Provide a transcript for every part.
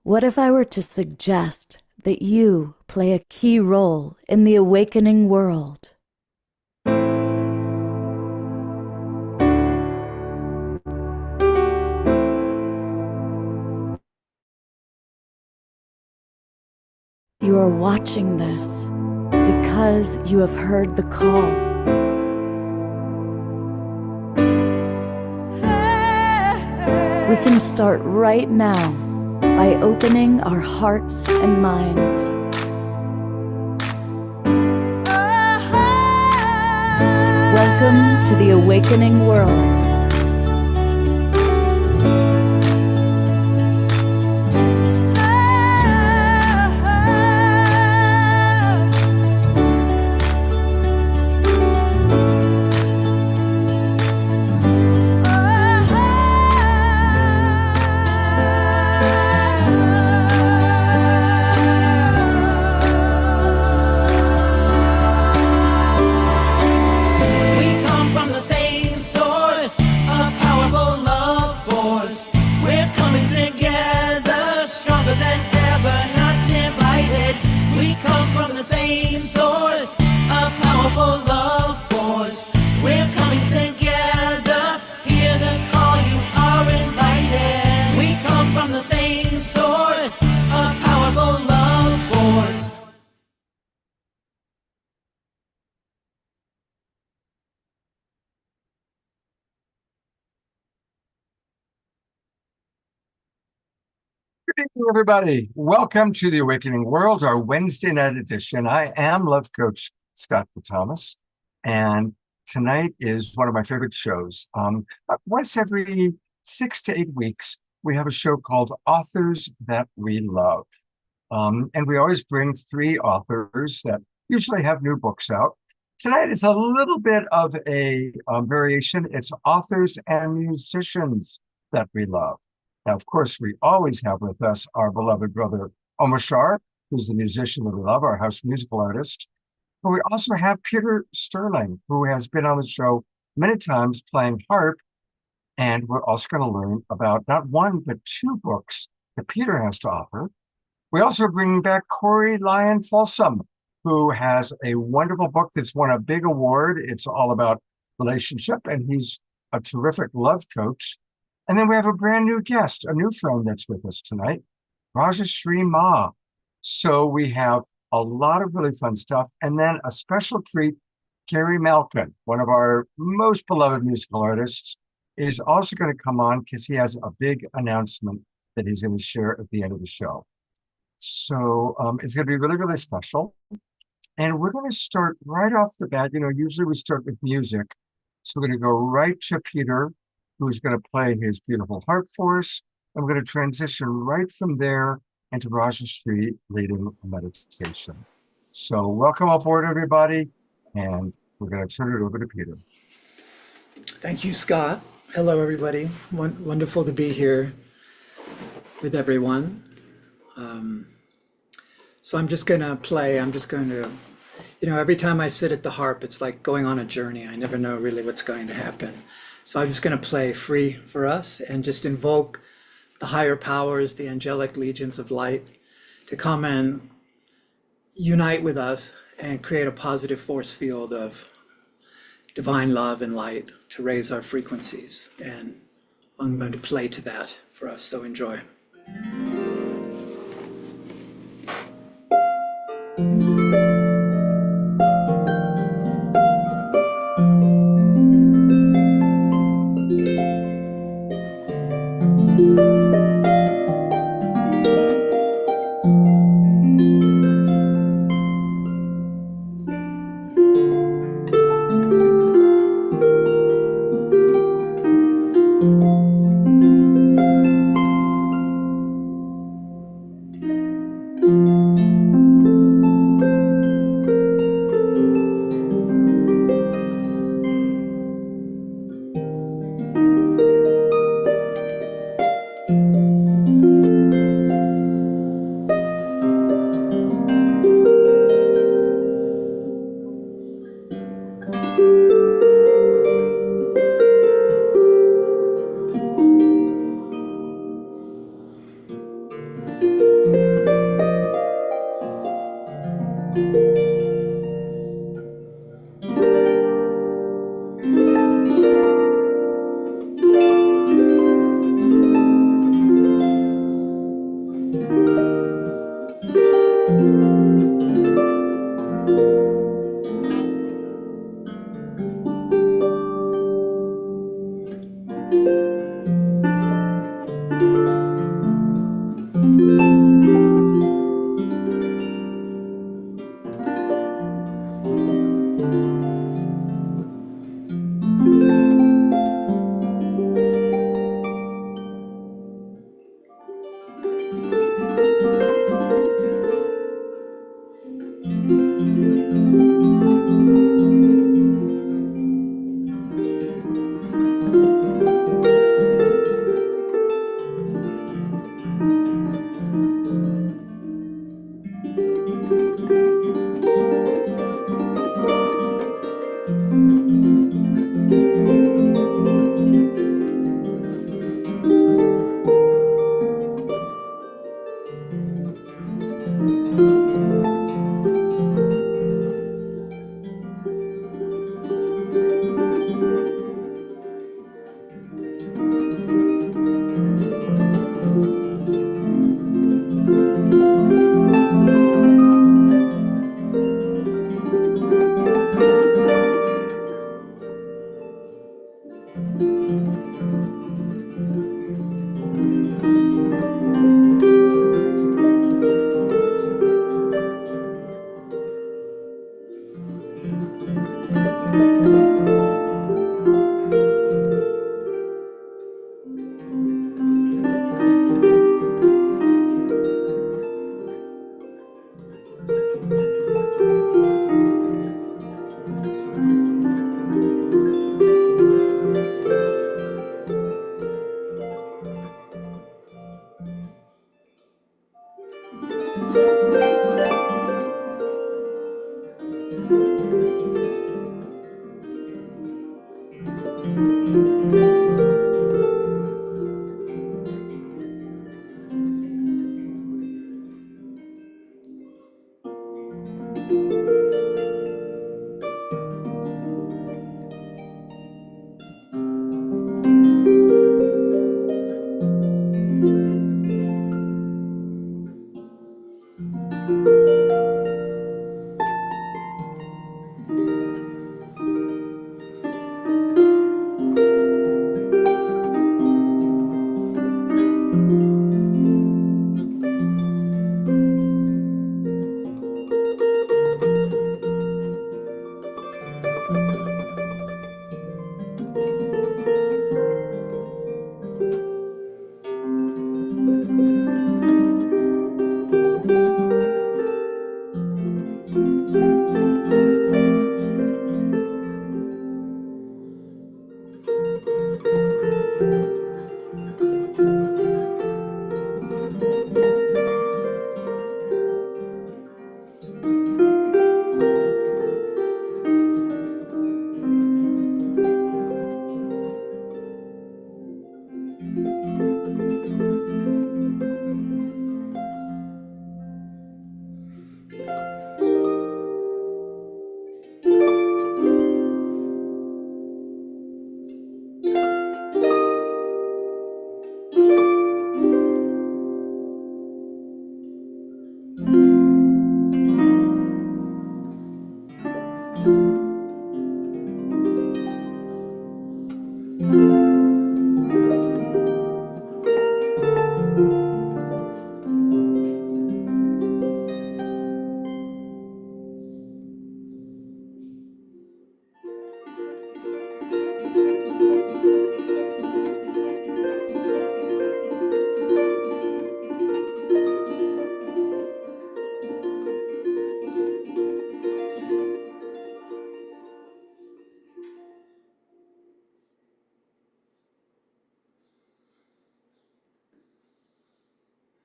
What if I were to suggest that you play a key role in the awakening world? You are watching this because you have heard the call. We can start right now by opening our hearts and minds. Welcome to the awakening world. Good evening, everybody. Welcome to the Awakening World, our Wednesday night edition. I am Love Coach Scott Thomas, and tonight is one of my favorite shows. Once every 6 to 8 weeks, we have a show called Authors That We Love. And we always bring 3 authors that usually have new books out. Tonight is a little bit of a variation. It's authors and musicians that we love. Now, of course, we always have with us our beloved brother, Omar Shar, who's the musician that we love, our house musical artist. But we also have Peter Sterling, who has been on the show many times playing harp. And we're also going to learn about not 1, but 2 books that Peter has to offer. We also bring back Corey Lyon Folsom, who has a wonderful book that's won a big award. It's all about relationship, and he's a terrific love coach. And then we have a brand new guest, a new friend that's with us tonight, Rajashree Ma. So we have a lot of really fun stuff. And then a special treat, Gary Malkin, one of our most beloved musical artists, is also going to come on because he has a big announcement that he's going to share at the end of the show. So it's going to be really, really special. And we're going to start right off the bat. You know, usually we start with music. So we're going to go right to Peter, who's going to play his beautiful harp for us. And we're going to transition right from there into Rajashree leading a meditation. So welcome aboard, everybody. And we're going to turn it over to Peter. Thank you, Scott. Hello, everybody. Wonderful to be here with everyone. So I'm just going to play. Every time I sit at the harp, it's like going on a journey. I never know really what's going to happen. So I'm just going to play free for us and just invoke the higher powers, the angelic legions of light, to come and unite with us and create a positive force field of divine love and light to raise our frequencies. And I'm going to play to that for us, so enjoy.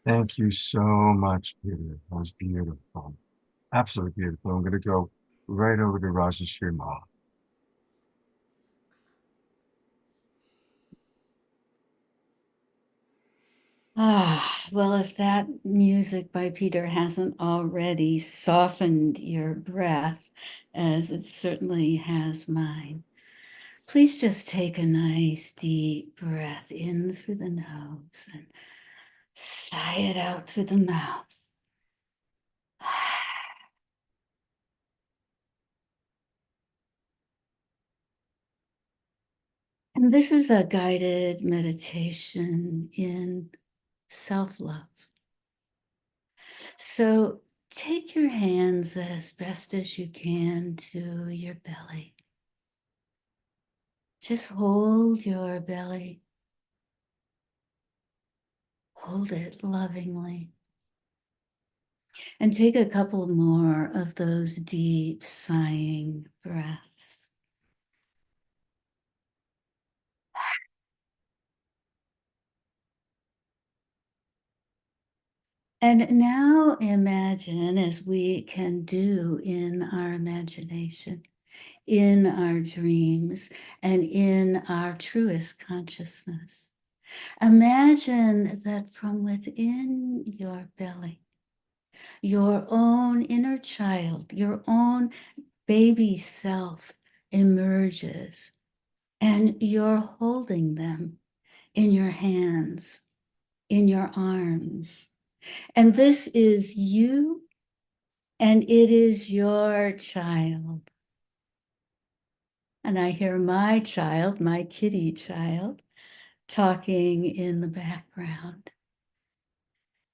Thank you so much, Peter. That was beautiful. Absolutely beautiful. I'm going to go right over to Rajashri Ma. Well, if that music by Peter hasn't already softened your breath, as it certainly has mine, please just take a nice deep breath in through the nose and sigh it out through the mouth. And this is a guided meditation in self-love. So take your hands as best as you can to your belly. Just hold your belly. Hold it lovingly. And take a couple more of those deep sighing breaths. And now imagine, as we can do in our imagination, in our dreams, and in our truest consciousness, imagine that from within your belly, your own inner child, your own baby self emerges, and you're holding them in your hands, in your arms. And this is you, and it is your child. And I hear my child, my kitty child, talking in the background.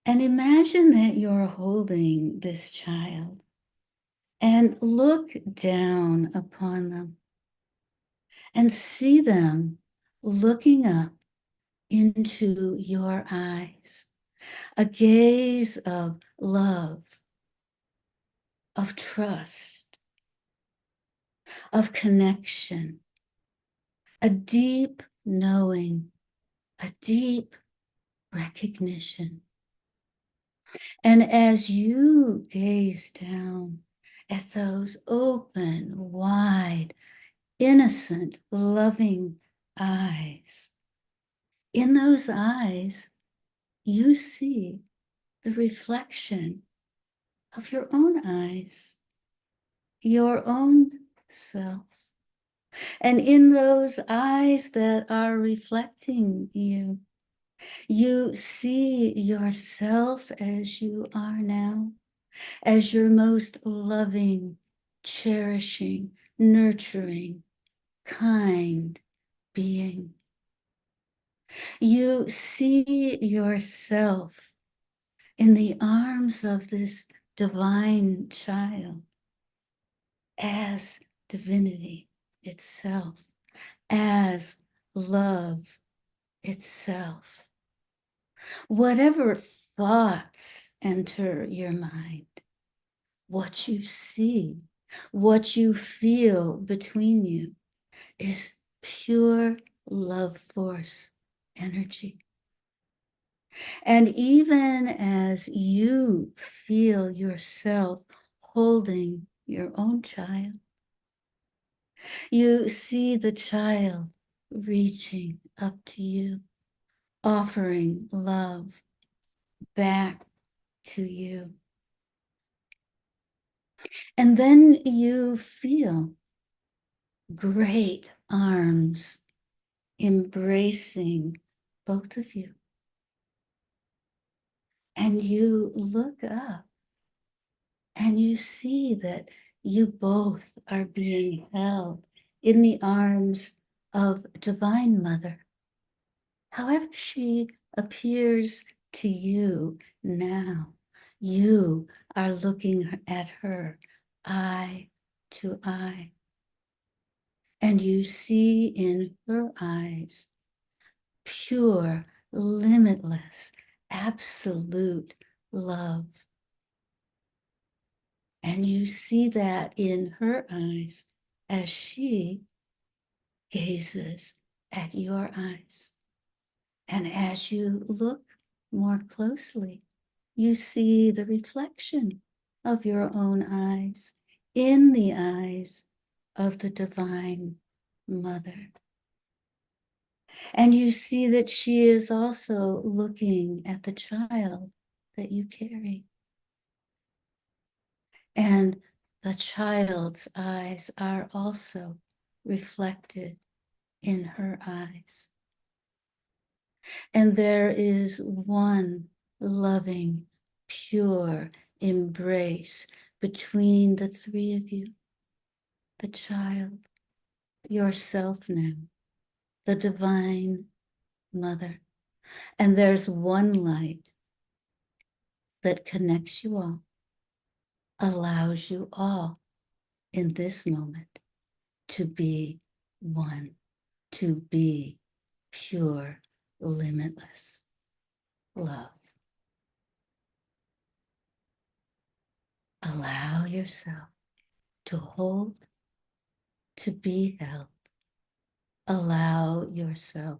And imagine that you're holding this child and look down upon them and see them looking up into your eyes, a gaze of love, of trust, of connection, a deep knowing, a deep recognition. And as you gaze down at those open, wide, innocent, loving eyes, in those eyes, you see the reflection of your own eyes, your own self. And in those eyes that are reflecting you, you see yourself as you are now, as your most loving, cherishing, nurturing, kind being. You see yourself in the arms of this divine child as divinity itself, as love itself. Whatever thoughts enter your mind, what you see, what you feel between you is pure love force energy. And even as you feel yourself holding your own child, you see the child reaching up to you, offering love back to you. And then you feel great arms embracing both of you. And you look up and you see that you both are being held in the arms of Divine Mother, however she appears to you now. You are looking at her eye to eye, and you see in her eyes pure, limitless, absolute love. And you see that in her eyes as she gazes at your eyes. And as you look more closely, you see the reflection of your own eyes in the eyes of the Divine Mother. And you see that she is also looking at the child that you carry. And the child's eyes are also reflected in her eyes. And there is one loving, pure embrace between the three of you, the child, yourself now, the divine mother. And there's one light that connects you all, allows you all in this moment to be one, to be pure, limitless love. Allow yourself to hold, to be held. Allow yourself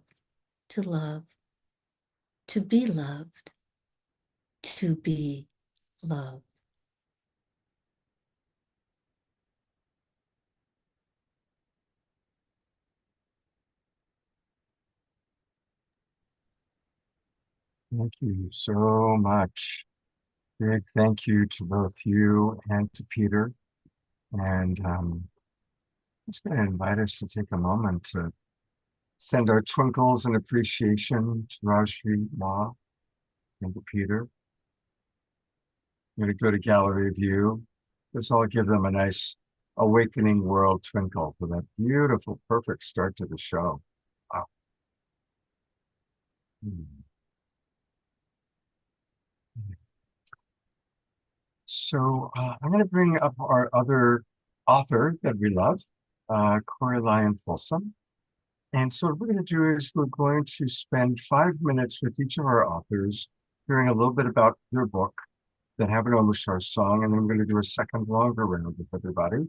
to love, to be loved, to be loved. Thank you so much. Big thank you to both you and to Peter. And I'm just going to invite us to take a moment to send our twinkles and appreciation to Rajshri Ma and to Peter. I'm going to go to gallery view. Let's all give them a nice awakening world twinkle for that beautiful, perfect start to the show. Wow. So I'm going to bring up our other author that we love, Corey Lyon Folsom. And so what we're going to do is we're going to spend 5 minutes with each of our authors, hearing a little bit about their book, then have an Omashar song, and then we're going to do a second longer round with everybody.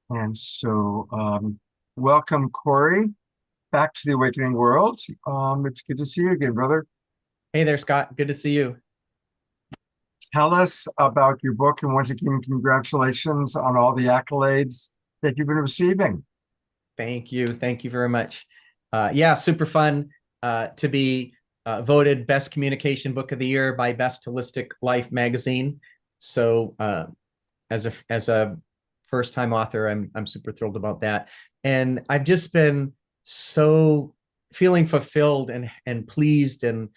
And so welcome, Corey, back to the Awakening World. It's good to see you again, brother. Hey there, Scott. Good to see you. Tell us about your book, and once again, congratulations on all the accolades that you've been receiving. Thank you. Thank you very much. Yeah, super fun to be voted Best Communication Book of the Year by Best Holistic Life magazine. So as a first-time author, I'm super thrilled about that. And I've just been so feeling fulfilled and pleased and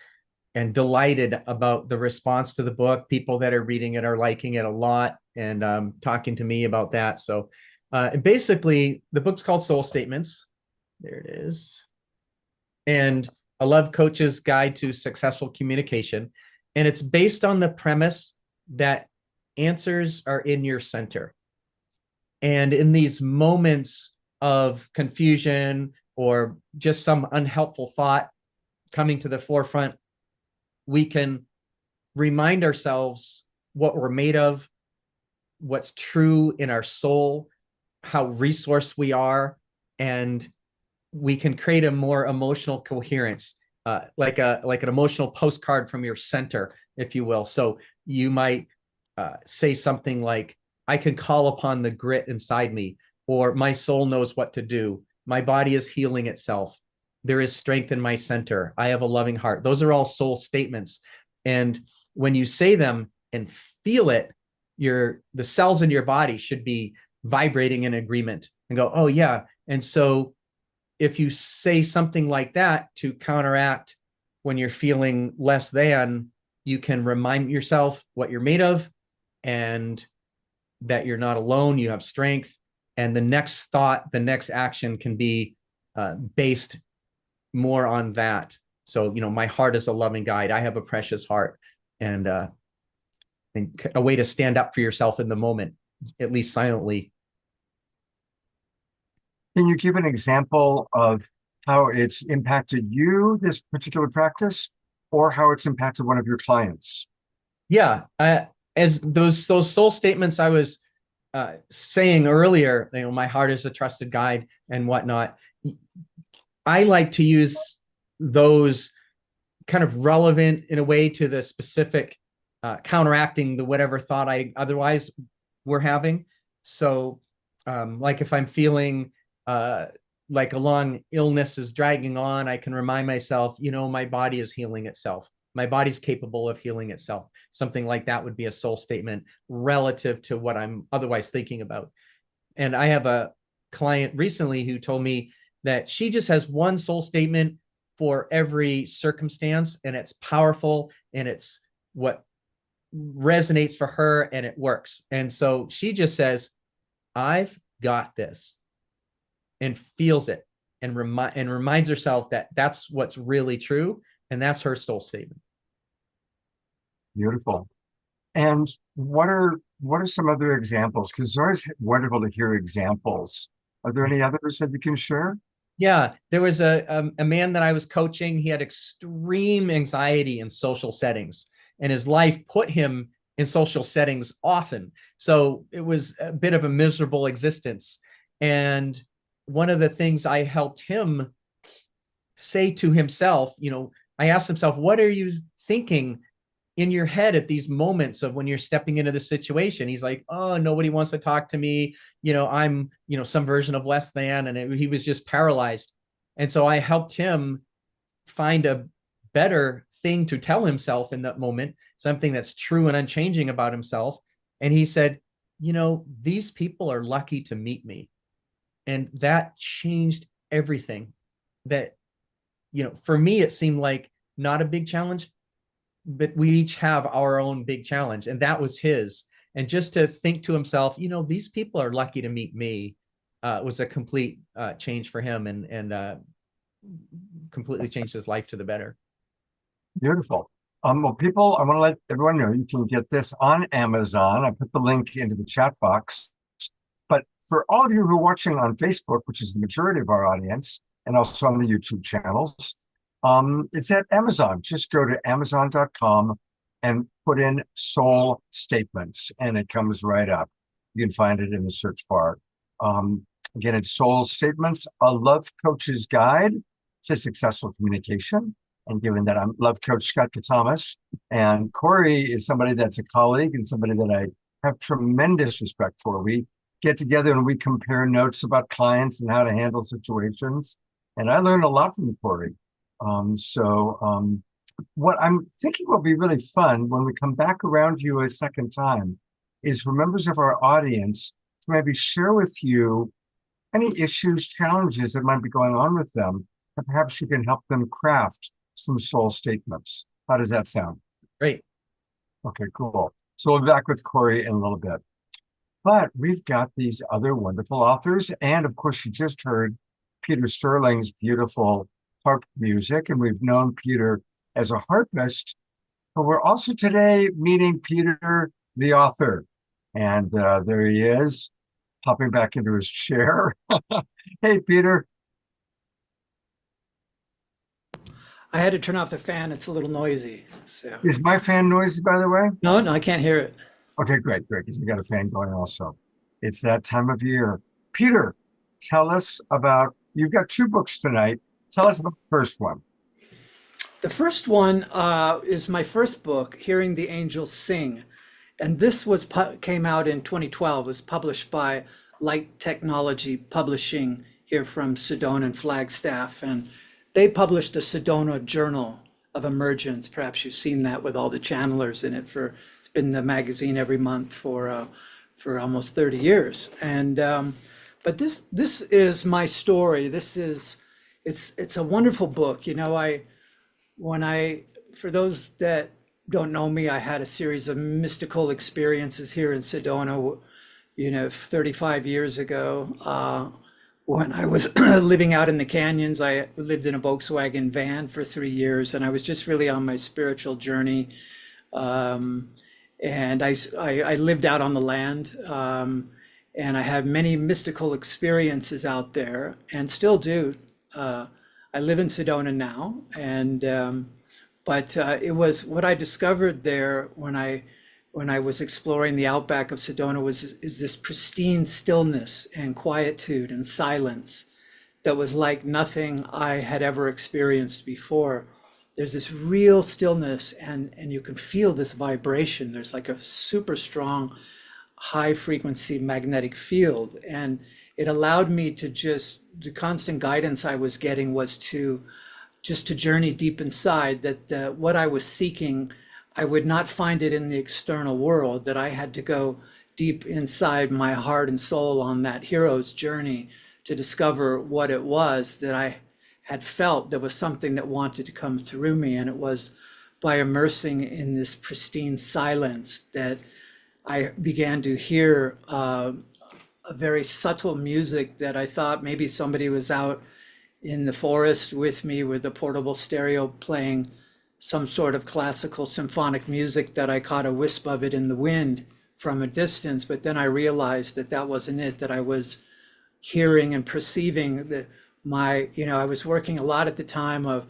delighted about the response to the book. People that are reading it are liking it a lot and talking to me about that. So basically, the book's called Soul Statements. There it is. And a Love Coach's Guide to Successful Communication. And it's based on the premise that answers are in your center. And in these moments of confusion or just some unhelpful thought coming to the forefront, we can remind ourselves what we're made of, what's true in our soul, how resourced we are, and we can create a more emotional coherence, like an emotional postcard from your center, if you will. So you might say something like, I can call upon the grit inside me, or my soul knows what to do. My body is healing itself. There is strength in my center. I have a loving heart. Those are all soul statements. And when you say them and feel it, the cells in your body should be vibrating in agreement and go, oh yeah. And so if you say something like that to counteract when you're feeling less than, you can remind yourself what you're made of and that you're not alone, you have strength. And the next thought, the next action can be based more on that. So, my heart is a loving guide. I have a precious heart, and a way to stand up for yourself in the moment, at least silently. Can you give an example of how it's impacted you, this particular practice, or how it's impacted one of your clients? Yeah, as those soul statements I was saying earlier, my heart is a trusted guide and whatnot. I like to use those kind of relevant in a way to the specific, counteracting the whatever thought I otherwise were having. So like if I'm feeling like a long illness is dragging on, I can remind myself, my body is healing itself. My body's capable of healing itself. Something like that would be a soul statement relative to what I'm otherwise thinking about. And I have a client recently who told me that she just has one soul statement for every circumstance, and it's powerful, and it's what resonates for her, and it works. And so she just says, I've got this, and feels it, and reminds herself that that's what's really true, and that's her soul statement. Beautiful. And what are some other examples? Because it's always wonderful to hear examples. Are there any others that you can share? Yeah, there was a man that I was coaching. He had extreme anxiety in social settings, and his life put him in social settings often. So it was a bit of a miserable existence. And one of the things I helped him say to himself, I asked himself, what are you thinking in your head at these moments of when you're stepping into the situation? He's like, oh, nobody wants to talk to me. I'm, some version of less than, and he was just paralyzed. And so I helped him find a better thing to tell himself in that moment, something that's true and unchanging about himself. And he said, these people are lucky to meet me. And that changed everything. That, for me, it seemed like not a big challenge, but we each have our own big challenge, and that was his. And just to think to himself, these people are lucky to meet me, was a complete change for him, and completely changed his life to the better. Beautiful. Well, people, I want to let everyone know you can get this on Amazon. I put the link into the chat box. But for all of you who are watching on Facebook, which is the majority of our audience, and also on the YouTube channels, it's at Amazon. Just go to Amazon.com and put in soul statements, and it comes right up. You can find it in the search bar. Again, it's Soul Statements, a love coach's guide to successful communication. And given that I'm love coach Scott Thomas, and Corey is somebody that's a colleague and somebody that I have tremendous respect for. We get together and we compare notes about clients and how to handle situations. And I learned a lot from Corey. What I'm thinking will be really fun when we come back around to you a second time is for members of our audience to maybe share with you any issues, challenges that might be going on with them, and perhaps you can help them craft some soul statements. How does that sound? Great. Okay, cool. So we'll be back with Corey in a little bit. But we've got these other wonderful authors. And of course, you just heard Peter Sterling's beautiful harp music. And we've known Peter as a harpist. But we're also today meeting Peter, the author. And there he is, popping back into his chair. Hey, Peter. I had to turn off the fan. It's a little noisy. So Is my fan noisy, by the way? no, I can't hear it. Okay, great, because we got a fan going also. It's that time of year. Peter, tell us about, you've got 2 books tonight. Tell us about the first one. The first one is my first book, Hearing the Angels Sing. And this came out in 2012, was published by Light Technology Publishing here from Sedona and Flagstaff. And they published the Sedona Journal of Emergence. Perhaps you've seen that with all the channelers in it. It's been the magazine every month for almost 30 years. And but this is my story. It's a wonderful book. For those that don't know me, I had a series of mystical experiences here in Sedona, 35 years ago. When I was living out in the canyons, I lived in a Volkswagen van for 3 years, and I was just really on my spiritual journey. And I lived out on the land, and I had many mystical experiences out there, and still do. I live in Sedona now, but it was what I discovered there when I was exploring the outback of Sedona is this pristine stillness and quietude and silence that was like nothing I had ever experienced before. There's this real stillness, and you can feel this vibration. There's like a super strong high frequency magnetic field, and it allowed me to the constant guidance I was getting was to just to journey deep inside, that what I was seeking, I would not find it in the external world, that I had to go deep inside my heart and soul on that hero's journey to discover what it was that I had felt. There was something that wanted to come through me, and it was by immersing in this pristine silence that I began to hear a very subtle music that I thought maybe somebody was out in the forest with me with a portable stereo playing some sort of classical symphonic music, that I caught a wisp of it in the wind from a distance. But then I realized that that wasn't it, that I was hearing and perceiving that I was working a lot at the time of,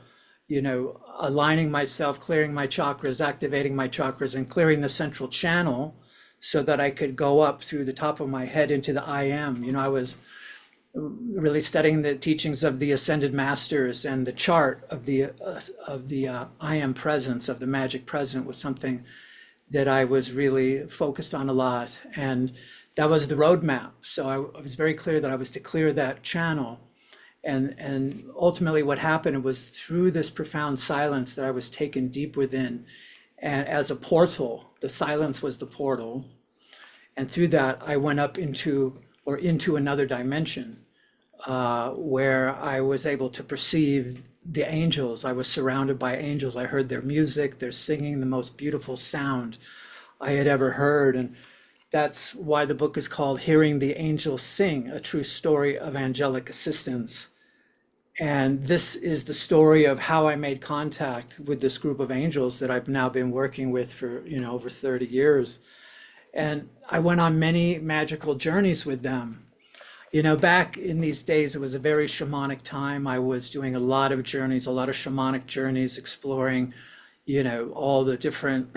aligning myself, clearing my chakras, activating my chakras, and clearing the central channel so that I could go up through the top of my head into the I am. I was really studying the teachings of the ascended masters, and the chart of the I am presence, of the magic present, was something that I was really focused on a lot. And that was the roadmap. So I was very clear that I was to clear that channel. And ultimately what happened was, through this profound silence, that I was taken deep within, and as a portal. The silence was the portal. And through that, I went up into another dimension, where I was able to perceive the angels. I was surrounded by angels. I heard their music, their singing, the most beautiful sound I had ever heard. And that's why the book is called Hearing the Angels Sing, a true story of angelic assistance. And this is the story of how I made contact with this group of angels that I've now been working with for, over 30 years. And I went on many magical journeys with them. Back in these days, it was a very shamanic time. I was doing a lot of journeys, a lot of shamanic journeys, exploring, all the different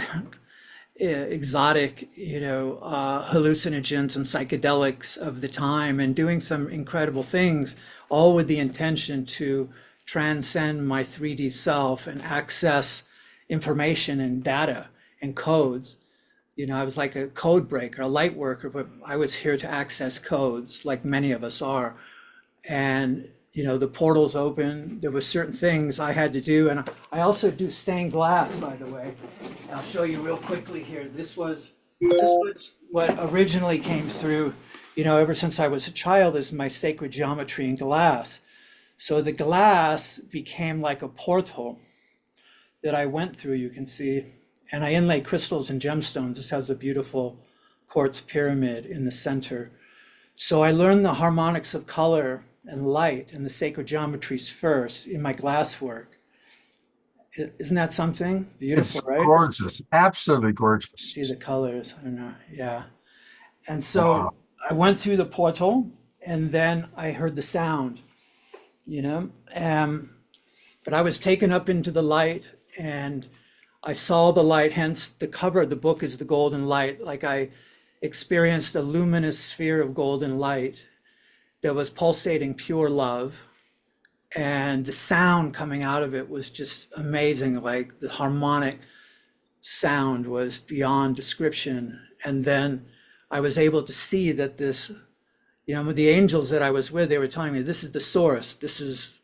exotic, hallucinogens and psychedelics of the time, and doing some incredible things, all with the intention to transcend my 3D self and access information and data and codes. I was like a code breaker, a light worker, but I was here to access codes, like many of us are. And, the portals open. There were certain things I had to do. And I also do stained glass, by the way. I'll show you real quickly here. This was what originally came through, ever since I was a child, is my sacred geometry in glass. So the glass became like a portal that I went through, you can see. And I inlay crystals and gemstones. This has a beautiful quartz pyramid in the center. So I learned the harmonics of color and light and the sacred geometries first in my glass work. Isn't that something beautiful, It's right? gorgeous, absolutely gorgeous. See the colors, I don't know, yeah. And so Wow. I went through the portal, and then I heard the sound, but I was taken up into the light, and I saw the light. Hence the cover of the book is the golden light. Like, I experienced a luminous sphere of golden light that was pulsating pure love. And the sound coming out of it was just amazing. Like, the harmonic sound was beyond description. And then I was able to see that this, the angels that I was with, they were telling me, this is the source, this is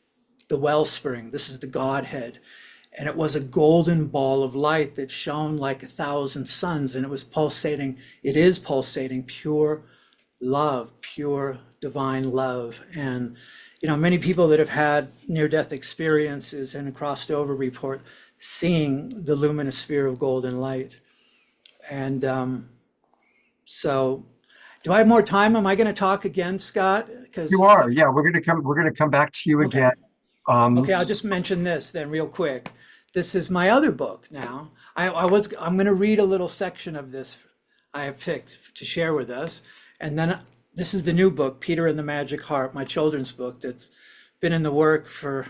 the wellspring, this is the Godhead. And it was a golden ball of light that shone like 1,000 suns, and it was pulsating. It is pulsating pure love, pure divine love. And, many people that have had near-death experiences and crossed over report seeing the luminous sphere of golden light. And so, do I have more time? Am I going to talk again, Scott? Because You are, yeah. We're gonna come back to you Okay. again. Okay, I'll just mention this then real quick. This is my other book now. I'm going to read a little section of this I have picked to share with us. And then this is the new book, Peter and the Magic Harp, my children's book that's been in the work for a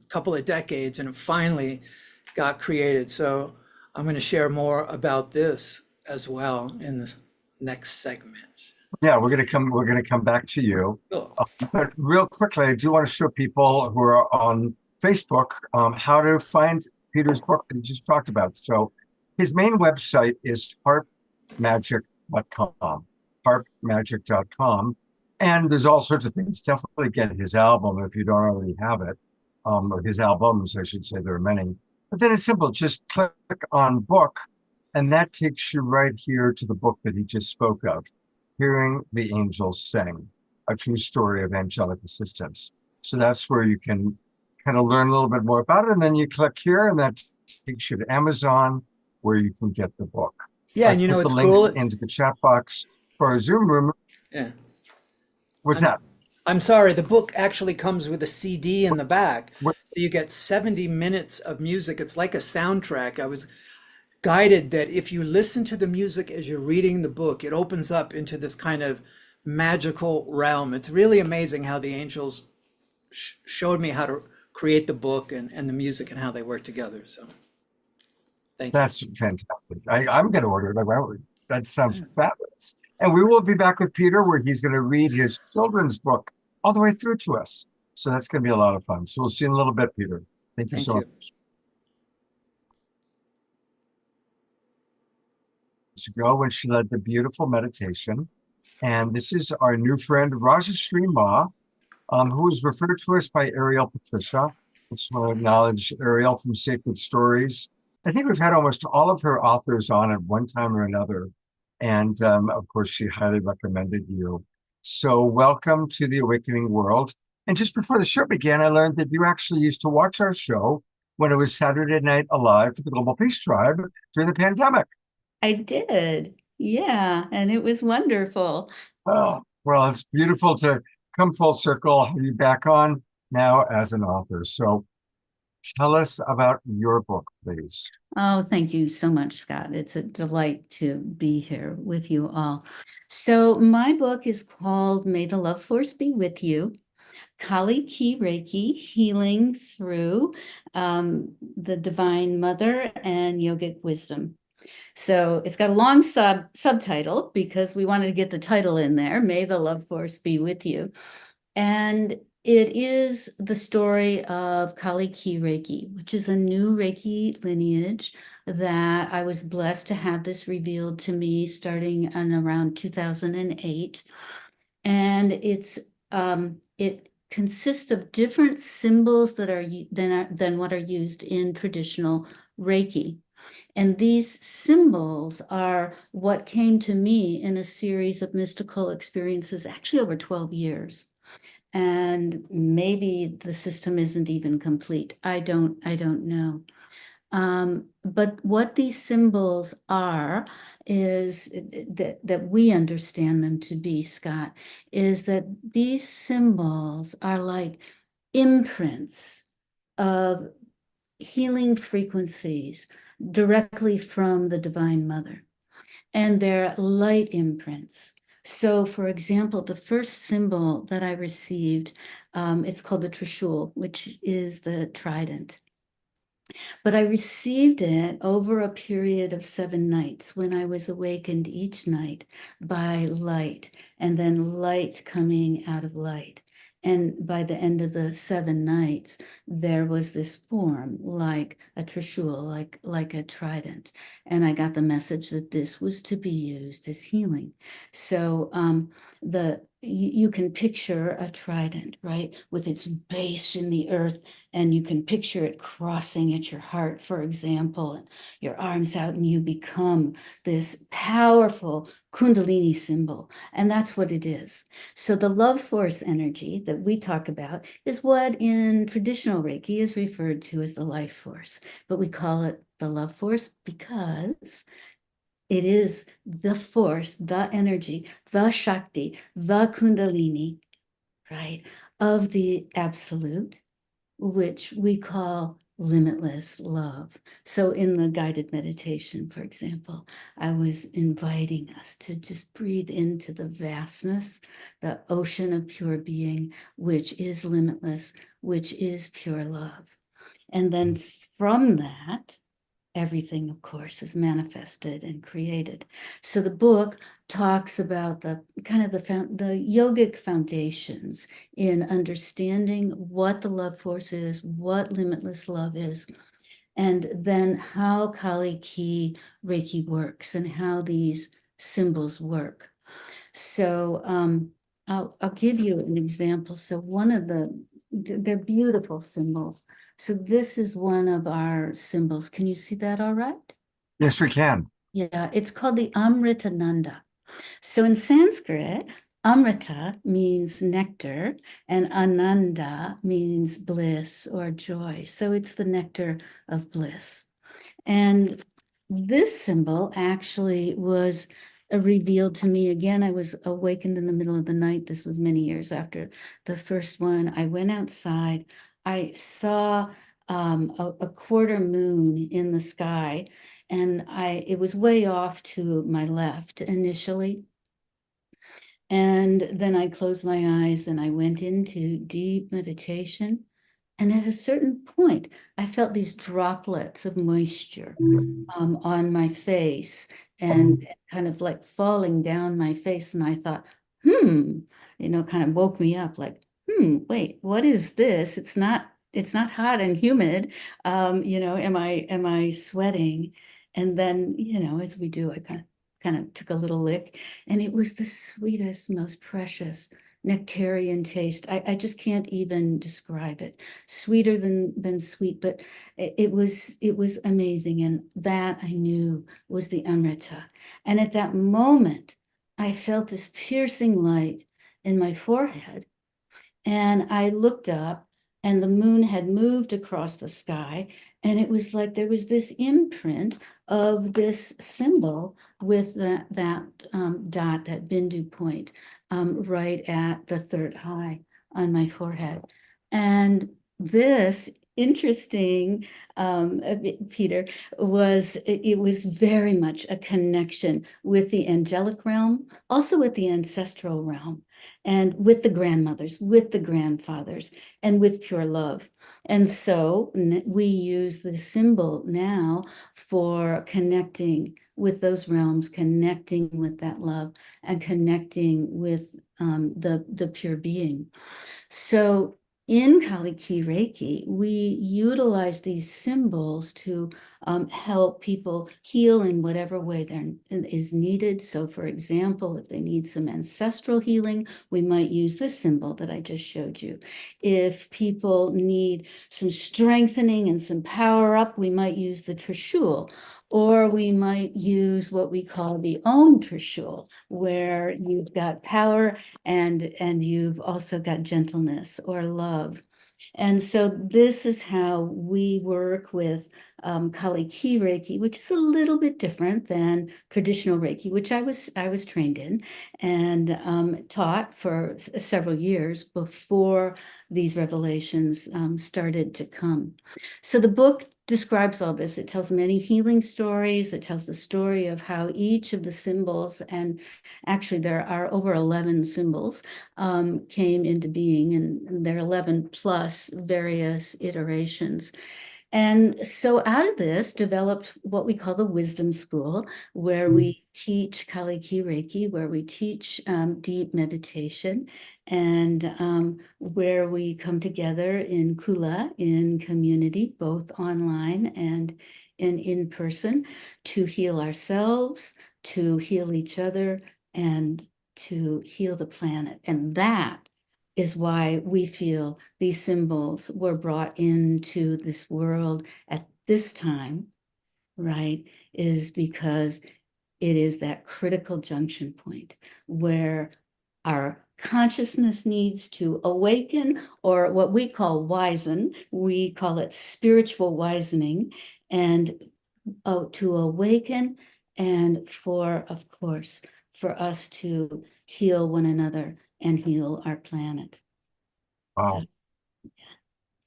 couple of decades, and it finally got created. So I'm going to share more about this as well in the next segment. Yeah, we're gonna come back to you. Cool. But real quickly, I do want to show people who are on Facebook how to find Peter's book that he just talked about. So his main website is harpmagic.com, harpmagic.com. And there's all sorts of things. Definitely get his album if you don't already have it, or his albums, I should say. There are many. But then it's simple. Just click on book, and that takes you right here to the book that he just spoke of, Hearing the Angels Sing, a true story of angelic assistance. So that's where you can kind of learn a little bit more about it. And then you click here, and that takes you to Amazon, where you can get the book. Yeah, I and you know put the what's links cool? into the chat box for our Zoom room. Yeah. What's I'm- that? I'm sorry, the book actually comes with a CD in the back. What- So you get 70 minutes of music. It's like a soundtrack. I was guided that if you listen to the music as you're reading the book, it opens up into this kind of magical realm. It's really amazing how the angels showed me how to create the book and the music and how they work together. So thank you. That's fantastic. I'm going to order it. That sounds fabulous. And we will be back with Peter, where he's going to read his children's book all the way through to us. So that's going to be a lot of fun. So we'll see you in a little bit, Peter. Thank you Thank so you. much. Ago when she led the beautiful meditation. And this is our new friend, Rajashree Ma, who is referred to us by Ariel Patricia. I just want to acknowledge Ariel from Sacred Stories. I think we've had almost all of her authors on at one time or another. And of course, she highly recommended you. So welcome to the Awakening World. And just before the show began, I learned that you actually used to watch our show when it was Saturday Night Alive for the Global Peace Tribe during the pandemic. I did. Yeah, and it was wonderful. Oh, well, it's beautiful to come full circle, have you back on now as an author. So tell us about your book, please. Oh, thank you so much, Scott. It's a delight to be here with you all. So my book is called May the Love Force Be With You, Kali Ki Reiki, Healing Through the Divine Mother and Yogic Wisdom. So it's got a long subtitle because we wanted to get the title in there, May the Love Force Be With You. And it is the story of Kali Ki Reiki, which is a new Reiki lineage that I was blessed to have this revealed to me starting in around 2008. And it consists of different symbols that are than what are used in traditional Reiki. And these symbols are what came to me in a series of mystical experiences, actually over 12 years. And maybe the system isn't even complete. I don't know. But what these symbols are is that we understand them to be, Scott, is that these symbols are like imprints of healing frequencies directly from the Divine Mother. And they're light imprints. So, for example, the first symbol that I received, it's called the Trishul, which is the trident. But I received it over a period of 7 nights when I was awakened each night by light, and then light coming out of light. And by the end of the 7 nights, there was this form like a trishul, like a trident. And I got the message that this was to be used as healing. So you can picture a trident, right, with its base in the earth, and you can picture it crossing at your heart, for example, and your arms out, and you become this powerful Kundalini symbol. And that's what it is. So the love force energy that we talk about is what in traditional Reiki is referred to as the life force, but we call it the love force because it is the force, the energy, the Shakti, the Kundalini, right, of the absolute, which we call limitless love. So in the guided meditation, for example, I was inviting us to just breathe into the vastness, the ocean of pure being, which is limitless, which is pure love. And then from that, everything, of course, is manifested and created. So the book talks about the kind of the yogic foundations in understanding what the love force is, what limitless love is, and then how Kali Ki Reiki works and how these symbols work. So I'll give you an example. So one of they're beautiful symbols. So this is one of our symbols. Can you see that all right? Yes, we can. Yeah, it's called the Amritananda. So in Sanskrit, Amrita means nectar and Ananda means bliss or joy. So it's the nectar of bliss. And this symbol actually was revealed to me again. I was awakened in the middle of the night. This was many years after the first one. I went outside. I saw a quarter moon in the sky, and it was way off to my left initially. And then I closed my eyes and I went into deep meditation. And at a certain point, I felt these droplets of moisture on my face and kind of like falling down my face. And I thought, kind of woke me up like, wait, what is this? It's not hot and humid. Am I sweating? And then, as we do, I kind of took a little lick, and it was the sweetest, most precious nectarian taste. I just can't even describe it. Sweeter than sweet, but it was amazing. And that I knew was the Amrita. And at that moment, I felt this piercing light in my forehead. And I looked up, and the moon had moved across the sky. And it was like there was this imprint of this symbol with that dot, that bindu point, right at the third eye on my forehead. And this interesting, Peter, it was very much a connection with the angelic realm, also with the ancestral realm, and with the grandmothers, with the grandfathers, and with pure love. And so we use the symbol now for connecting with those realms, connecting with that love, and connecting with the pure being. So in Kali Ki Reiki, we utilize these symbols to help people heal in whatever way there is needed. So for example, if they need some ancestral healing, we might use this symbol that I just showed you. If people need some strengthening and some power up, we might use the Trishul. Or we might use what we call the Om Trishul, where you've got power and you've also got gentleness or love. And so this is how we work with Kali Ki Reiki, which is a little bit different than traditional Reiki, which I was trained in and taught for several years before these revelations started to come. So the book describes all this. It tells many healing stories. It tells the story of how each of the symbols, and actually there are over 11 symbols, came into being, and there are 11 plus various iterations. And so out of this developed what we call the Wisdom School, where we teach Kali Ki Reiki, where we teach deep meditation, and where we come together in Kula, in community, both online and in person, to heal ourselves, to heal each other, and to heal the planet. And that is why we feel these symbols were brought into this world at this time, right? Is because it is that critical junction point where our consciousness needs to awaken, or what we call wisen. We call it spiritual wisening, and to awaken, and of course, for us to heal one another and heal our planet. Wow.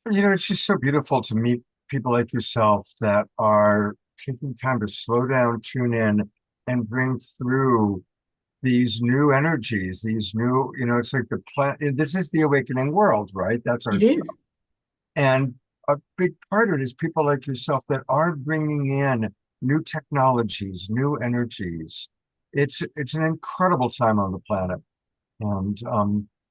So, It's just so beautiful to meet people like yourself that are taking time to slow down, tune in, and bring through these new energies, these new, it's like this is the awakening world, right? That's our it show. is. And a big part of it is people like yourself that are bringing in new technologies, new energies. It's an incredible time on the planet. And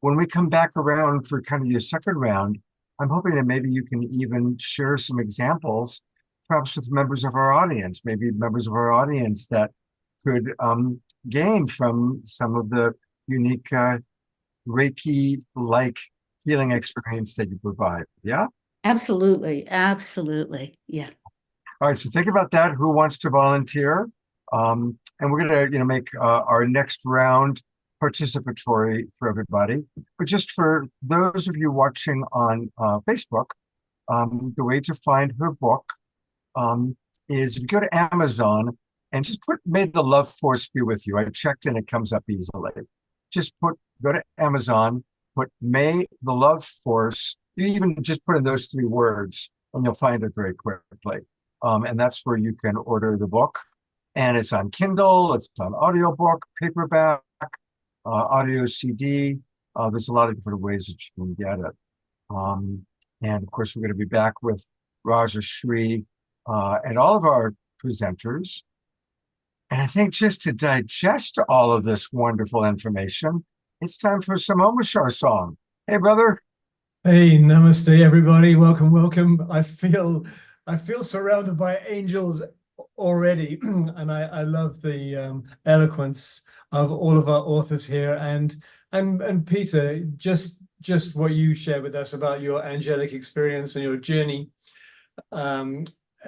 when we come back around for kind of your second round, I'm hoping that maybe you can even share some examples, perhaps with members of our audience, maybe members of our audience that could gain from some of the unique Reiki-like healing experience that you provide. Yeah? Absolutely. Absolutely. Yeah. All right, so think about that. Who wants to volunteer? And we're going to, make our next round participatory for everybody. But just for those of you watching on Facebook, the way to find her book is if you go to Amazon and just put "May the Love Force be with you." I checked and it comes up easily. Just go to Amazon, put "May the Love Force." You even just put in those 3 words and you'll find it very quickly. And that's where you can order the book. And it's on Kindle, it's on audiobook, paperback, audio CD. There's a lot of different ways that you can get it. And of course, we're going to be back with Raja Shri and all of our presenters. And I think just to digest all of this wonderful information, it's time for some Omashar song. Hey, brother. Hey, namaste, everybody. Welcome, welcome. I feel surrounded by angels already, and I love the eloquence of all of our authors here. And Peter, just what you shared with us about your angelic experience and your journey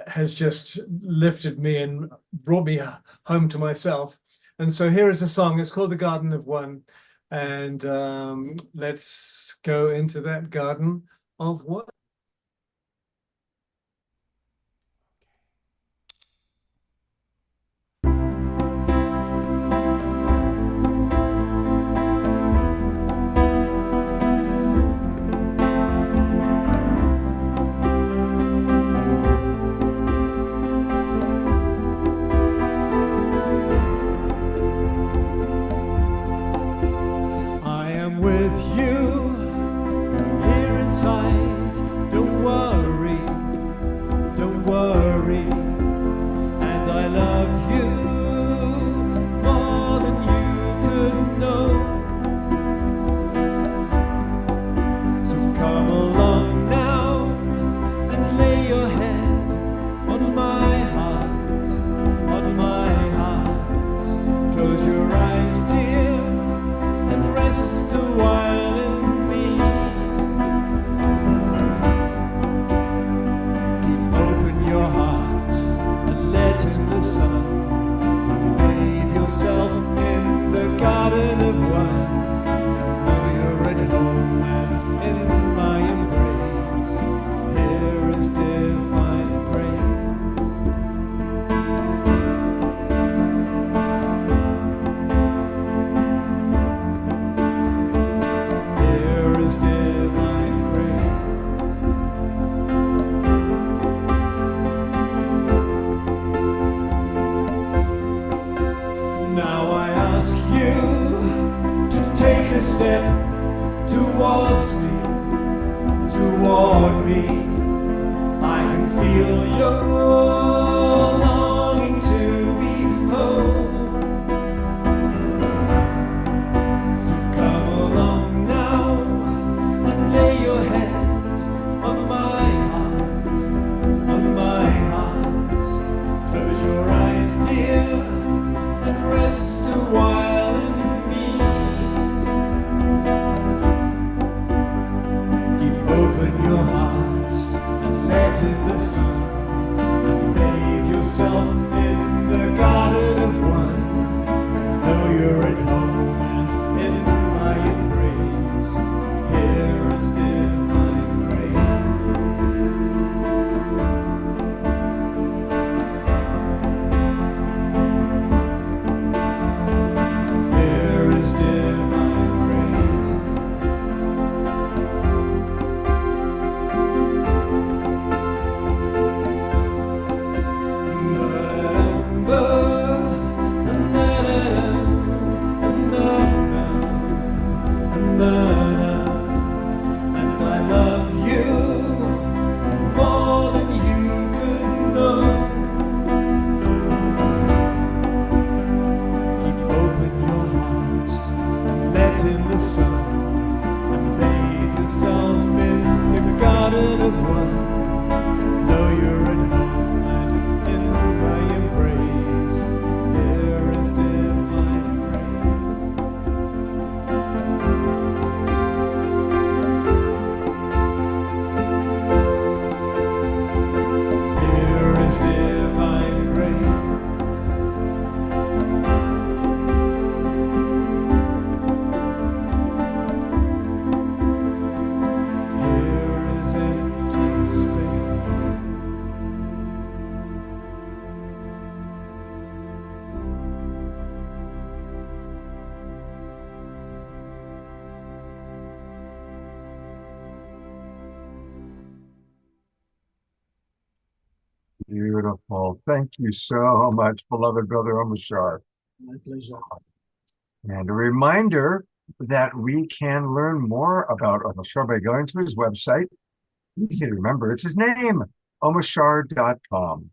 has just lifted me and brought me home to myself. And so here is a song. It's called "The Garden of One." And let's go into that garden of one. Open your heart and let it listen, and may Beautiful. Thank you so much, beloved brother Omashar. My pleasure. And a reminder that we can learn more about Omashar by going to his website. Easy to remember. It's his name, omashar.com.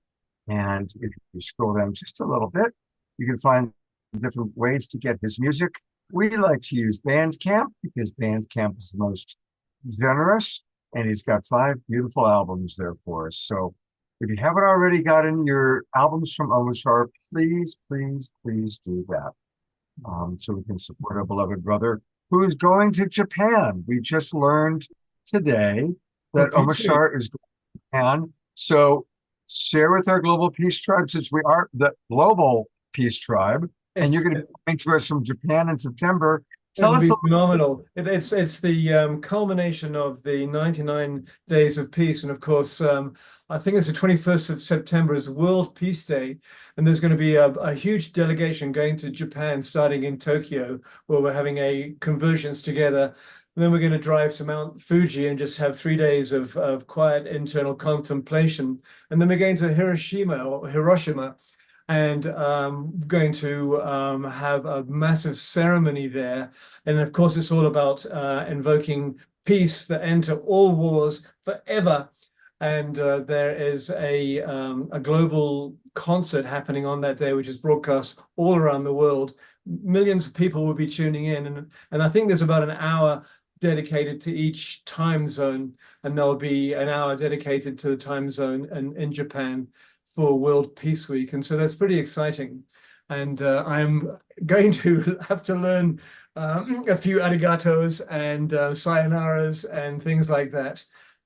And if you scroll down just a little bit, you can find different ways to get his music. We like to use Bandcamp because Bandcamp is the most generous, and he's got 5 beautiful albums there for us. So if you haven't already gotten your albums from Omashar, please, please, please do that. So we can support our beloved brother who is going to Japan. We just learned today that Omashar is going to Japan. So share with our Global Peace Tribe, since we are the Global Peace Tribe, and you're going to be coming to us from Japan in September. Tell us. Phenomenal. It's the culmination of the 99 Days of Peace, and of course, I think it's the 21st of September is World Peace Day, and there's going to be a huge delegation going to Japan, starting in Tokyo, where we're having a convergence together. And then we're going to drive to Mount Fuji and just have 3 days of quiet internal contemplation, and then we're going to Hiroshima, and going to have a massive ceremony there. And of course, it's all about invoking peace, the end to all wars forever. And there is a global concert happening on that day, which is broadcast all around the world. Millions of people will be tuning in. And I think there's about an hour dedicated to each time zone. And there'll be an hour dedicated to the time zone in Japan for World Peace Week. And so that's pretty exciting. And I'm going to have to learn a few arigatos and sayonaras and things like that.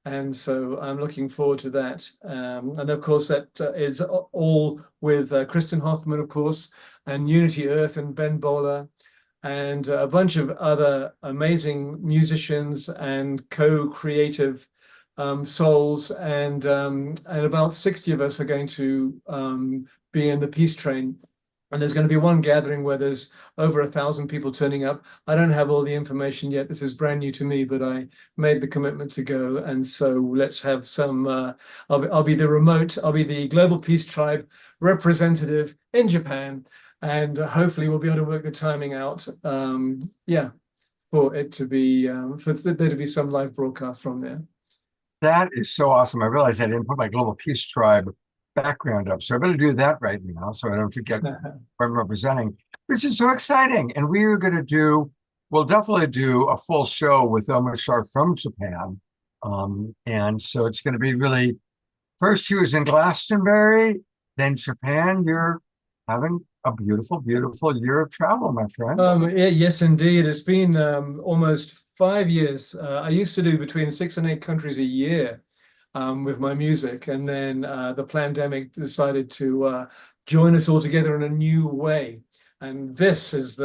And so I'm looking forward to that. And of course, that is all with Kristen Hoffman, of course, and Unity Earth and Ben Bowler, and a bunch of other amazing musicians and co-creative souls, and about 60 of us are going to be in the Peace Train. And there's going to be one gathering where there's over 1,000 people turning up. I don't have all the information yet. This is brand new to me, but I made the commitment to go. And so let's have some, I'll be the Global Peace Tribe representative in Japan. And hopefully we'll be able to work the timing out. For it to be, for there to be some live broadcast from there. That is so awesome. I realized I didn't put my Global Peace Tribe background up, so I better do that right now so I don't forget who I'm representing. This is so exciting. And we are going to we'll definitely do a full show with Omashar from Japan. And so it's going to be really, first he was in Glastonbury, then Japan. You're having a beautiful, beautiful year of travel, my friend. Yes, indeed. It's been almost 5 years. I used to do between 6 and 8 countries a year with my music, and then the pandemic decided to join us all together in a new way. And this is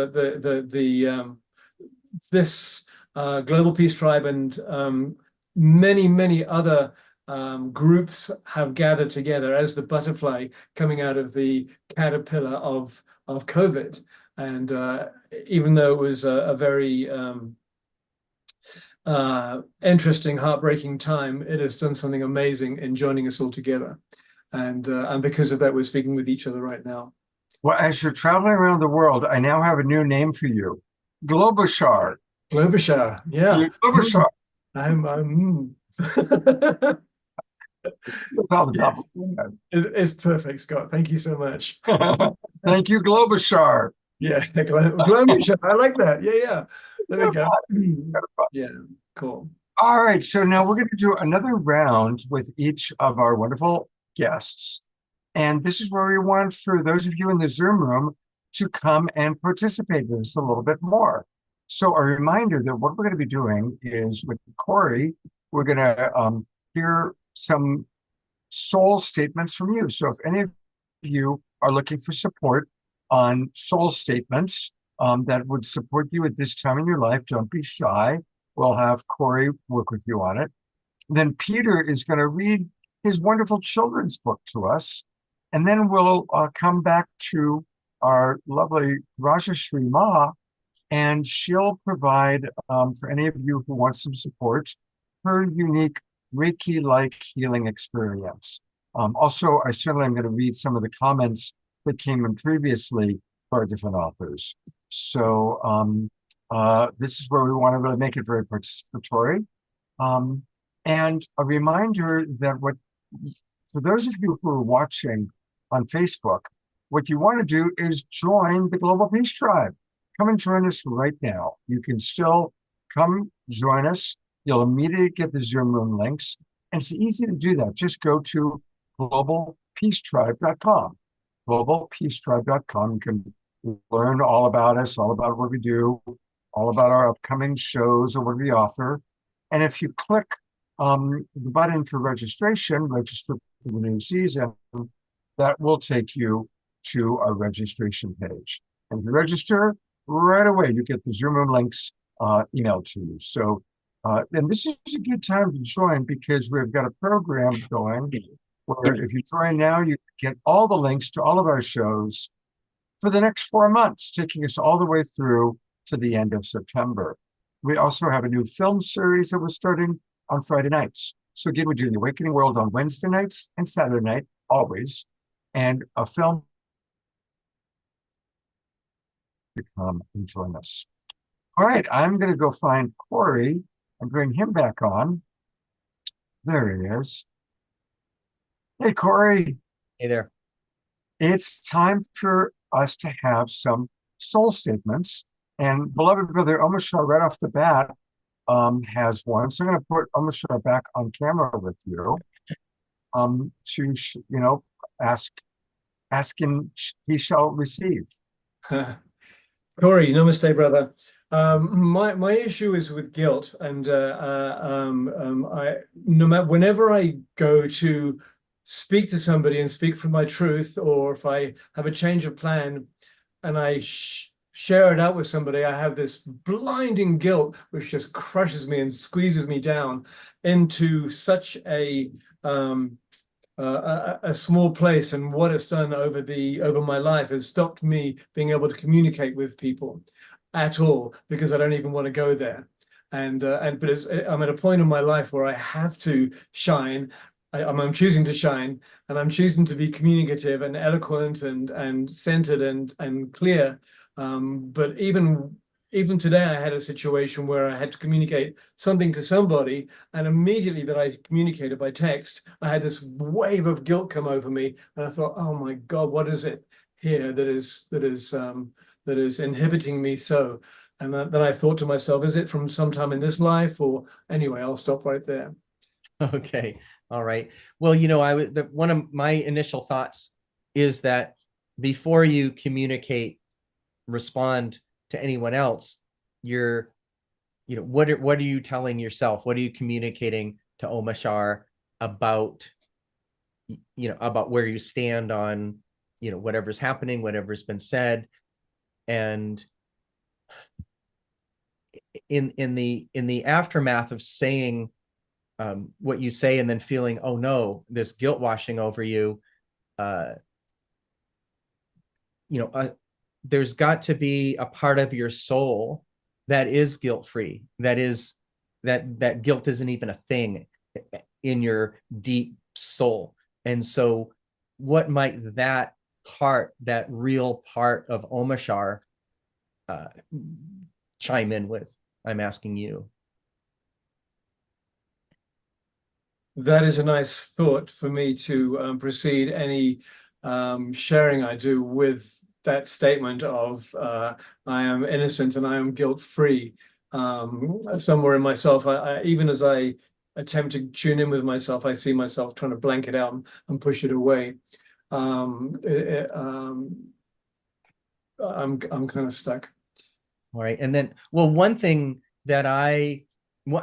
this Global Peace Tribe and many other groups have gathered together as the butterfly coming out of the caterpillar of COVID. And even though it was a very interesting, heartbreaking time, it has done something amazing in joining us all together. And because of that, we're speaking with each other right now. Well, as you're traveling around the world, I now have a new name for you. Globashar. Globashar, yeah. Globashar. It's perfect, Scott. Thank you so much. Thank you, Globashar. Yeah, Globashar. I like that. Yeah. There we go. Yeah, cool. All right, so now we're going to do another round with each of our wonderful guests. And this is where we want for those of you in the Zoom room to come and participate with us a little bit more. So a reminder that what we're going to be doing is with Corey, we're going to hear some soul statements from you. So if any of you are looking for support on soul statements that would support you at this time in your life, don't be shy. We'll have Corey work with you on it. Then Peter is going to read his wonderful children's book to us. And then we'll come back to our lovely Rajashree Ma, and she'll provide, for any of you who want some support, her unique Reiki-like healing experience. Also, I certainly am going to read some of the comments that came in previously for our different authors. So this is where we want to really make it very participatory. And a reminder that for those of you who are watching on Facebook, what you want to do is join the Global Peace Tribe. Come and join us right now. You can still come join us. You'll immediately get the Zoom room links. And it's easy to do that. Just go to globalpeacetribe.com. Globalpeacetribe.com. You can learn all about us, all about what we do, all about our upcoming shows or what we author. And if you click the button for registration, register for the new season, that will take you to our registration page. And if you register right away, you get the Zoom room links emailed to you. So, and this is a good time to join because we've got a program going where if you join now, you get all the links to all of our shows for the next 4 months, taking us all the way through to the end of September. We also have a new film series that we're starting on Friday nights. So again, we do the Awakening World on Wednesday nights and Saturday night, always, and a film to come and join us. All right, I'm going to go find Corey and bring him back on. There he is. Hey, Corey. Hey there. It's time for us to have some soul statements. And beloved brother Omashar, right off the bat, has one. So I'm going to put Omashar back on camera with you to, ask him, he shall receive. Corey, namaste, brother. My issue is with guilt, and whenever I go to speak to somebody and speak from my truth, or if I have a change of plan and I share it out with somebody, I have this blinding guilt which just crushes me and squeezes me down into such a small place, and what it's done over my life has stopped me being able to communicate with people at all, because I don't even want to go there. But I'm at a point in my life where I have to shine. I'm choosing to shine, and I'm choosing to be communicative and eloquent and centered and clear. But even today, I had a situation where I had to communicate something to somebody, and immediately that I communicated by text, I had this wave of guilt come over me, and I thought, "Oh my God, what is it here that is inhibiting me so?" And then I thought to myself, "Is it from sometime in this life?" Or anyway, I'll stop right there. Okay. All right. Well, one of my initial thoughts is that before you respond to anyone else, what are you telling yourself? What are you communicating to Omashar about, about where you stand on, whatever's happening, whatever's been said. And in the aftermath of saying what you say and then feeling, oh no, this guilt washing over you, there's got to be a part of your soul that is guilt-free, that guilt isn't even a thing in your deep soul. And so what might that real part of Omashar chime in with? I'm asking you. That is a nice thought for me to proceed any sharing I do with that statement of I am innocent and I am guilt-free. Somewhere in myself, even as I attempt to tune in with myself, I see myself trying to blank it out and push it away. I'm kind of stuck. All right. And then, well, one thing that a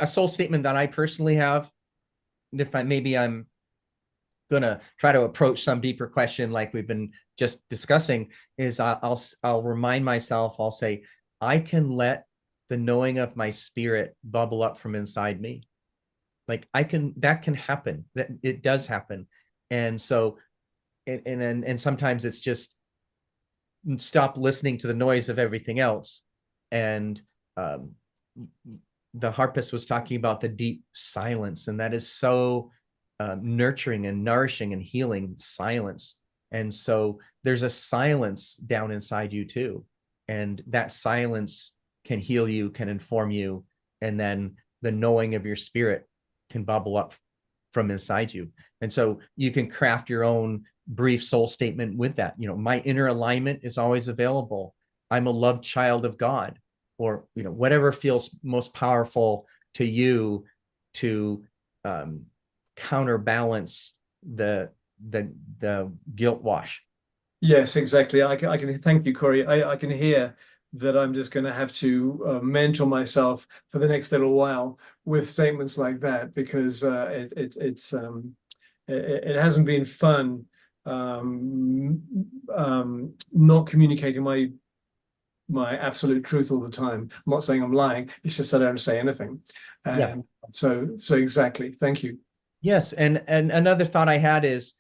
soul statement that I personally have, maybe I'm gonna try to approach some deeper question like we've been just discussing, is I'll remind myself, I'll say, I can let the knowing of my spirit bubble up from inside me. Like that can happen, that it does happen. And so, and sometimes it's just stop listening to the noise of everything else. And the harpist was talking about the deep silence, and that is so nurturing and nourishing and healing silence. And so there's a silence down inside you too. And that silence can heal you, can inform you. And then the knowing of your spirit can bubble up from inside you. And so you can craft your own brief soul statement with that. My inner alignment is always available. I'm a loved child of God, or, whatever feels most powerful to you to counterbalance the guilt wash. Yes, exactly. I can thank you, Corey. I can hear that I'm just going to have to mentor myself for the next little while with statements like that, because it hasn't been fun not communicating my absolute truth all the time. I'm not saying I'm lying. It's just I don't say anything. And so exactly. Thank you. Yes, and another thought I had is,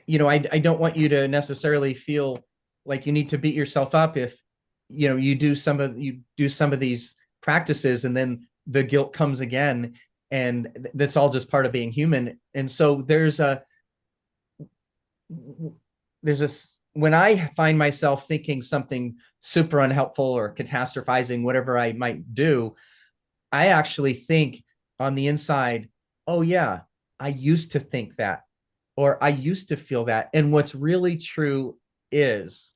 I don't want you to necessarily feel like you need to beat yourself up if you do some of these practices and then the guilt comes again, and that's all just part of being human. And so there's when I find myself thinking something super unhelpful or catastrophizing whatever I might do, I actually think on the inside, oh yeah, I used to think that, or I used to feel that. And what's really true is,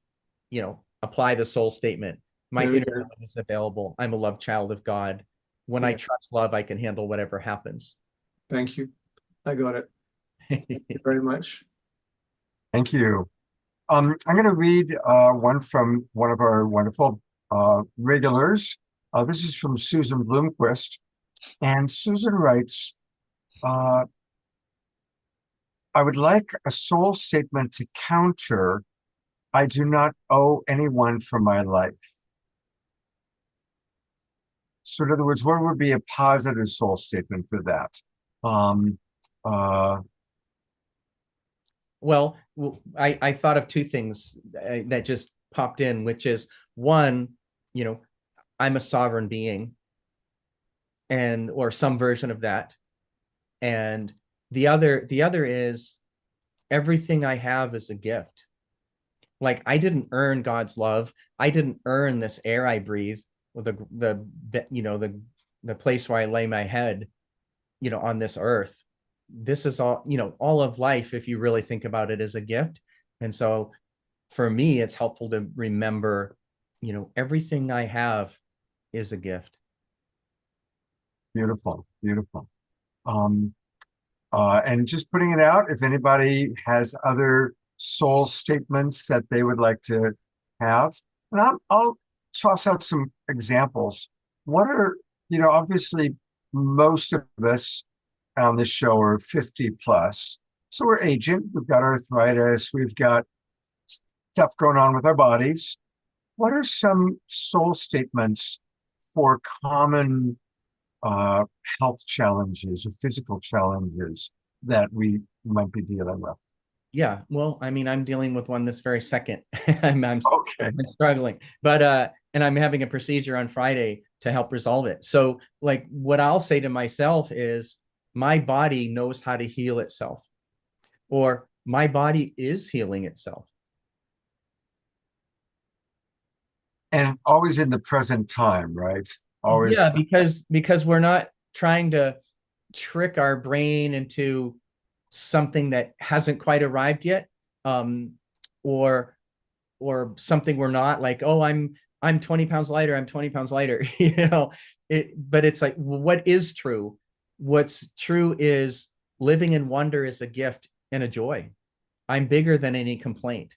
apply the soul statement. My inner light is available. I'm a loved child of God. When I trust love, I can handle whatever happens. Thank you. I got it. Thank you very much. Thank you. I'm going to read one from one of our wonderful regulars. This is from Susan Bloomquist. And Susan writes, I would like a soul statement to counter, I do not owe anyone for my life. So in other words, what would be a positive soul statement for that? Well, I thought of two things that just popped in, which is one, I'm a sovereign being, or some version of that. And the other is everything I have is a gift. Like, I didn't earn God's love. I didn't earn this air I breathe, or the place where I lay my head, on this earth. This is all, all of life, if you really think about it, is a gift. And so for me, it's helpful to remember, everything I have is a gift. Beautiful, beautiful. And just putting it out, if anybody has other soul statements that they would like to have, and I'll toss out some examples. What are, obviously most of us on this show are 50 plus. So we're aging, we've got arthritis, we've got stuff going on with our bodies. What are some soul statements for common health challenges or physical challenges that we might be dealing with? Yeah, well, I mean, I'm dealing with one this very second. I'm Okay. struggling, but and I'm having a procedure on Friday to help resolve it. So, like, what I'll say to myself is, my body knows how to heal itself, or my body is healing itself. And always in the present time, right? Always. Yeah, because we're not trying to trick our brain into something that hasn't quite arrived yet, or something we're not, like, oh, I'm 20 pounds lighter, I'm 20 pounds lighter, but it's like, well, what is true? What's true is living in wonder is a gift and a joy. I'm bigger than any complaint.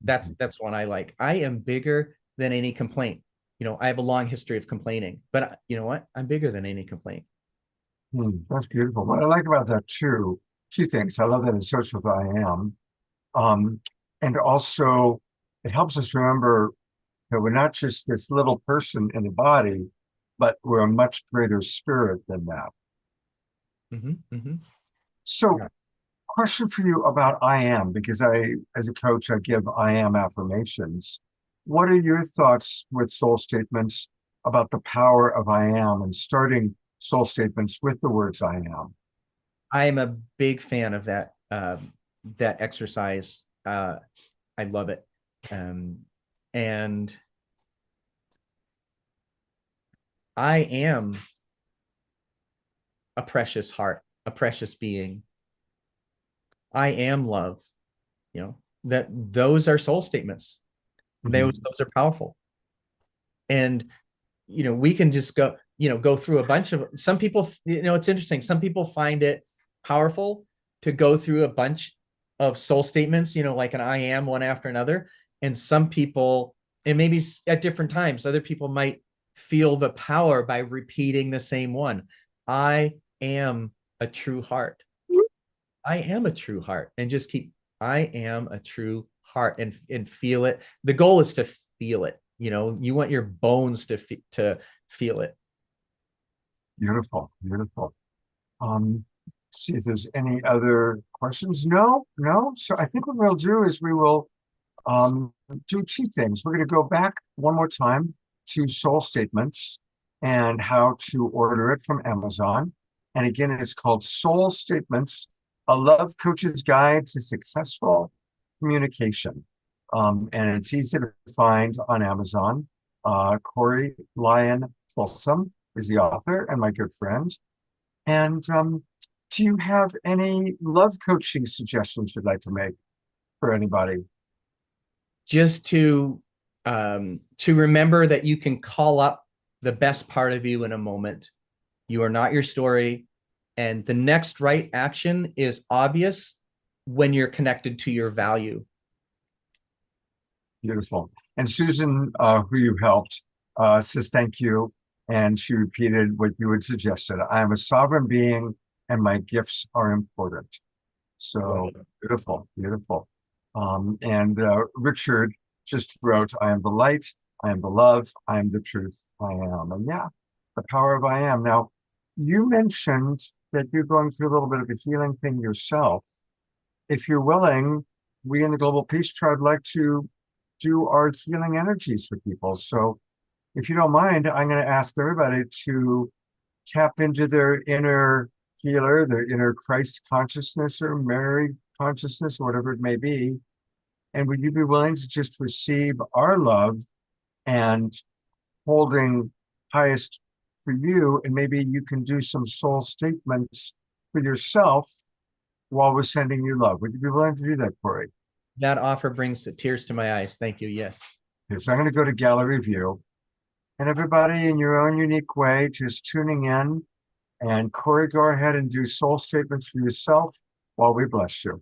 That's one I like. I am bigger than any complaint. I have a long history of complaining, but you know what? I'm bigger than any complaint. That's beautiful. What I like about that too, two things. I love that it starts with I am. And also it helps us remember that we're not just this little person in the body, but we're a much greater spirit than that. So question for you about I am, because as a coach, I give I am affirmations. What are your thoughts with soul statements about the power of I am, and starting soul statements with the words I am? I am a big fan of that that exercise. I love it. And I am a precious heart, a precious being. I am love. You know, that those are soul statements. Those are powerful. And we can just go through a bunch of, some people, it's interesting. Some people find it powerful to go through a bunch of soul statements, like an I am one after another. And some people, and maybe at different times, other people might feel the power by repeating the same one. I am a true heart. I am a true heart. And just keep, I am a true heart, and feel it. The goal is to feel it. You want your bones to feel it. Beautiful, beautiful. See if there's any other questions. No. So I think what we'll do is we will do two things. We're going to go back one more time to soul statements and how to order it from Amazon. And again, it's called Soul Statements, a love coach's guide to successful communication. And it's easy to find on Amazon. Corey Lyon Folsom is the author and my good friend. And do you have any love coaching suggestions you'd like to make for anybody? Just to remember that you can call up the best part of you in a moment. You are not your story. And the next right action is obvious when you're connected to your value. Beautiful. And Susan, who you helped, says thank you. And she repeated what you had suggested. I am a sovereign being and my gifts are important. So beautiful, beautiful. And Richard just wrote, I am the light, I am the love, I am the truth, I am. And yeah, the power of I am. Now, you mentioned that you're going through a little bit of a healing thing yourself. If you're willing, we in the Global Peace Tribe like to do our healing energies for people. So if you don't mind, I'm going to ask everybody to tap into their inner healer, their inner Christ consciousness or Mary consciousness, or whatever it may be. And would you be willing to just receive our love and holding highest for you? And maybe you can do some soul statements for yourself while we're sending you love. Would you be willing to do that, Corey? That offer brings tears to my eyes. Thank you. Yes. Okay, so I'm going to go to gallery view. And everybody in your own unique way, just tuning in. And Corey, go ahead and do soul statements for yourself while we bless you.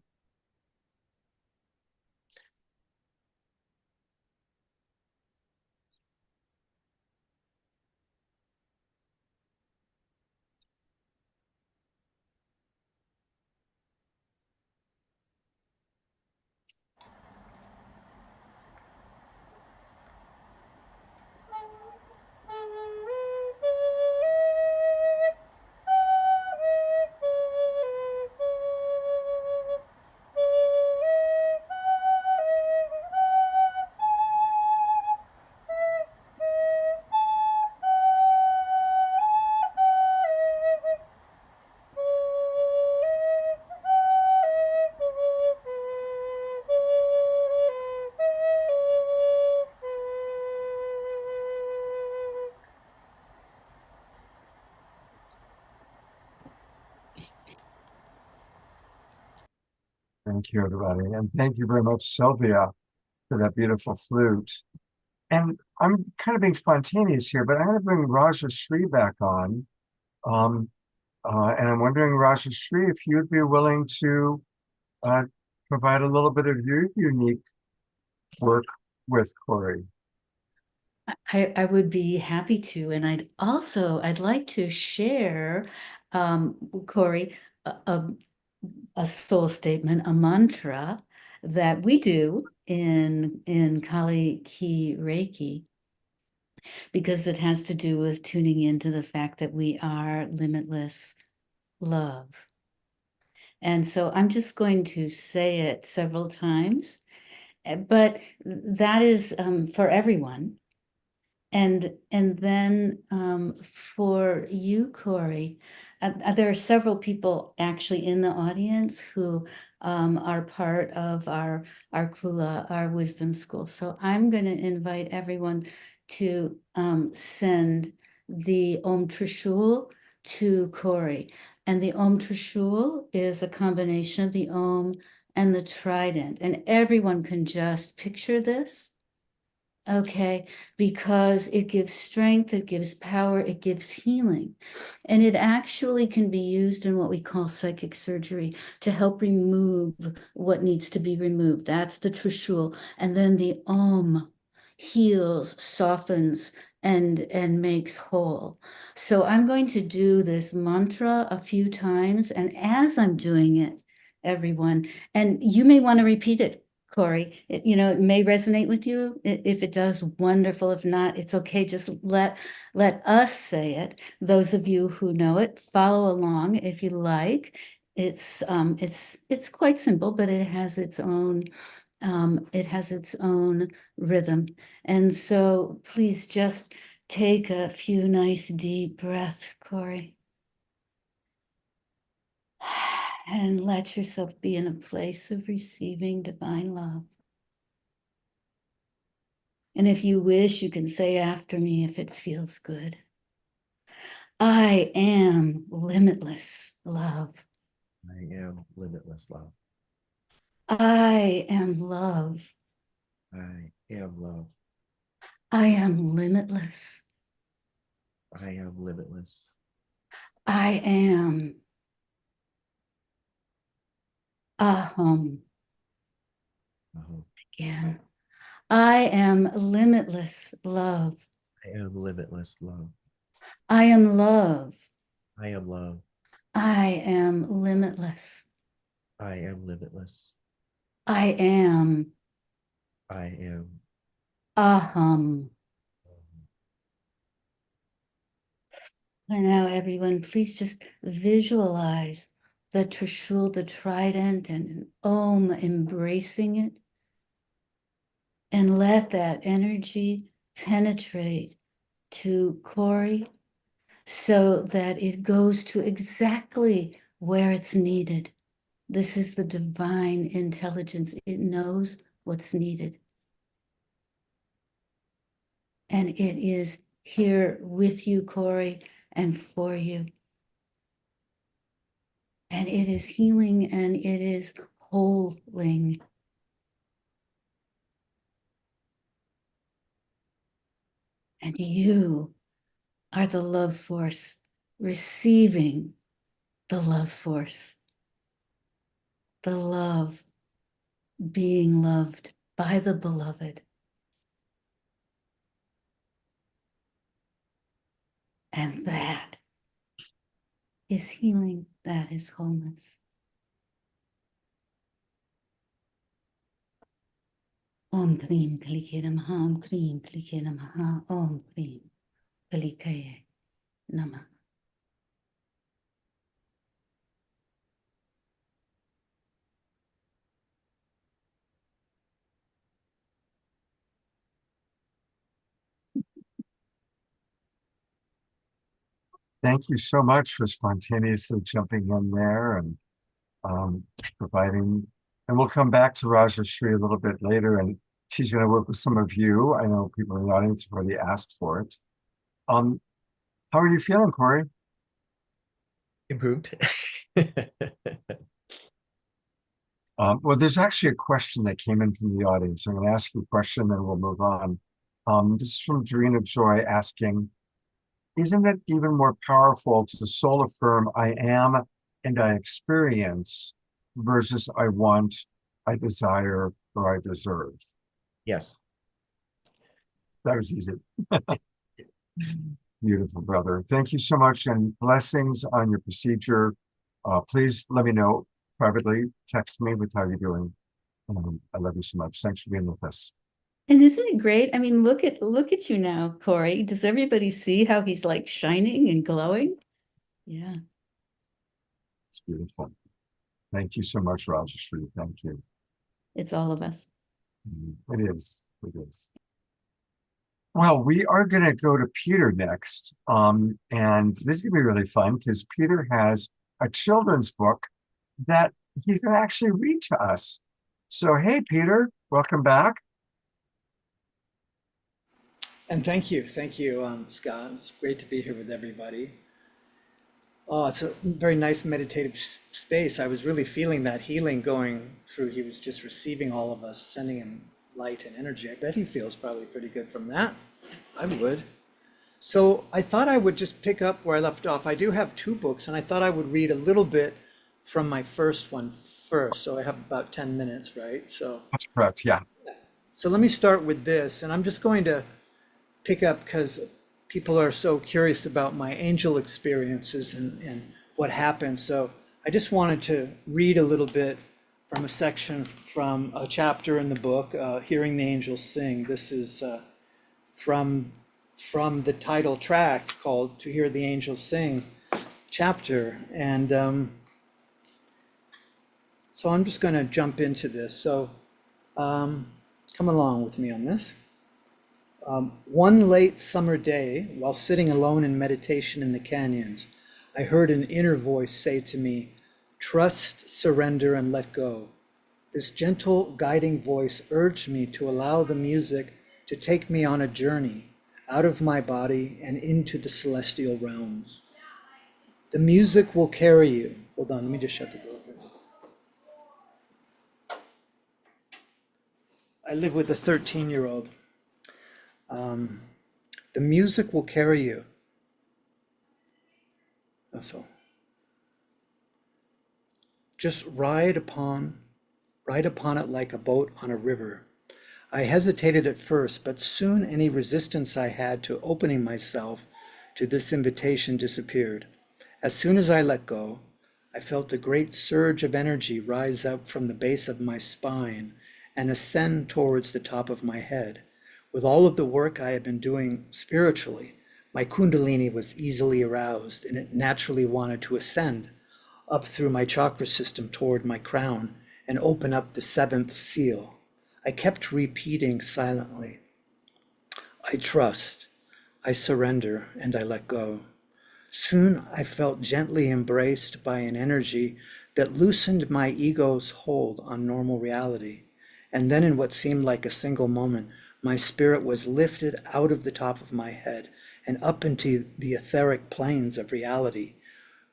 Thank you, everybody. And thank you very much, Sylvia, for that beautiful flute. And I'm kind of being spontaneous here, but I'm going to bring Raja Shri back on. And I'm wondering, Raja Shri, if you'd be willing to provide a little bit of your unique work with Corey. I would be happy to, and I'd like to share, Corey, a soul statement, a mantra that we do in Kali Ki Reiki, because it has to do with tuning into the fact that we are limitless love. And so I'm just going to say it several times, but that is for everyone. And then for you, Corey, there are several people actually in the audience who are part of our Kula, our wisdom school. So I'm going to invite everyone to send the Om Trishul to Corey. And the Om Trishul is a combination of the Om and the trident. And everyone can just picture this. Okay, because it gives strength, it gives power, it gives healing. And it actually can be used in what we call psychic surgery to help remove what needs to be removed. That's the Trishul. And then the Om heals, softens, and makes whole. So I'm going to do this mantra a few times. And as I'm doing it, everyone, and you may want to repeat it, Corey, it may resonate with you. If it does, wonderful. If not, it's okay. Just let us say it. Those of you who know it, follow along if you like. It's quite simple, but it has its own rhythm. And so please just take a few nice deep breaths, Corey. And let yourself be in a place of receiving divine love. And if you wish, you can say after me if it feels good. I am limitless love. I am limitless love. I am love. I am love. I am limitless. I am limitless. I am aham. Again. I am limitless love. I am limitless love. I am love. I am love. I am limitless. I am limitless. I am I am. aham. And now, everyone, please just visualize the Trishul, the trident, and an Om embracing it. And let that energy penetrate to Corey so that it goes to exactly where it's needed. This is the divine intelligence. It knows what's needed. And it is here with you, Corey, and for you. And it is healing and it is holing. And you are the love force, receiving the love force, the love, being loved by the beloved. And that is healing, that is wholeness. Om Krim Kalike Namaha, Om Krim Kalike Namaha, Om Krim Kalike Namaha. Thank you so much for spontaneously jumping in there and providing. And we'll come back to Rajashri a little bit later, and she's going to work with some of you. I know people in the audience have already asked for it. How are you feeling, Corey? Improved. Well, there's actually a question that came in from the audience. I'm going to ask you a question, then we'll move on. This is from Dorina Joy asking, isn't it even more powerful to soul affirm I am and I experience versus I want, I desire, or I deserve? Yes. That was easy. Beautiful, brother. Thank you so much, and blessings on your procedure. Please let me know privately. Text me with how you're doing. I love you so much. Thanks for being with us. And isn't it great? I mean, look at you now, Corey. Does everybody see how he's like shining and glowing? Yeah. It's beautiful. Thank you so much, Rajashri. Thank you. It's all of us. It is. It is. Well, we are going to go to Peter next. And this is going to be really fun because Peter has a children's book that he's going to actually read to us. So, hey, Peter, welcome back. And thank you, Scott. It's great to be here with everybody. Oh, it's a very nice meditative space. I was really feeling that healing going through. He was just receiving all of us, sending him light and energy. I bet he feels probably pretty good from that. I would. So I thought I would just pick up where I left off. I do have two books, and I thought I would read a little bit from my first one first. So I have about 10 minutes, right? That's correct. Yeah. So let me start with this, and I'm just going to pick up because people are so curious about my angel experiences and what happened. So I just wanted to read a little bit from a section from a chapter in the book, Hearing the Angels Sing. This is from the title track called To Hear the Angels Sing chapter. And so I'm just going to jump into this. So come along with me on this. One late summer day, while sitting alone in meditation in the canyons, I heard an inner voice say to me, "Trust, surrender, and let go." This gentle, guiding voice urged me to allow the music to take me on a journey out of my body and into the celestial realms. The music will carry you. Hold on, let me just shut the door. I live with a 13-year-old. The music will carry you. That's all. Just ride upon it like a boat on a river. I hesitated at first, but soon any resistance I had to opening myself to this invitation disappeared. As soon as I let go, I felt a great surge of energy rise up from the base of my spine and ascend towards the top of my head. With all of the work I had been doing spiritually, my Kundalini was easily aroused and it naturally wanted to ascend up through my chakra system toward my crown and open up the seventh seal. I kept repeating silently, I trust, I surrender, and I let go. Soon I felt gently embraced by an energy that loosened my ego's hold on normal reality. And then in what seemed like a single moment, my spirit was lifted out of the top of my head and up into the etheric planes of reality.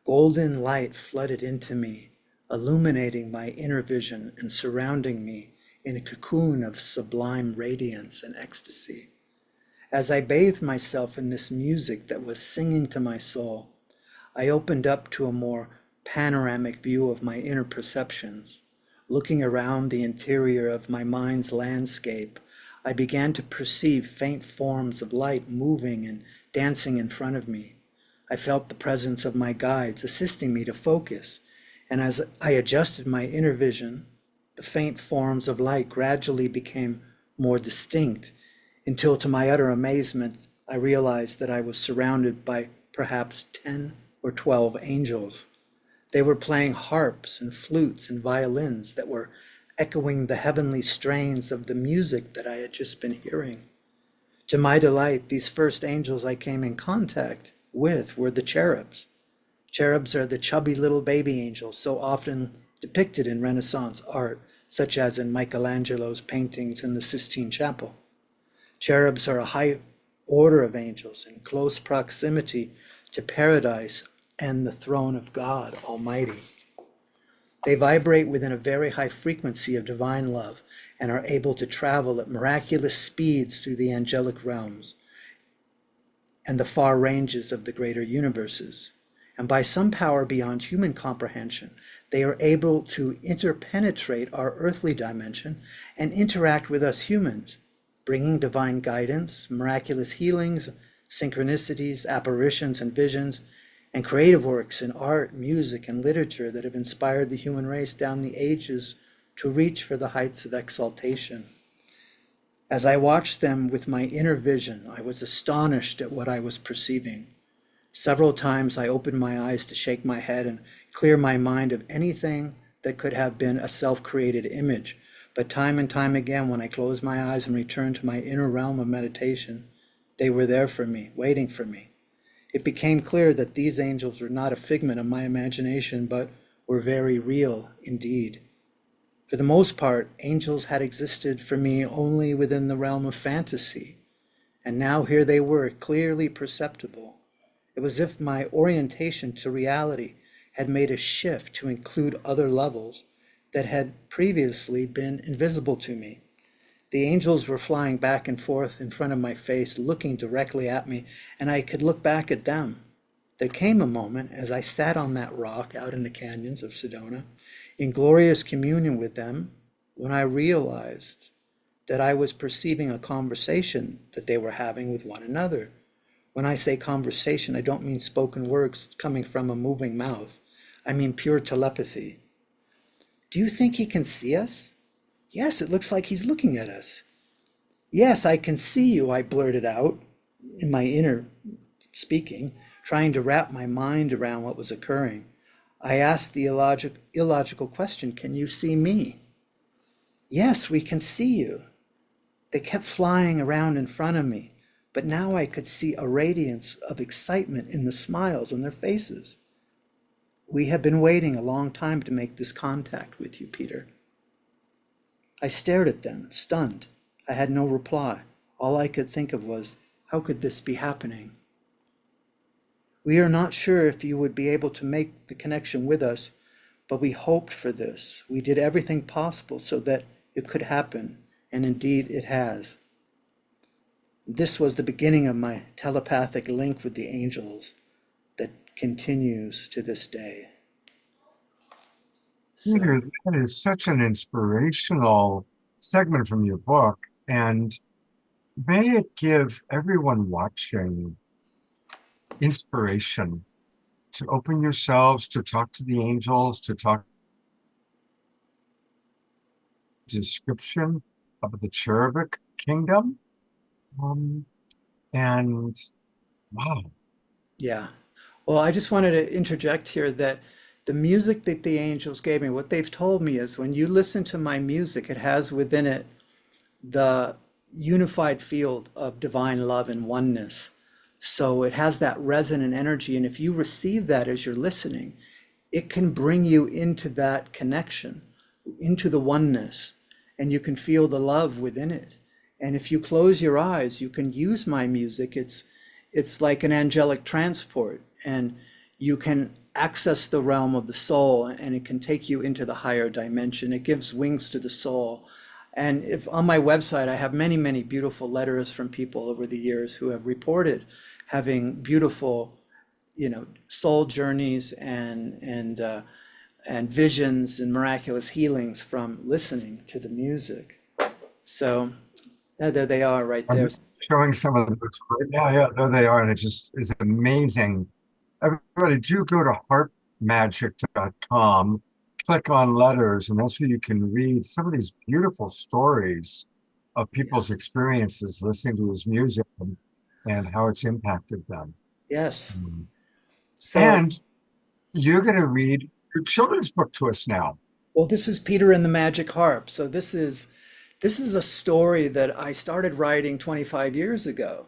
Golden light flooded into me, illuminating my inner vision and surrounding me in a cocoon of sublime radiance and ecstasy. As I bathed myself in this music that was singing to my soul, I opened up to a more panoramic view of my inner perceptions. Looking around the interior of my mind's landscape, I began to perceive faint forms of light moving and dancing in front of me. I felt the presence of my guides assisting me to focus, and as I adjusted my inner vision, the faint forms of light gradually became more distinct, until to my utter amazement, I realized that I was surrounded by perhaps 10 or 12 angels. They were playing harps and flutes and violins that were echoing the heavenly strains of the music that I had just been hearing. To my delight, these first angels I came in contact with were the cherubs. Cherubs are the chubby little baby angels so often depicted in Renaissance art, such as in Michelangelo's paintings in the Sistine Chapel. Cherubs are a high order of angels in close proximity to paradise and the throne of God Almighty. They vibrate within a very high frequency of divine love and are able to travel at miraculous speeds through the angelic realms and the far ranges of the greater universes. And by some power beyond human comprehension, they are able to interpenetrate our earthly dimension and interact with us humans, bringing divine guidance, miraculous healings, synchronicities, apparitions, and visions, and creative works in art, music, and literature that have inspired the human race down the ages to reach for the heights of exaltation. As I watched them with my inner vision, I was astonished at what I was perceiving. Several times I opened my eyes to shake my head and clear my mind of anything that could have been a self-created image. But time and time again, when I closed my eyes and returned to my inner realm of meditation, They were there for me, waiting for me. It became clear that these angels were not a figment of my imagination, but were very real indeed. For the most part, angels had existed for me only within the realm of fantasy, and now here they were, clearly perceptible. It was as if my orientation to reality had made a shift to include other levels that had previously been invisible to me. The angels were flying back and forth in front of my face, looking directly at me, and I could look back at them. There came a moment as I sat on that rock out in the canyons of Sedona, in glorious communion with them, when I realized that I was perceiving a conversation that they were having with one another. When I say conversation, I don't mean spoken words coming from a moving mouth. I mean pure telepathy. Do you think he can see us? Yes, it looks like he's looking at us. Yes, I can see you, I blurted out in my inner speaking, trying to wrap my mind around what was occurring. I asked the illogical question, can you see me? Yes, we can see you. They kept flying around in front of me, but now I could see a radiance of excitement in the smiles on their faces. We have been waiting a long time to make this contact with you, Peter. I stared at them, stunned. I had no reply. All I could think of was, how could this be happening? We are not sure if you would be able to make the connection with us, but we hoped for this. We did everything possible so that it could happen, and indeed it has. This was the beginning of my telepathic link with the angels that continues to this day. Peter, that is such an inspirational segment from your book, and may it give everyone watching inspiration to open yourselves, to talk to the angels, to talk description of the cherubic kingdom. And wow. Yeah. Well, I just wanted to interject here that the music that the angels gave me, what they've told me is when you listen to my music, it has within it the unified field of divine love and oneness. So it has that resonant energy. And if you receive that as you're listening, it can bring you into that connection, into the oneness, and you can feel the love within it. And if you close your eyes, you can use my music. It's like an angelic transport, and you can access the realm of the soul, and it can take you into the higher dimension. It gives wings to the soul. And if on my website, I have many, many beautiful letters from people over the years who have reported having beautiful, soul journeys and visions and miraculous healings from listening to the music. So there they are right there. I'm showing some of those. Yeah, there they are, and it just is amazing. Everybody, do go to heartmagic.com, click on letters, and that's where you can read some of these beautiful stories of people's experiences listening to his music and how it's impacted them. Yes. So, and you're going to read your children's book to us now. Well, this is Peter and the Magic Harp. So this is a story that I started writing 25 years ago.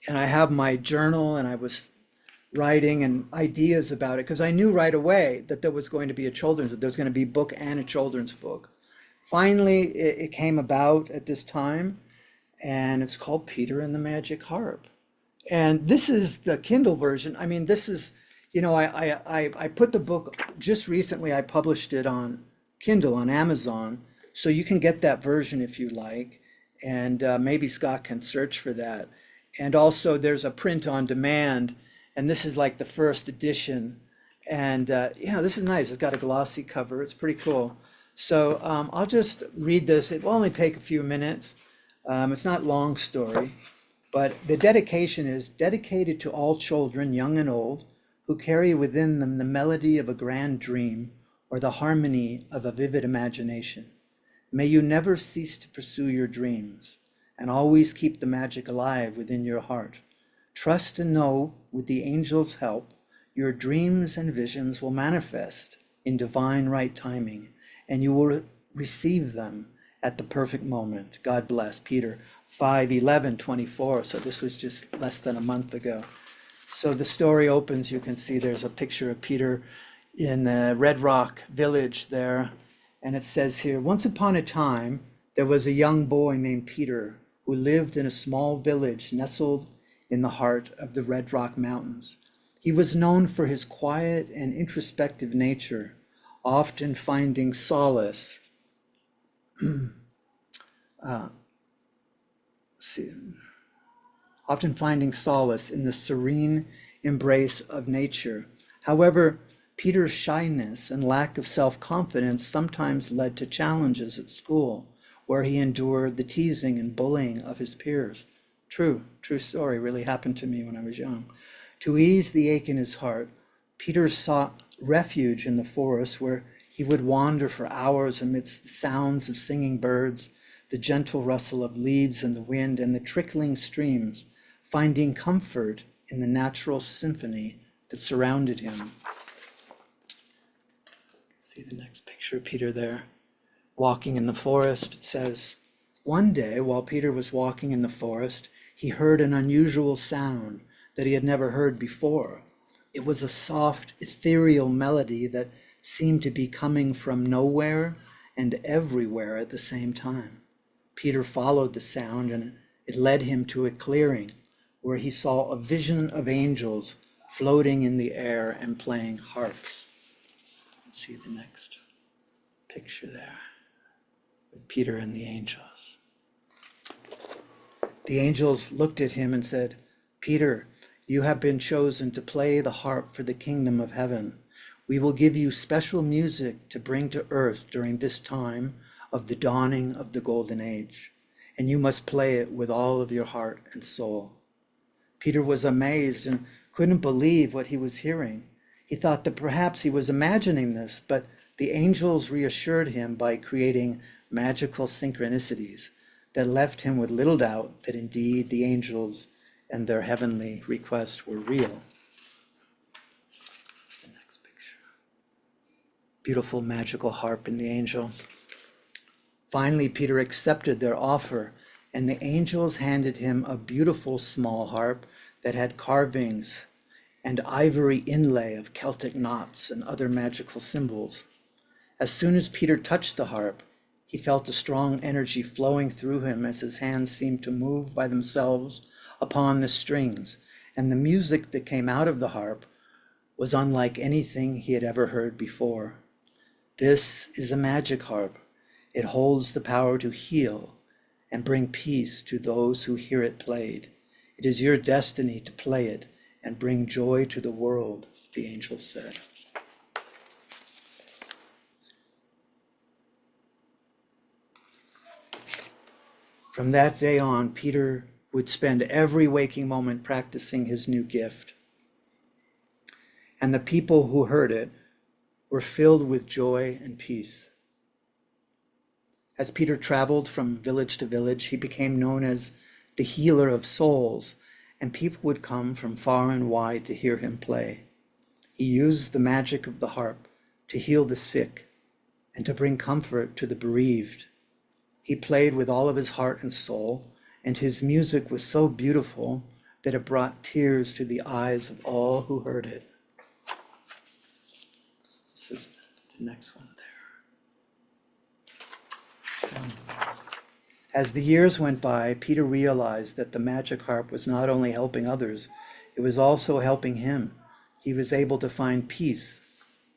And I have my journal, and I was writing and ideas about it because I knew right away that there was going to be there was going to be a book and a children's book. Finally, it came about at this time, and it's called Peter and the Magic Harp. And this is the Kindle version. I mean, this is, I put the book just recently, I published it on Kindle on Amazon. So you can get that version if you like. And maybe Scott can search for that. And also there's a print on demand. And this is like the first edition. And, this is nice. It's got a glossy cover. It's pretty cool. So I'll just read this. It will only take a few minutes. It's not a long story. But the dedication is dedicated to all children, young and old, who carry within them the melody of a grand dream or the harmony of a vivid imagination. May you never cease to pursue your dreams and always keep the magic alive within your heart. Trust and know, with the angels' help, your dreams and visions will manifest in divine right timing, and you will receive them at the perfect moment. God bless. Peter, 5/11/24. So this was just less than a month ago. So the story opens, you can see there's a picture of Peter in the Red Rock village there. And it says here, once upon a time, there was a young boy named Peter who lived in a small village nestled in the heart of the Red Rock Mountains. He was known for his quiet and introspective nature, often finding solace. Often finding solace in the serene embrace of nature. However, Peter's shyness and lack of self-confidence sometimes led to challenges at school, where he endured the teasing and bullying of his peers. True story, really happened to me when I was young. To ease the ache in his heart, Peter sought refuge in the forest, where he would wander for hours amidst the sounds of singing birds, the gentle rustle of leaves in the wind, and the trickling streams, finding comfort in the natural symphony that surrounded him. See the next picture of Peter there, walking in the forest. It says, one day while Peter was walking in the forest, he heard an unusual sound that he had never heard before. It was a soft, ethereal melody that seemed to be coming from nowhere and everywhere at the same time. Peter followed the sound, and it led him to a clearing where he saw a vision of angels floating in the air and playing harps. Let's see the next picture there with Peter and the angels. The angels looked at him and said, Peter, you have been chosen to play the harp for the kingdom of heaven. We will give you special music to bring to earth during this time of the dawning of the golden age, and you must play it with all of your heart and soul. Peter was amazed and couldn't believe what he was hearing. He thought that perhaps he was imagining this, but the angels reassured him by creating magical synchronicities that left him with little doubt that indeed the angels and their heavenly requests were real. Here's the next picture. Beautiful magical harp and the angel. Finally, Peter accepted their offer, and the angels handed him a beautiful small harp that had carvings and ivory inlay of Celtic knots and other magical symbols. As soon as Peter touched the harp, he felt a strong energy flowing through him as his hands seemed to move by themselves upon the strings, and the music that came out of the harp was unlike anything he had ever heard before. This is a magic harp. It holds the power to heal and bring peace to those who hear it played. It is your destiny to play it and bring joy to the world, the angel said. From that day on, Peter would spend every waking moment practicing his new gift. And the people who heard it were filled with joy and peace. As Peter traveled from village to village, he became known as the healer of souls, and people would come from far and wide to hear him play. He used the magic of the harp to heal the sick and to bring comfort to the bereaved. He played with all of his heart and soul, and his music was so beautiful that it brought tears to the eyes of all who heard it. This is the next one there. As the years went by, Peter realized that the magic harp was not only helping others, it was also helping him. He was able to find peace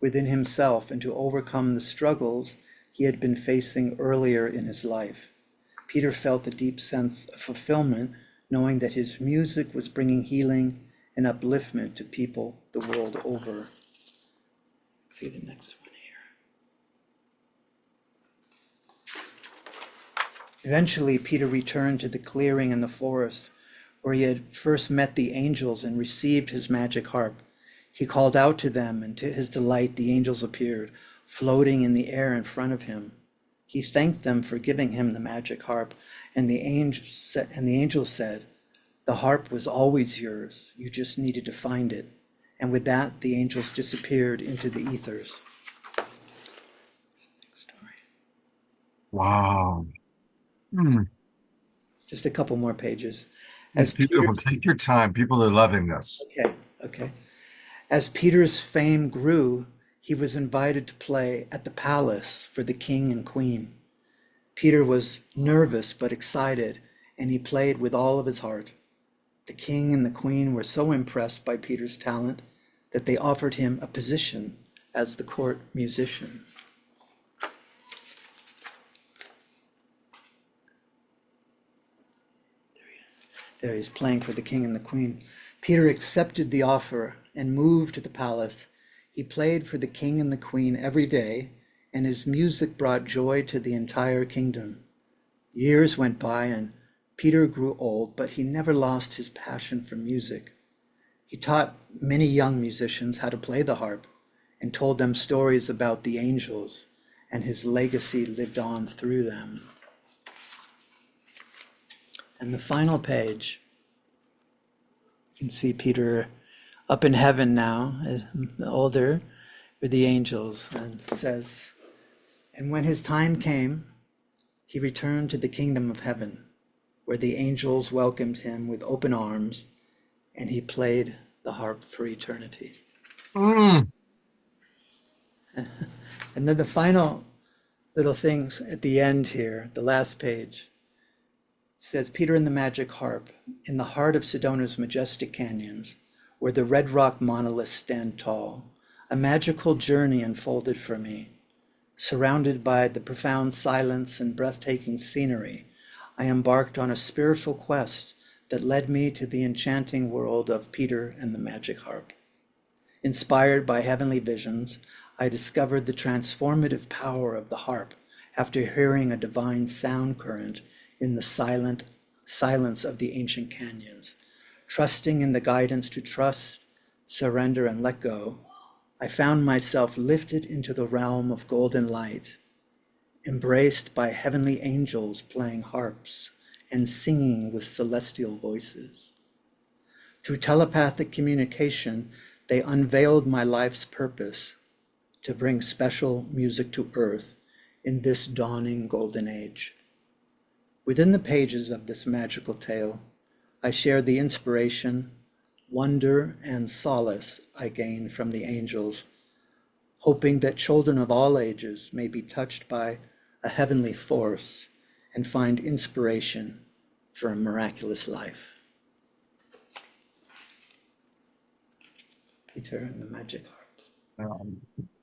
within himself and to overcome the struggles he had been facing earlier in his life. Peter felt a deep sense of fulfillment, knowing that his music was bringing healing and upliftment to people the world over. Let's see the next one here. Eventually, Peter returned to the clearing in the forest where he had first met the angels and received his magic harp. He called out to them, and to his delight, the angels appeared, floating in the air in front of him. He thanked them for giving him the magic harp, and the angels said, "The harp was always yours. You just needed to find it." And with that, the angels disappeared into the ethers. Wow. Hmm. Just a couple more pages. It's As beautiful. Peter's, Take your time. People are loving this. okay. As Peter's fame grew, he was invited to play at the palace for the king and queen. Peter was nervous but excited, and he played with all of his heart. The king and the queen were so impressed by Peter's talent that they offered him a position as the court musician. There he is playing for the king and the queen. Peter accepted the offer and moved to the palace. He played for the king and the queen every day, and his music brought joy to the entire kingdom. Years went by, and Peter grew old, but he never lost his passion for music. He taught many young musicians how to play the harp and told them stories about the angels, and his legacy lived on through them. And the final page, you can see Peter up in heaven now, older, with the angels, and it says, "And when his time came, he returned to the kingdom of heaven, where the angels welcomed him with open arms, and he played the harp for eternity." Mm. And then the final little things at the end here, the last page, says, "Peter and the magic harp, in the heart of Sedona's majestic canyons, where the red rock monoliths stand tall, a magical journey unfolded for me. Surrounded by the profound silence and breathtaking scenery, I embarked on a spiritual quest that led me to the enchanting world of Peter and the magic harp. Inspired by heavenly visions, I discovered the transformative power of the harp after hearing a divine sound current in the silence of the ancient canyons. Trusting in the guidance to trust, surrender, and let go, I found myself lifted into the realm of golden light, embraced by heavenly angels playing harps and singing with celestial voices. Through telepathic communication, they unveiled my life's purpose to bring special music to earth in this dawning golden age. Within the pages of this magical tale, I share the inspiration, wonder, and solace I gain from the angels, hoping that children of all ages may be touched by a heavenly force and find inspiration for a miraculous life." Peter and the magic harp.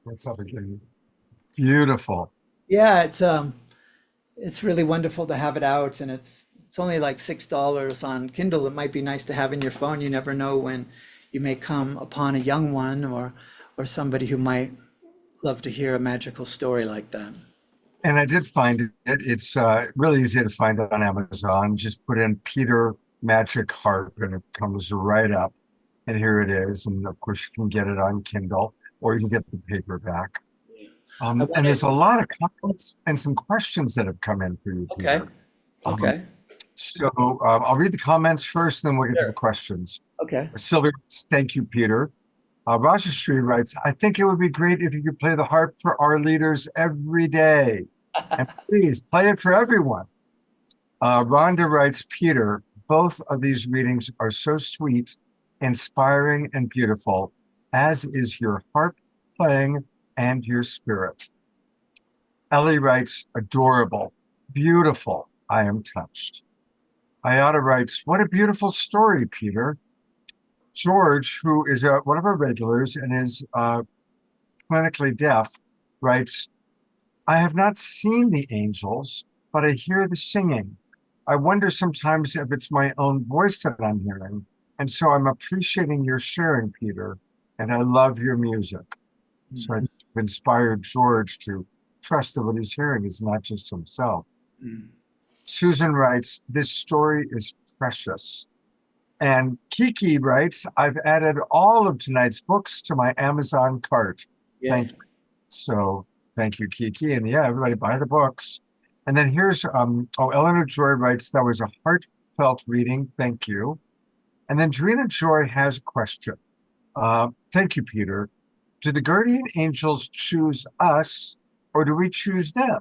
What's up again? Beautiful. Yeah, it's really wonderful to have it out, and it's only like $6 on Kindle. It might be nice to have in your phone. You never know when you may come upon a young one or somebody who might love to hear a magical story like that. And I did find it. It's really easy to find it on Amazon. Just put in Peter Magic Harp and it comes right up. And here it is. And of course, you can get it on Kindle or you can get the paperback. And there's a lot of comments and some questions that have come in for you, Okay. Peter. Okay. So I'll read the comments first, then we'll get to the questions. Okay. Sylvia, thank you, Peter. Rajashri writes, "I think it would be great if you could play the harp for our leaders every day. And please play it for everyone." Rhonda writes, "Peter, both of these readings are so sweet, inspiring, and beautiful, as is your harp playing and your spirit." Ellie writes, "Adorable, beautiful, I am touched." Ayada writes, "What a beautiful story, Peter." George, who is one of our regulars and is clinically deaf, writes, "I have not seen the angels, but I hear the singing. I wonder sometimes if it's my own voice that I'm hearing. And so I'm appreciating your sharing, Peter, and I love your music." So it's inspired George to trust that what he's hearing is not just himself. Susan writes, "This story is precious." And Kiki writes, "I've added all of tonight's books to my Amazon cart." Thank you. So thank you, Kiki. And yeah, everybody buy the books. And then here's, Eleanor Joy writes, "That was a heartfelt reading. Thank you." And then Drina Joy has a question. Thank you, Peter. "Do the guardian angels choose us or do we choose them?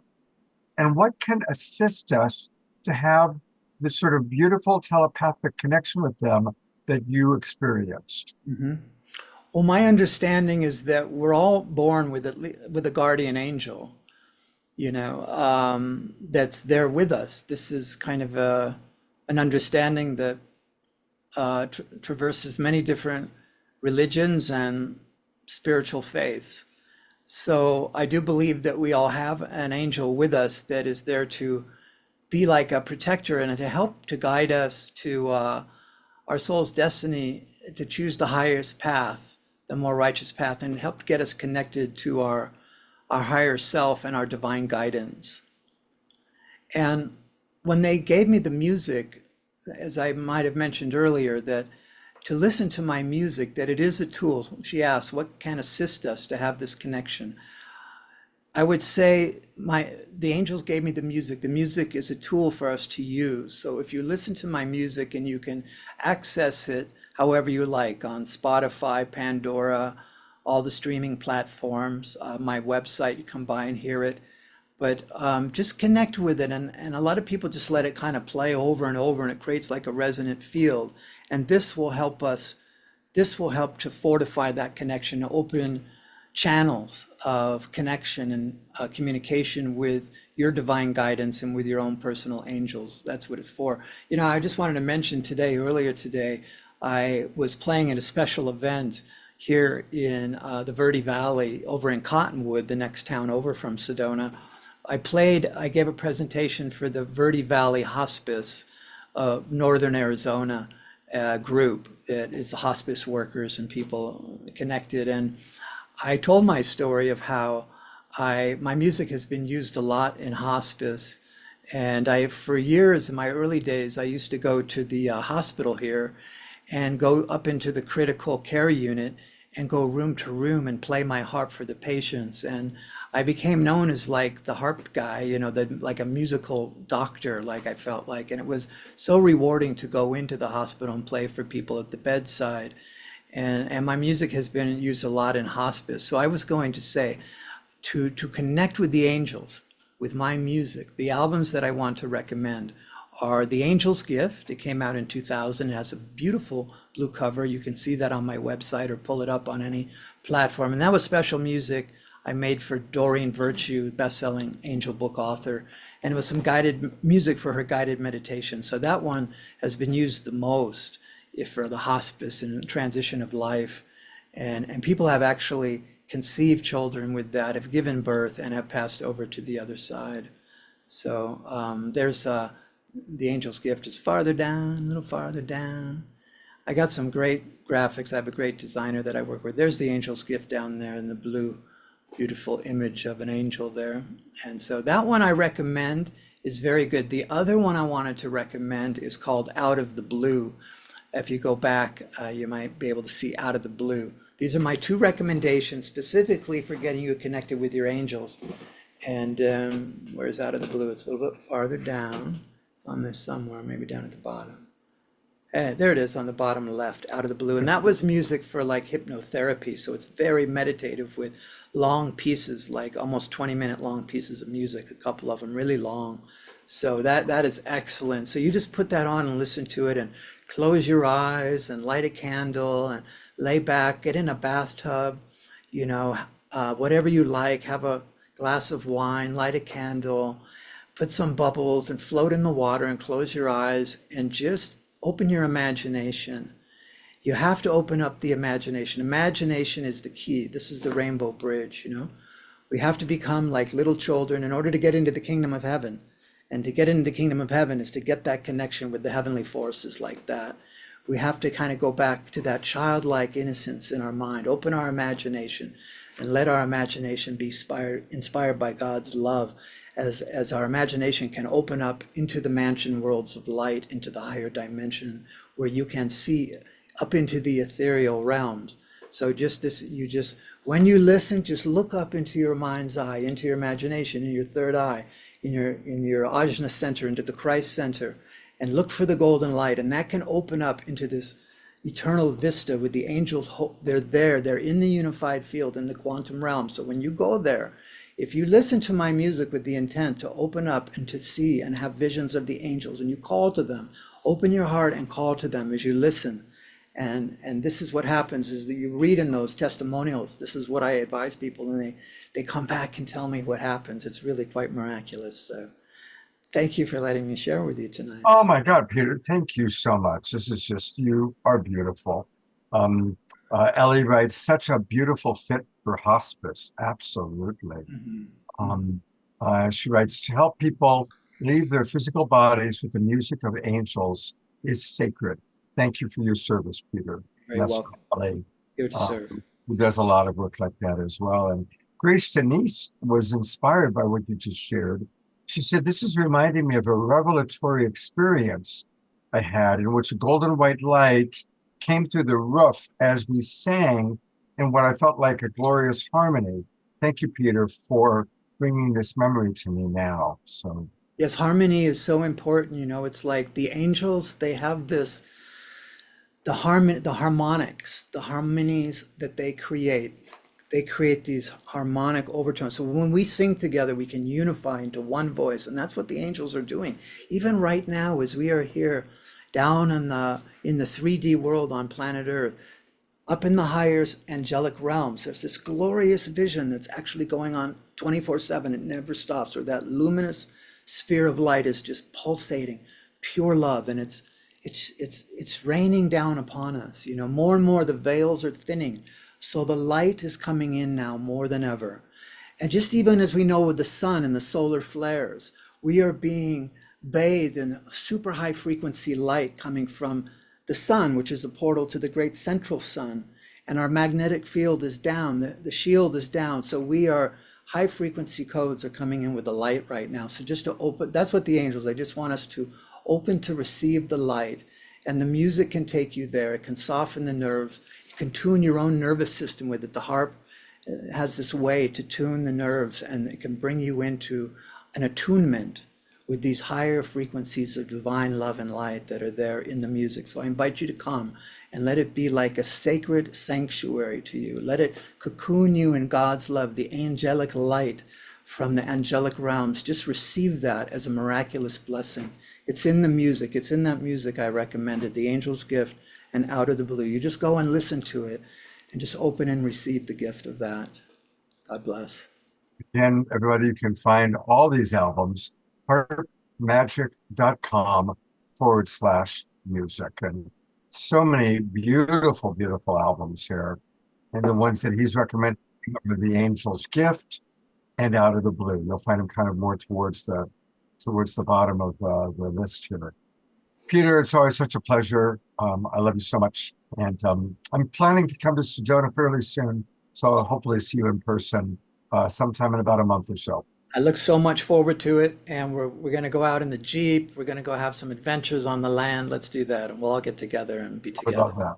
And what can assist us to have this sort of beautiful telepathic connection with them that you experienced? Well, my understanding is that we're all born with with a guardian angel, that's there with us. This is kind of an understanding that traverses many different religions and spiritual faiths. So I do believe that we all have an angel with us that is there to be like a protector and to help to guide us to our soul's destiny, to choose the highest path, the more righteous path, and help get us connected to our higher self and our divine guidance. And when they gave me the music, as I might have mentioned earlier, that to listen to my music, that it is a tool. She asked, what can assist us to have this connection? I would say the angels gave me the music. The music is a tool for us to use. So if you listen to my music, and you can access it however you like on Spotify, Pandora, all the streaming platforms, my website, you come by and hear it. But just connect with it. And a lot of people just let it kind of play over and over, and it creates like a resonant field. And this will help us, this will help to fortify that connection, to open channels of connection and communication with your divine guidance and with your own personal angels. That's what it's for. I just wanted to mention earlier today, I was playing at a special event here in the Verde Valley over in Cottonwood, the next town over from Sedona. I gave a presentation for the Verde Valley Hospice of Northern Arizona group that is the hospice workers and people connected. And I told my story of how my music has been used a lot in hospice. And for years in my early days, I used to go to the hospital here and go up into the critical care unit and go room to room and play my harp for the patients. And I became known as like the harp guy, like a musical doctor, like I felt like. And it was so rewarding to go into the hospital and play for people at the bedside. And my music has been used a lot in hospice. So I was going to say, to connect with the angels, with my music, the albums that I want to recommend are The Angel's Gift. It came out in 2000. It has a beautiful blue cover. You can see that on my website or pull it up on any platform. And that was special music I made for Doreen Virtue, best-selling angel book author. And it was some guided music for her guided meditation. So that one has been used the most for the hospice and transition of life. And people have actually conceived children with that, have given birth, and have passed over to the other side. So there's The Angel's Gift is farther down, a little farther down. I got some great graphics. I have a great designer that I work with. There's The Angel's Gift down there in the blue, beautiful image of an angel there. And so that one I recommend is very good. The other one I wanted to recommend is called Out of the Blue. If you go back, you might be able to see Out of the Blue. These are my two recommendations specifically for getting you connected with your angels. And where's Out of the Blue? It's a little bit farther down on there somewhere, maybe down at the bottom. There it is on the bottom left, Out of the Blue. And that was music for like hypnotherapy. So it's very meditative with long pieces, like almost 20-minute long pieces of music, a couple of them really long. So that is excellent. So you just put that on and listen to it and close your eyes and light a candle and lay back, get in a bathtub, whatever you like, have a glass of wine, light a candle, put some bubbles and float in the water and close your eyes and just open your imagination. You have to open up the imagination. Imagination is the key. This is the rainbow bridge, We have to become like little children in order to get into the kingdom of heaven. And to get into the kingdom of heaven is to get that connection with the heavenly forces like that. We have to kind of go back to that childlike innocence in our mind, open our imagination, and let our imagination be inspired by God's love as our imagination can open up into the mansion worlds of light, into the higher dimension where you can see up into the ethereal realms. So when you listen, just look up into your mind's eye, into your imagination, in your third eye, in your Ajna center, into the Christ center, and look for the golden light. And that can open up into this eternal vista with the angels. They're in the unified field in the quantum realm. So when you go there, If you listen to my music with the intent to open up and to see and have visions of the angels, and you call to them, open your heart and call to them as you listen. And this is what happens is that you read in those testimonials. This is what I advise people, and they come back and tell me what happens. It's really quite miraculous. So thank you for letting me share with you tonight. Oh my God, Peter, thank you so much. This is just, you are beautiful. Ellie writes, such a beautiful fit for hospice. Absolutely. She writes, to help people leave their physical bodies with the music of angels is sacred. Thank you for your service, Peter. Very That's welcome. Ellie, Here to serve. who does a lot of work like that as well. And Grace Denise was inspired by what you just shared. She said, this is reminding me of a revelatory experience I had in which a golden white light came through the roof as we sang in what I felt like a glorious harmony. Thank you, Peter, for bringing this memory to me now. So Yes, harmony is so important. You know, it's like the angels, they have this, the harmonics, the harmonies that they create these harmonic overtones. So when we sing together, we can unify into one voice, and that's what the angels are doing. Even right now, as we are here down in the 3D world on planet Earth, up in the higher angelic realms, there's this glorious vision that's actually going on 24/7. It never stops, or that luminous sphere of light is just pulsating, pure love, and it's raining down upon us. You know, more and more the veils are thinning, so the light is coming in now more than ever. And just even as we know with the sun and the solar flares, we are being bathed in super high frequency light coming from the sun, which is a portal to the great central sun. And our magnetic field is down, the shield is down. So we are, high frequency codes are coming in with the light right now. So just to open, that's what the angels, they just want us to open to receive the light. And the music can take you there. It can soften the nerves. You can tune your own nervous system with it. The harp has this way to tune the nerves, and it can bring you into an attunement with these higher frequencies of divine love and light that are there in the music. So I invite you to come and let it be like a sacred sanctuary to you. Let it cocoon you in God's love, the angelic light from the angelic realms. Just receive that as a miraculous blessing. It's in the music. It's in that music I recommended, The Angel's Gift and Out of the Blue. You just go and listen to it and just open and receive the gift of that. God bless. again, everybody, you can find all these albums, heartmagic.com/music. And so many beautiful, beautiful albums here. And the ones that he's recommending are The Angel's Gift and Out of the Blue. You'll find them kind of more towards the bottom of the list here. Peter, it's always such a pleasure. I love you so much. And I'm planning to come to Sedona fairly soon. So I'll hopefully see you in person sometime in about a month or so. I look so much forward to it, and we're going to go out in the Jeep. We're going to go have some adventures on the land. Let's do that, and we'll all get together and be I would love together. that.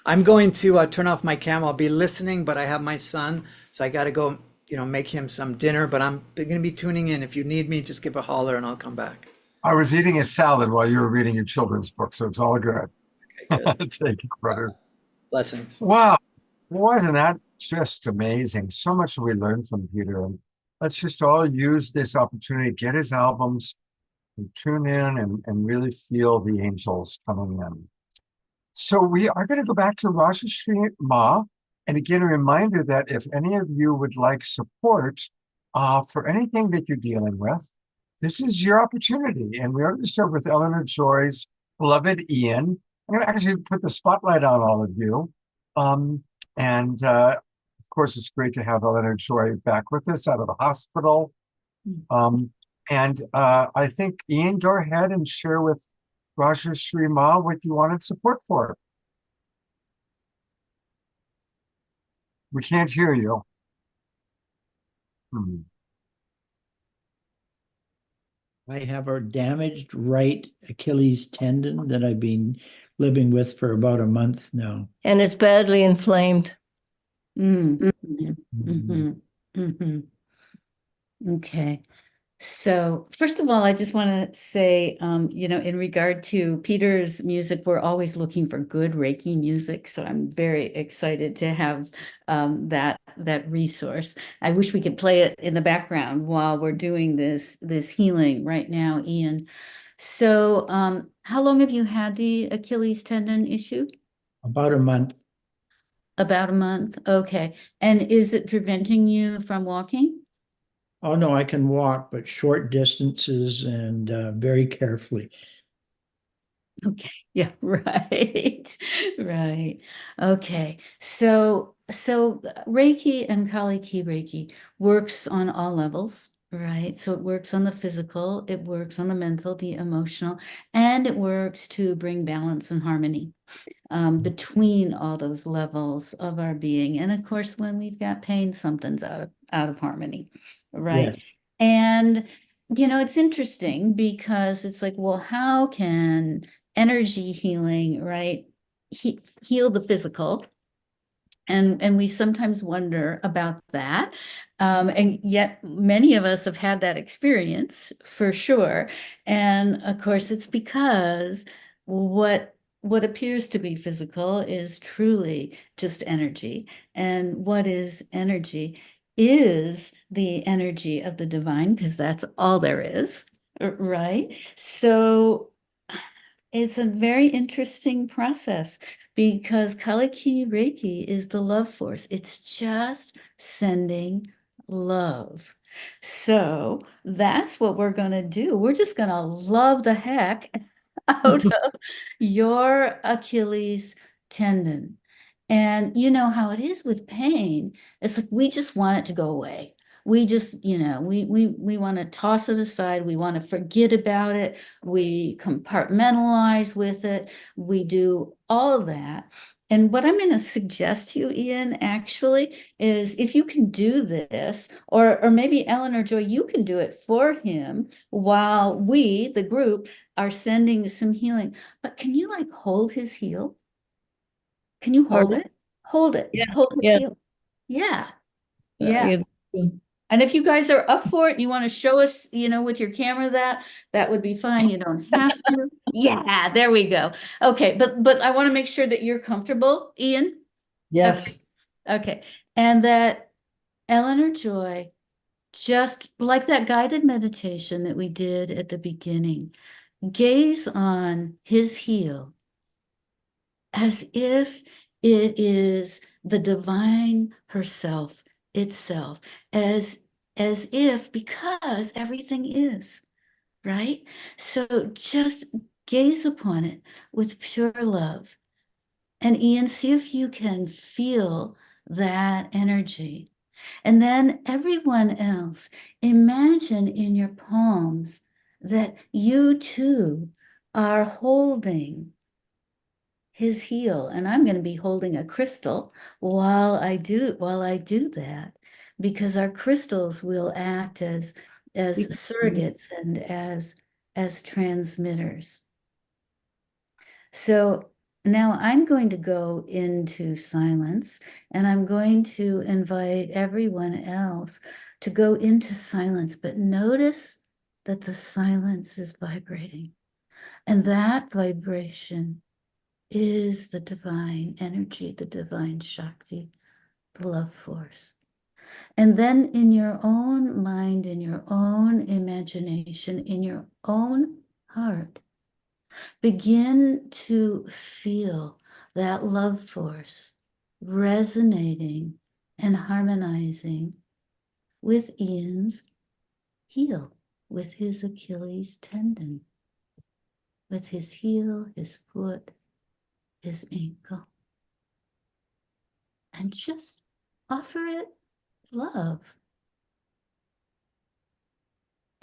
I'm going to turn off my camera. I'll be listening, but I have my son, so I got to go, make him some dinner. But I'm going to be tuning in. If you need me, just give a holler, and I'll come back. I was eating a salad while you were reading your children's book, so it's all good. Okay, good. Take it, brother. Blessings. Wow. Wasn't that just amazing? So much we learned from Peter. And let's just all use this opportunity, get his albums, and tune in and really feel the angels coming in. So we are going to go back to Rajashree Ma. And again, a reminder that if any of you would like support for anything that you're dealing with, this is your opportunity. And we are going to start with Eleanor Joy's beloved Ian. I'm going to actually put the spotlight on all of you. Of course, it's great to have Eleanor Joy back with us out of the hospital. I think, Ian, go ahead and share with Rajashree Ma what you wanted support for. We can't hear you. I have a damaged right Achilles tendon that I've been living with for about a month now. And it's badly inflamed. Mm. Mhm. Mhm. Okay. So, first of all, I just want to say, in regard to Peter's music, we're always looking for good Reiki music. So I'm very excited to have that resource. I wish we could play it in the background while we're doing this healing right now, Ian. So, how long have you had the Achilles tendon issue? About a month. About a month. Okay. And is it preventing you from walking? Oh, no, I can walk, but short distances and very carefully. Okay, yeah, right. Right. Okay. So Reiki and Kali Ki Reiki works on all levels, right? So it works on the physical, it works on the mental, the emotional, and it works to bring balance and harmony between all those levels of our being. And of course, when we've got pain, something's out of harmony, right? Yes. And it's interesting because it's like, well, how can energy healing, right, heal the physical? And we sometimes wonder about that. And yet many of us have had that experience for sure. And of course, it's because what appears to be physical is truly just energy. And what is energy is the energy of the divine, because that's all there is, right? So it's a very interesting process because Kali Ki Reiki is the love force. It's just sending love. So that's what we're going to do. We're just going to love the heck out of your Achilles tendon. And you know how it is with pain. It's like we just want it to go away. We just, we want to toss it aside. We want to forget about it. We compartmentalize with it. We do all of that. And what I'm going to suggest to you, Ian, actually, is if you can do this, or maybe Ellen or Joy, you can do it for him while we, the group, are sending some healing. But can you like hold his heel? Can you hold Pardon? it? Hold it. Yeah, Hold his yeah. heel. Yeah. Yeah. It- And if you guys are up for it, and you want to show us, with your camera that would be fine. You don't have to. Yeah, there we go. Okay, but I want to make sure that you're comfortable, Ian. Yes. Okay. And that Ellen or Joy, just like that guided meditation that we did at the beginning, gaze on his heel as if it is the divine herself itself, as if, because everything is, right? So just gaze upon it with pure love. And Ian, see if you can feel that energy. And then everyone else, imagine in your palms that you too are holding his heel, and I'm going to be holding a crystal while I do that, because our crystals will act as surrogates and as transmitters. So now I'm going to go into silence, and I'm going to invite everyone else to go into silence, but notice that the silence is vibrating, and that vibration is the divine energy, the divine Shakti, the love force. And then in your own mind, in your own imagination, in your own heart, begin to feel that love force resonating and harmonizing with Ian's heel, with his Achilles tendon, with his heel, his foot, his ankle, and just offer it love.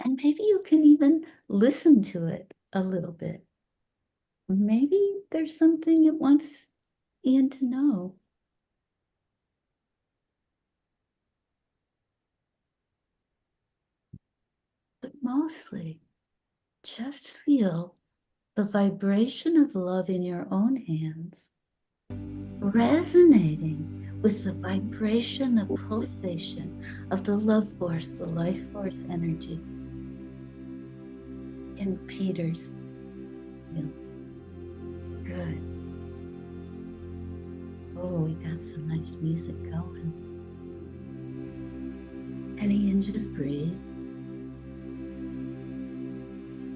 And maybe you can even listen to it a little bit. Maybe there's something it wants Ian to know. But mostly, just feel the vibration of love in your own hands, resonating with the vibration, the pulsation of the love force, the life force energy in Peter's. Good. Oh, we got some nice music going. And Ian, just breathe.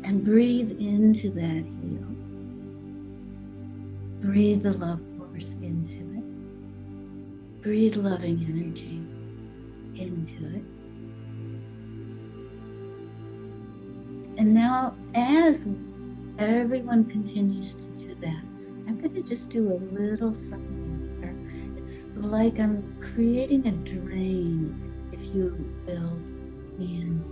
And breathe into that heel. Breathe the love force into it. Breathe loving energy into it. And now, as everyone continues to do that, I'm going to just do a little something here. It's like I'm creating a drain, if you will, in.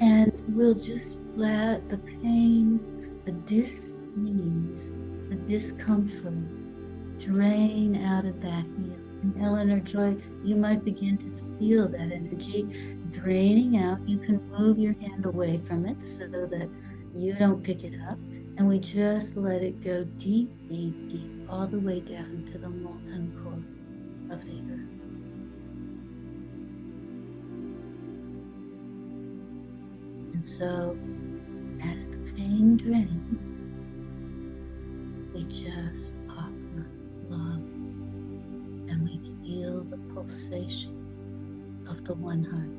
And we'll just let the pain, the dis-ease, the discomfort drain out of that heel. And Eleanor Joy, you might begin to feel that energy draining out. You can move your hand away from it so that you don't pick it up. And we just let it go deep, deep, deep, all the way down to the molten core of the earth. And so, as the pain drains, we just offer love, and we feel the pulsation of the one heart.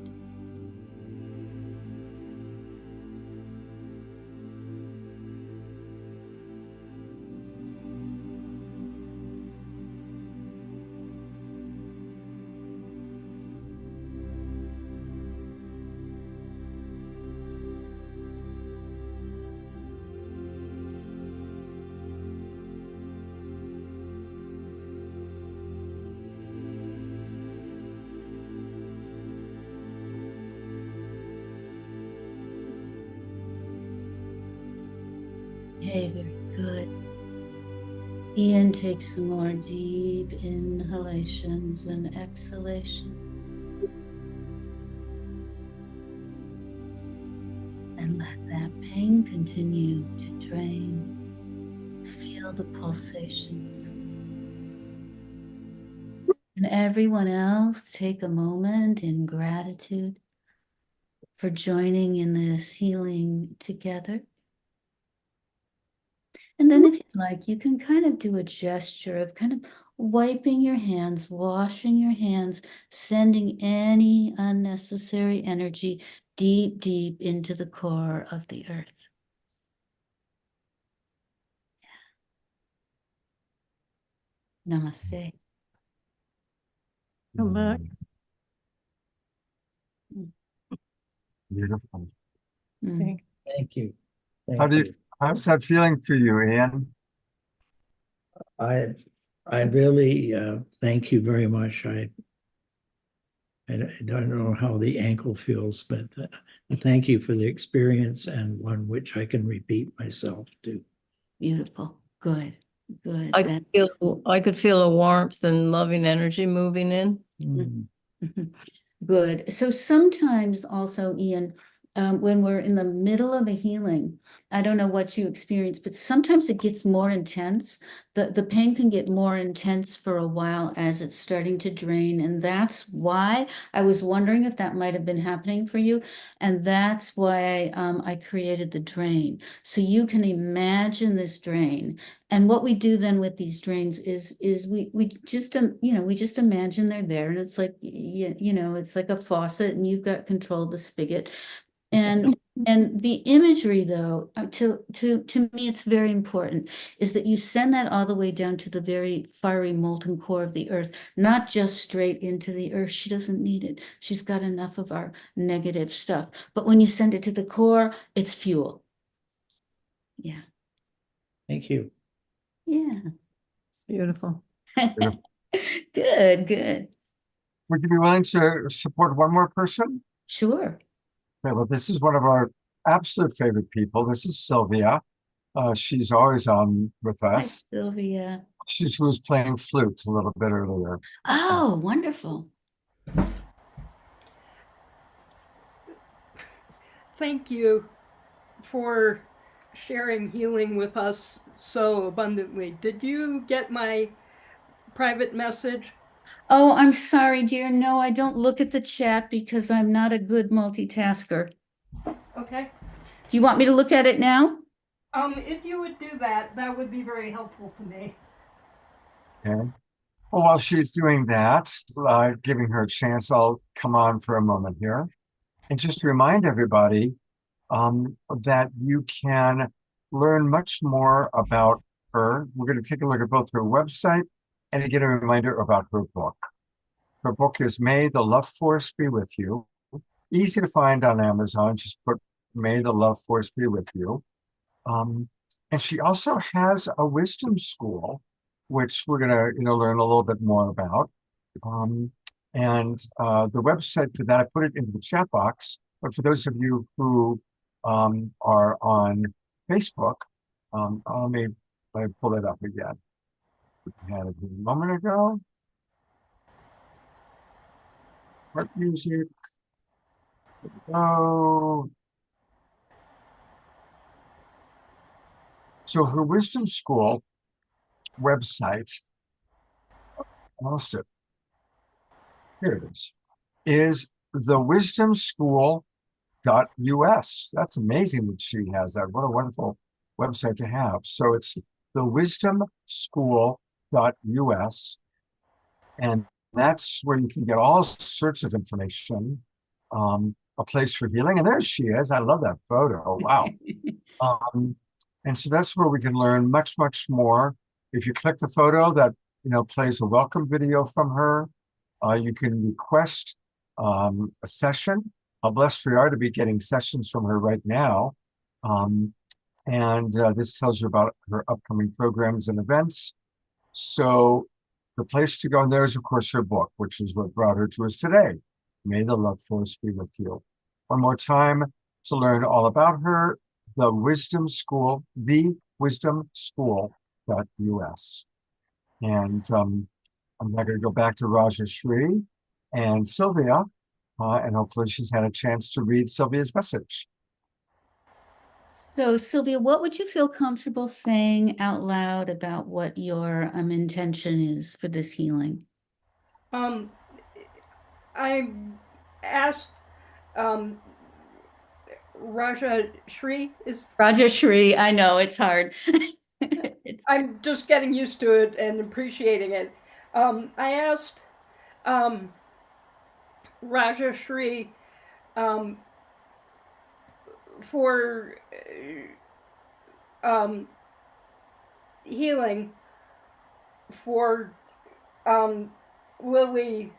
Okay, very good. Ian, take some more deep inhalations and exhalations. And let that pain continue to drain. Feel the pulsations. And everyone else, take a moment in gratitude for joining in this healing together. And then if you'd like, you can kind of do a gesture of kind of wiping your hands, washing your hands, sending any unnecessary energy deep, deep into the core of the earth. Yeah. Namaste. Come back. Beautiful. Mm. Thank you. How do you, Thank you. how's that feeling to you, Ian? I really thank you very much. I don't know how the ankle feels, but thank you for the experience, and one which I can repeat myself too. Beautiful. Good. Good. I could feel a warmth and loving energy moving in. Mm. Mhm. Good. So sometimes also, Ian, when we're in the middle of a healing, I don't know what you experience, but sometimes it gets more intense. The pain can get more intense for a while as it's starting to drain. And that's why I was wondering if that might have been happening for you. And that's why I created the drain. So you can imagine this drain. And what we do then with these drains is we just we just imagine they're there, and it's like it's like a faucet, and you've got control of the spigot, and the imagery though to me it's very important is that you send that all the way down to the very fiery molten core of the earth, not just straight into the earth. She doesn't need it. She's got enough of our negative stuff. But when you send it to the core, it's fuel. Yeah. Thank you. Yeah. Beautiful. Good, good. Would you be willing to support one more person? Sure. Okay, well, this is one of our absolute favorite people. This is Sylvia. She's always on with Hi, us. Sylvia. She was playing flute a little bit earlier. Oh, wonderful. Thank you for sharing healing with us so abundantly. Did you get my private message? Oh, I'm sorry, dear. No, I don't look at the chat because I'm not a good multitasker. Okay. Do you want me to look at it now? If you would do that, that would be very helpful to me. Okay. Well, while she's doing that, giving her a chance, I'll come on for a moment here and just remind everybody that you can learn much more about her. We're going to take a look at both her website and to get a reminder about her book. Her book is May the Love Force Be With You. Easy to find on Amazon. Just put May the Love Force Be With You. And she also has a wisdom school, which we're going to learn a little bit more about. And the website for that, I put it into the chat box. But for those of you who are on Facebook, let me pull it up again. We had it a moment ago. Art music. Oh. So her wisdom school website, lost it. Here it is thewisdomschool.us. That's amazing that she has that. What a wonderful website to have. So it's thewisdomschool.us. And that's where you can get all sorts of information, a place for healing. And there she is. I love that photo. Wow. And so that's where we can learn much, much more. If you click the photo that plays a welcome video from her, you can request a session. How blessed we are to be getting sessions from her right now. And this tells you about her upcoming programs and events. So the place to go, and there's of course her book, which is what brought her to us today. May the Love Force Be With You. One more time to learn all about her, the Wisdom School, thewisdomschool.us. And I'm going to go back to Raja Shri and Sylvia, and hopefully she's had a chance to read Sylvia's message. So, Sylvia, what would you feel comfortable saying out loud about what your intention is for this healing? I asked Raja Shri is. Raja Shri, I know it's hard. I'm just getting used to it and appreciating it. I asked Raja Shri for healing for Lily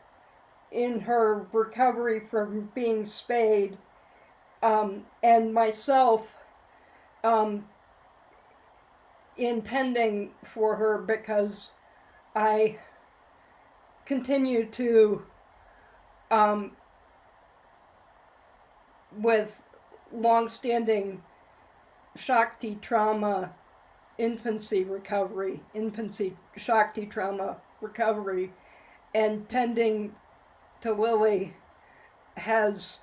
in her recovery from being spayed, and myself intending for her, because I continue to with long-standing Shakti trauma infancy Shakti trauma recovery, and tending to Lily has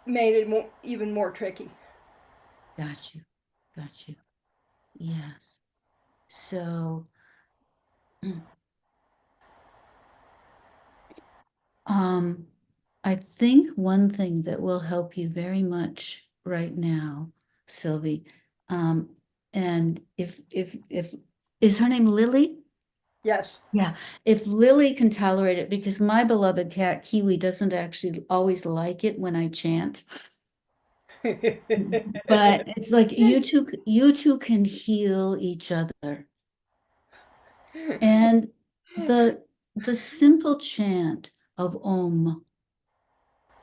made it even more tricky. Got you. Yes. So, I think one thing that will help you very much right now, Sylvie, and if is her name Lily? Yes. Yeah. If Lily can tolerate it, because my beloved cat Kiwi doesn't actually always like it when I chant. But it's like you two can heal each other. And the simple chant of Om,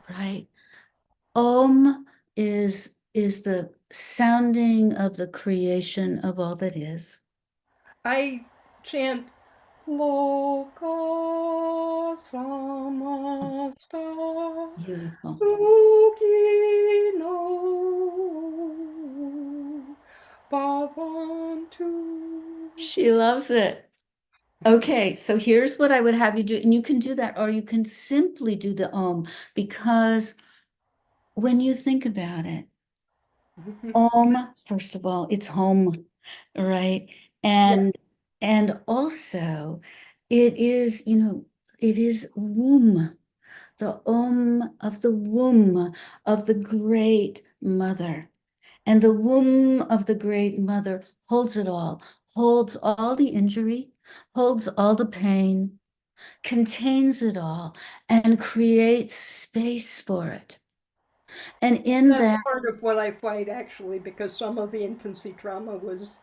right? Om is the sounding of the creation of all that is. I chant Loka Samasta Beautiful. Sukhino Bhavantu. She loves it. Okay, so here's what I would have you do, and you can do that, or you can simply do the Om, because when you think about it, Om, first of all, it's home, right? And also it is, it is womb. the of the womb of the great mother. And the womb of the great mother holds it all, holds all the injury, holds all the pain, contains it all, and creates space for it. And in That's that, part of what I fight, actually, because some of the infancy trauma was.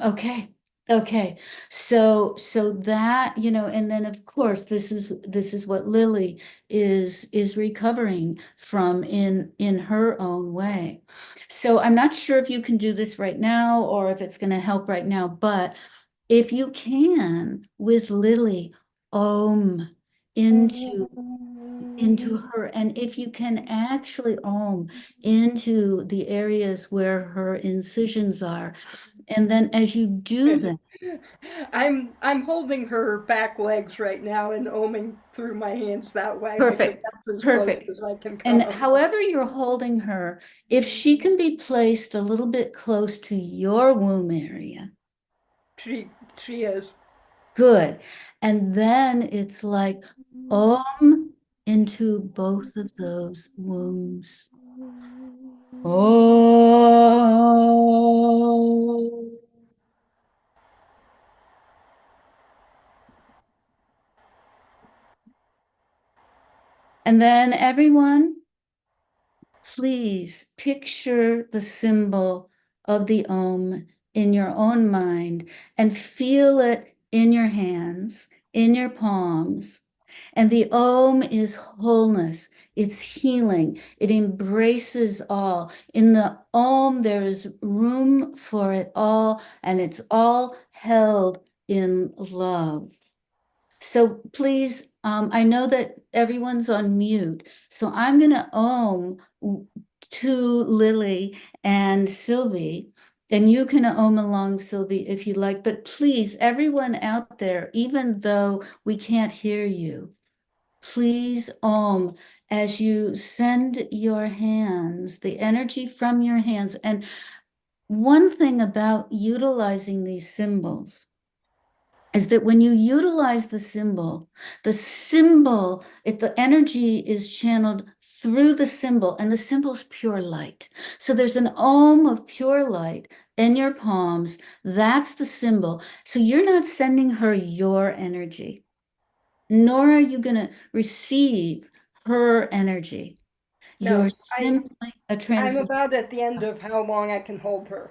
okay. Okay. So that, and then of course this is what Lily is recovering from in her own way. So I'm not sure if you can do this right now or if it's going to help right now, but if you can with Lily, into her, and if you can actually into the areas where her incisions are, and then as you do that, I'm holding her back legs right now and oming through my hands that way because perfect, that's as close perfect. as I can And come. however you're holding her, if she can be placed a little bit close to your womb area, She she is. good. And then it's like into both of those wombs. Oh. And then everyone, please picture the symbol of the Om in your own mind and feel it in your hands, in your palms. And the Om is wholeness, it's healing, it embraces all. In the Om, there is room for it all, and it's all held in love. So please, I know that everyone's on mute, so I'm going to to Lily and Sylvie, and you can along, Sylvie, if you like. But please, everyone out there, even though we can't hear you, please as you send your hands, the energy from your hands. And one thing about utilizing these symbols is that when you utilize the symbol, the energy is channeled through the symbol, and the symbol is pure light. So there's an Om of pure light in your palms. That's the symbol. So you're not sending her your energy, nor are you going to receive her energy. No, You're simply a I'm transmission. about at the end of how long I can hold her.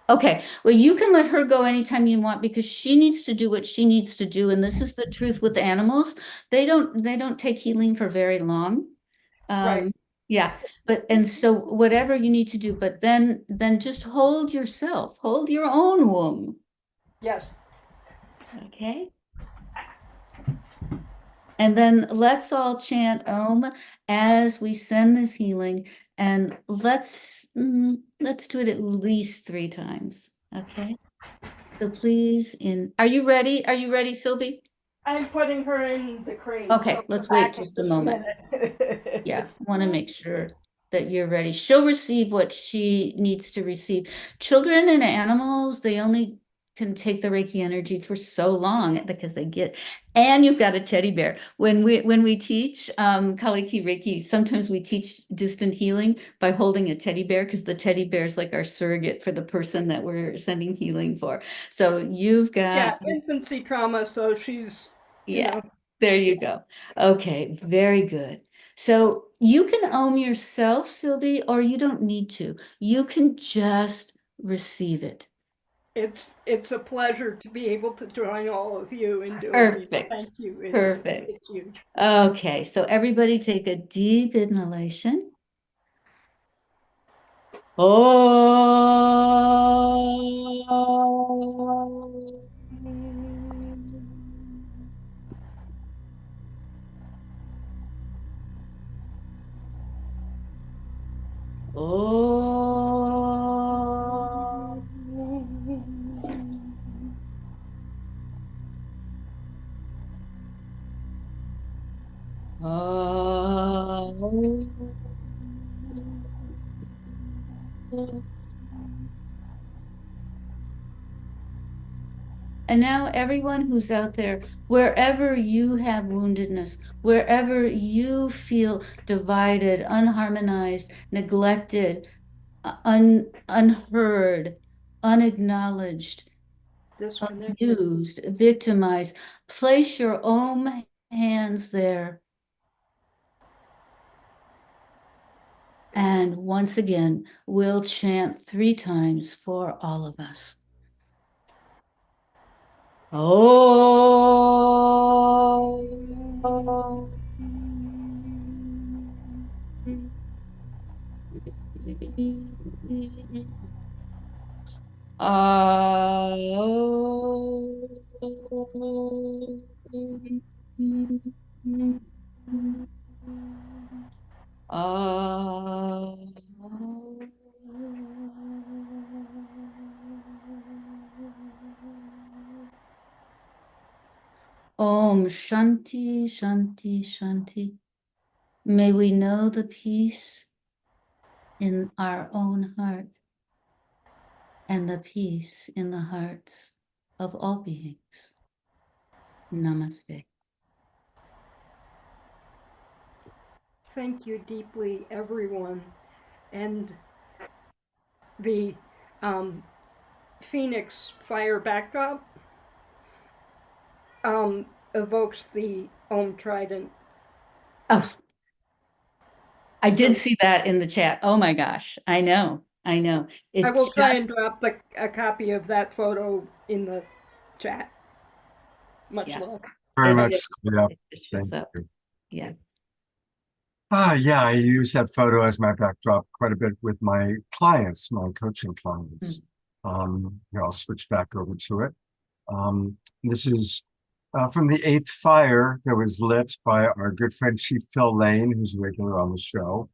Okay, well, you can let her go anytime you want because she needs to do what she needs to do. And this is the truth with animals. They don't take healing for very long. Right. Yeah, and so whatever you need to do, but then just hold yourself, hold your own womb. Yes. Okay. And then let's all chant Om as we send this healing, and let's do it at least 3 times. Okay. So please, are you ready? Are you ready, Sylvie? I'm putting her in the crate. Okay, so let's back wait in just a moment. minute. Yeah, want to make sure that you're ready. She'll receive what she needs to receive. Children and animals, they only can take the Reiki energy for so long because and you've got a teddy bear. When we teach Kaliki Reiki, sometimes we teach distant healing by holding a teddy bear because the teddy bear is like our surrogate for the person that we're sending healing for. So you've got infancy trauma, so she's there you go. Okay, very good. So you can Om yourself, Sylvie, or you don't need to. You can just receive it. It's a pleasure to be able to join all of you in doing it. Perfect. Thank you. Perfect. It's huge. Okay, so everybody take a deep inhalation. Oh. Oh. Oh. And now everyone who's out there, wherever you have woundedness, wherever you feel divided, unharmonized, neglected, unheard, unacknowledged, Disconnected. abused, victimized, place your own hands there. And once again, we'll chant 3 times for all of us. Oh. Om Shanti, Shanti, Shanti. May we know the peace in our own heart and the peace in the hearts of all beings. Namaste. Thank you deeply, everyone. And the Phoenix fire backdrop evokes the Om Trident. Oh, I did see that in the chat. Oh my gosh. I know. I know. I will try just- and drop a copy of that photo in the chat. Much Yeah. love. Very It- much. it- Yeah. it shows Thank up. you. Yeah. Yeah, I use that photo as my backdrop quite a bit with my clients, my coaching clients. Here, I'll switch back over to it. This is from the 8th fire that was lit by our good friend Chief Phil Lane, who's a regular on the show.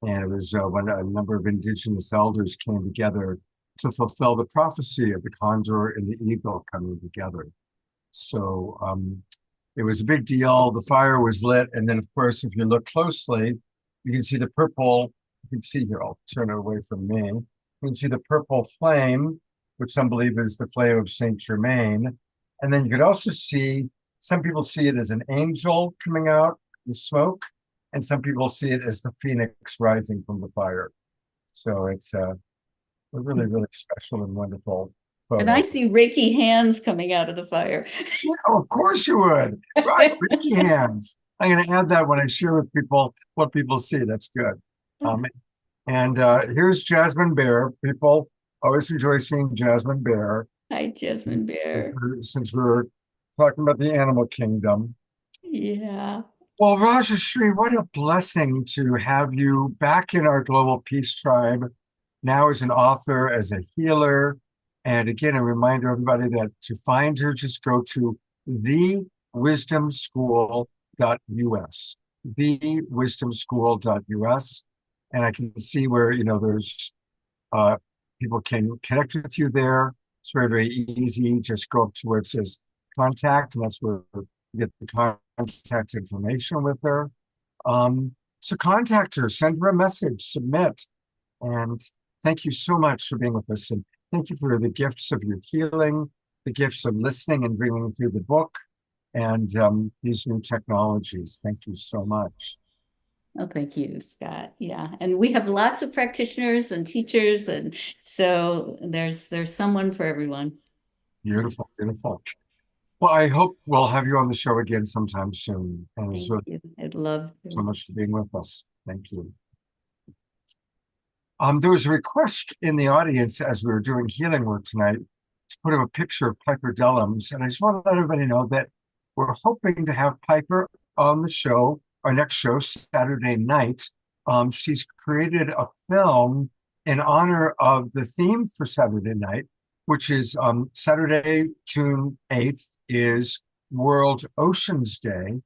And it was when a number of indigenous elders came together to fulfill the prophecy of the condor and the eagle coming together. So it was a big deal. The fire was lit. And then, of course, if you look closely, you can see the purple. You can see here, I'll turn it away from me. You can see the purple flame, which some believe is the flame of Saint Germain. And then you could also see, some people see it as an angel coming out in smoke, and some people see it as the phoenix rising from the fire. So it's a really, really special and wonderful photo. And I see Reiki hands coming out of the fire. Oh, of course you would. Right, Reiki hands. I'm going to add that when I share with people what people see. That's good. And here's Jasmine Bear. People always enjoy seeing Jasmine Bear. Hi, Jasmine Bear. Since we're talking about the animal kingdom. Yeah. Well, Rajashree, what a blessing to have you back in our Global Peace Tribe, now as an author, as a healer. And again, a reminder, everybody, that to find her, just go to thewisdomschool.us, thewisdomschool.us. And I can see where, there's people can connect with you there. It's very, very easy. Just go up to where it says contact, and that's where you get the contact information with her. So contact her, send her a message, submit. And thank you so much for being with us. And thank you for the gifts of your healing, the gifts of listening and bringing through the book, and these new technologies. Thank you so much. Oh, thank you, Scott. Yeah. And we have lots of practitioners and teachers. And so there's someone for everyone. Beautiful, beautiful. Well, I hope we'll have you on the show again sometime soon. And it's Thank you. I'd love so to. much for being with us. Thank you. There was a request in the audience as we were doing healing work tonight to put up a picture of Piper Dellums. And I just want to let everybody know that we're hoping to have Piper on the show, our next show, Saturday night. She's created a film in honor of the theme for Saturday night, which is Saturday, June 8th is World Oceans Day,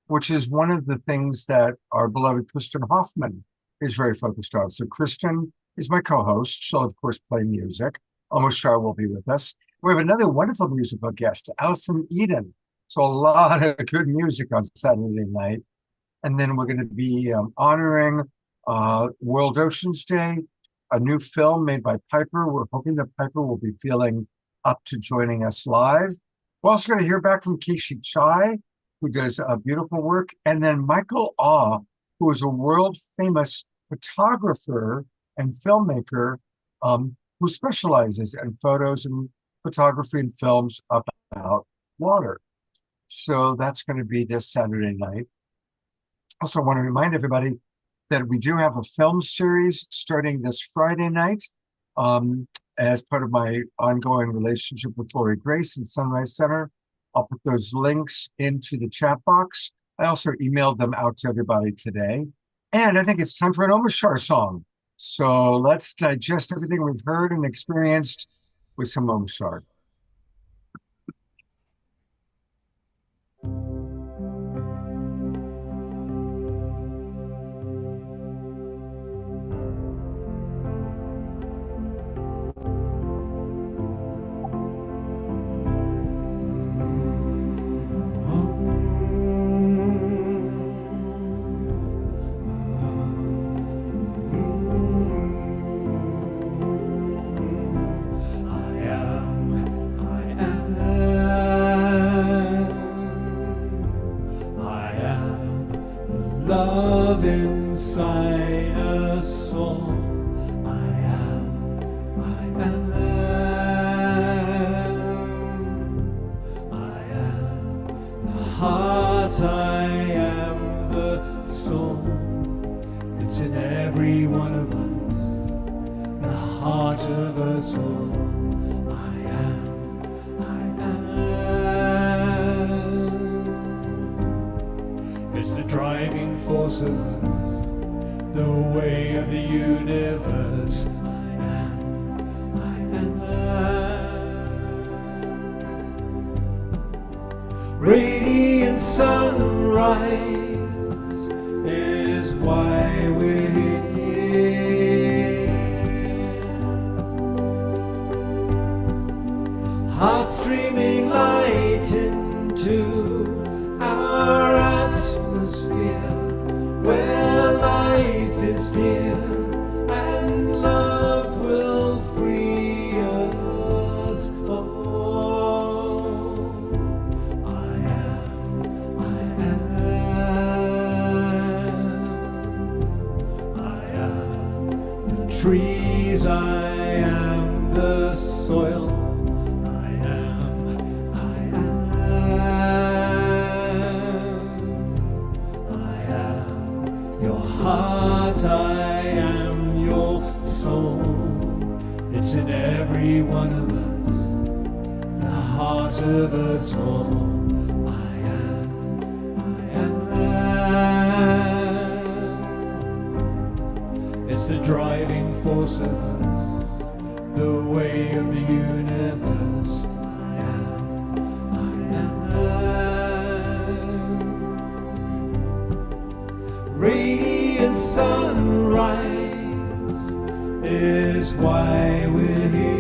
which is one of the things that our beloved Kristen Hoffman is very focused on. So Kristen is my co-host. She'll, of course, play music. Almost Shar will be with us. We have another wonderful musical guest, Allison Eden. So a lot of good music on Saturday night. And then we're going to be honoring World Oceans Day, a new film made by Piper. We're hoping that Piper will be feeling up to joining us live. We're also going to hear back from Keishi Chai, who does beautiful work, and then Michael Ah, who is a world famous photographer and filmmaker who specializes in photos and photography and films about water. So that's going to be this Saturday night. Also, I want to remind everybody that we do have a film series starting this Friday night as part of my ongoing relationship with Lori Grace and Sunrise Center. I'll put those links into the chat box. I also emailed them out to everybody today. And I think it's time for an Omashar song. So let's digest everything we've heard and experienced with some Omashar. Love inside a soul. I am the heart, I am the soul. It's in every one of us, the heart of us all. I am. It's the driving force of us, the way of the universe. I am. Radiant sunrise is why we're here. Heart streaming light into our atmosphere, where life is dear and love will free us all. I am the trees, I am the soil. Heart, I am your soul. It's in every one of us, the heart of us all. I am. It's the driving force of us, the way of the universe. I am. Radiant sunrise is why we're here.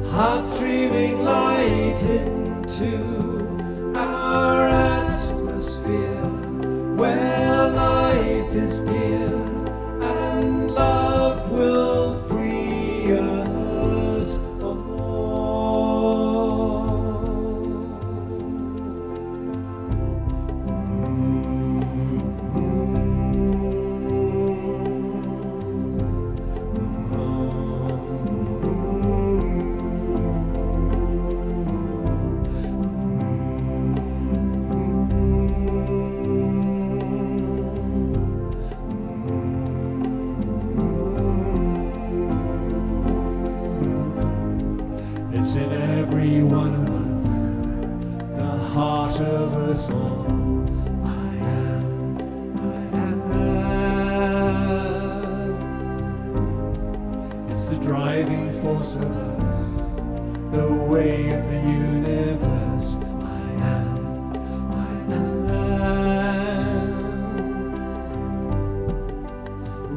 Heart streaming light into our atmosphere, where life is dear and love will free us all. It's in every one of us, the heart of us all. I am. It's the driving force of us, the way of the universe. I am.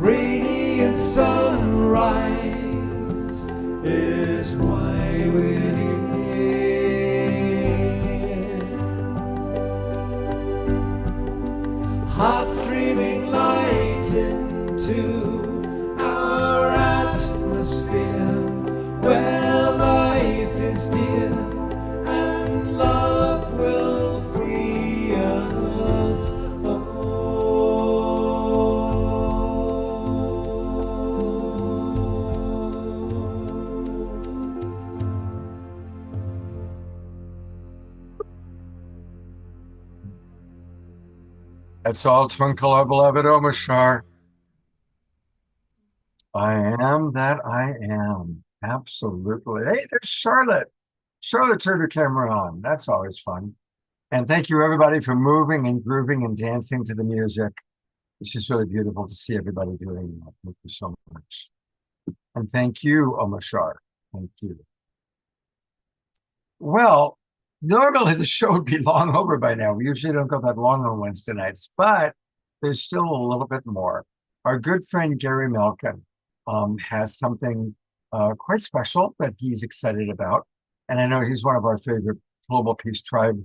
Radiant sunrise is why we're here. Heart streaming light into our atmosphere, Let's all twinkle our beloved Omashar. I am that I am. Absolutely. Hey, there's Charlotte. Charlotte turned her camera on. That's always fun. And thank you, everybody, for moving and grooving and dancing to the music. It's just really beautiful to see everybody doing that. Thank you so much. And thank you, Omashar. Thank you. Well, normally the show would be long over by now. We usually don't go that long on Wednesday nights, but there's still a little bit more. Our good friend Gary Malkin has something quite special that he's excited about. And I know he's one of our favorite Global Peace Tribe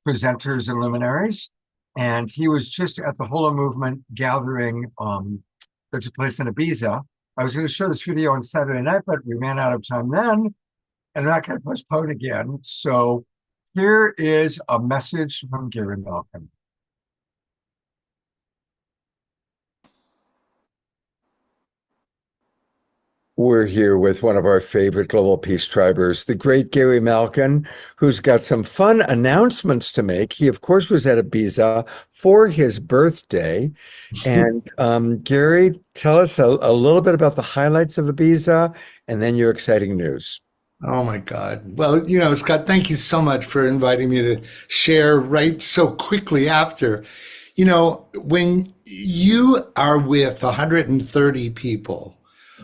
presenters and luminaries. And he was just at the Holo Movement gathering that took place in Ibiza. I was going to show this video on Saturday night, but we ran out of time then. And I'm not going to postpone again. So here is a message from Gary Malkin. We're here with one of our favorite Global Peace Tribers, the great Gary Malkin, who's got some fun announcements to make. He, of course, was at Ibiza for his birthday. And Gary, tell us a little bit about the highlights of Ibiza and then your exciting news. Oh my God. Well, you know, Scott, thank you so much for inviting me to share right so quickly after. You know, when you are with 130 people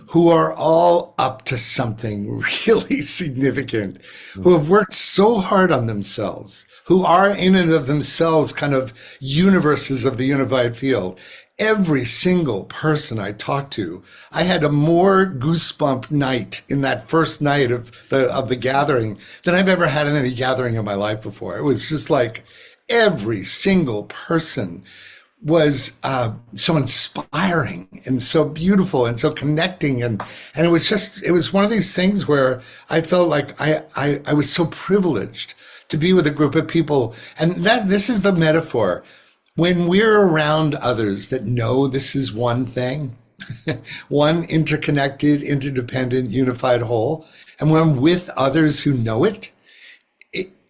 who are all up to something really significant, who have worked so hard on themselves, who are in and of themselves kind of universes of the unified field. Every single person I talked to, I had a more goosebump night in that first night of the gathering than I've ever had in any gathering in my life before. It was just like every single person was so inspiring and so beautiful and so connecting, and it was one of these things where I felt like I was so privileged to be with a group of people, and this is the metaphor. When we're around others that know this is one thing, one interconnected, interdependent, unified whole, and when I'm with others who know it,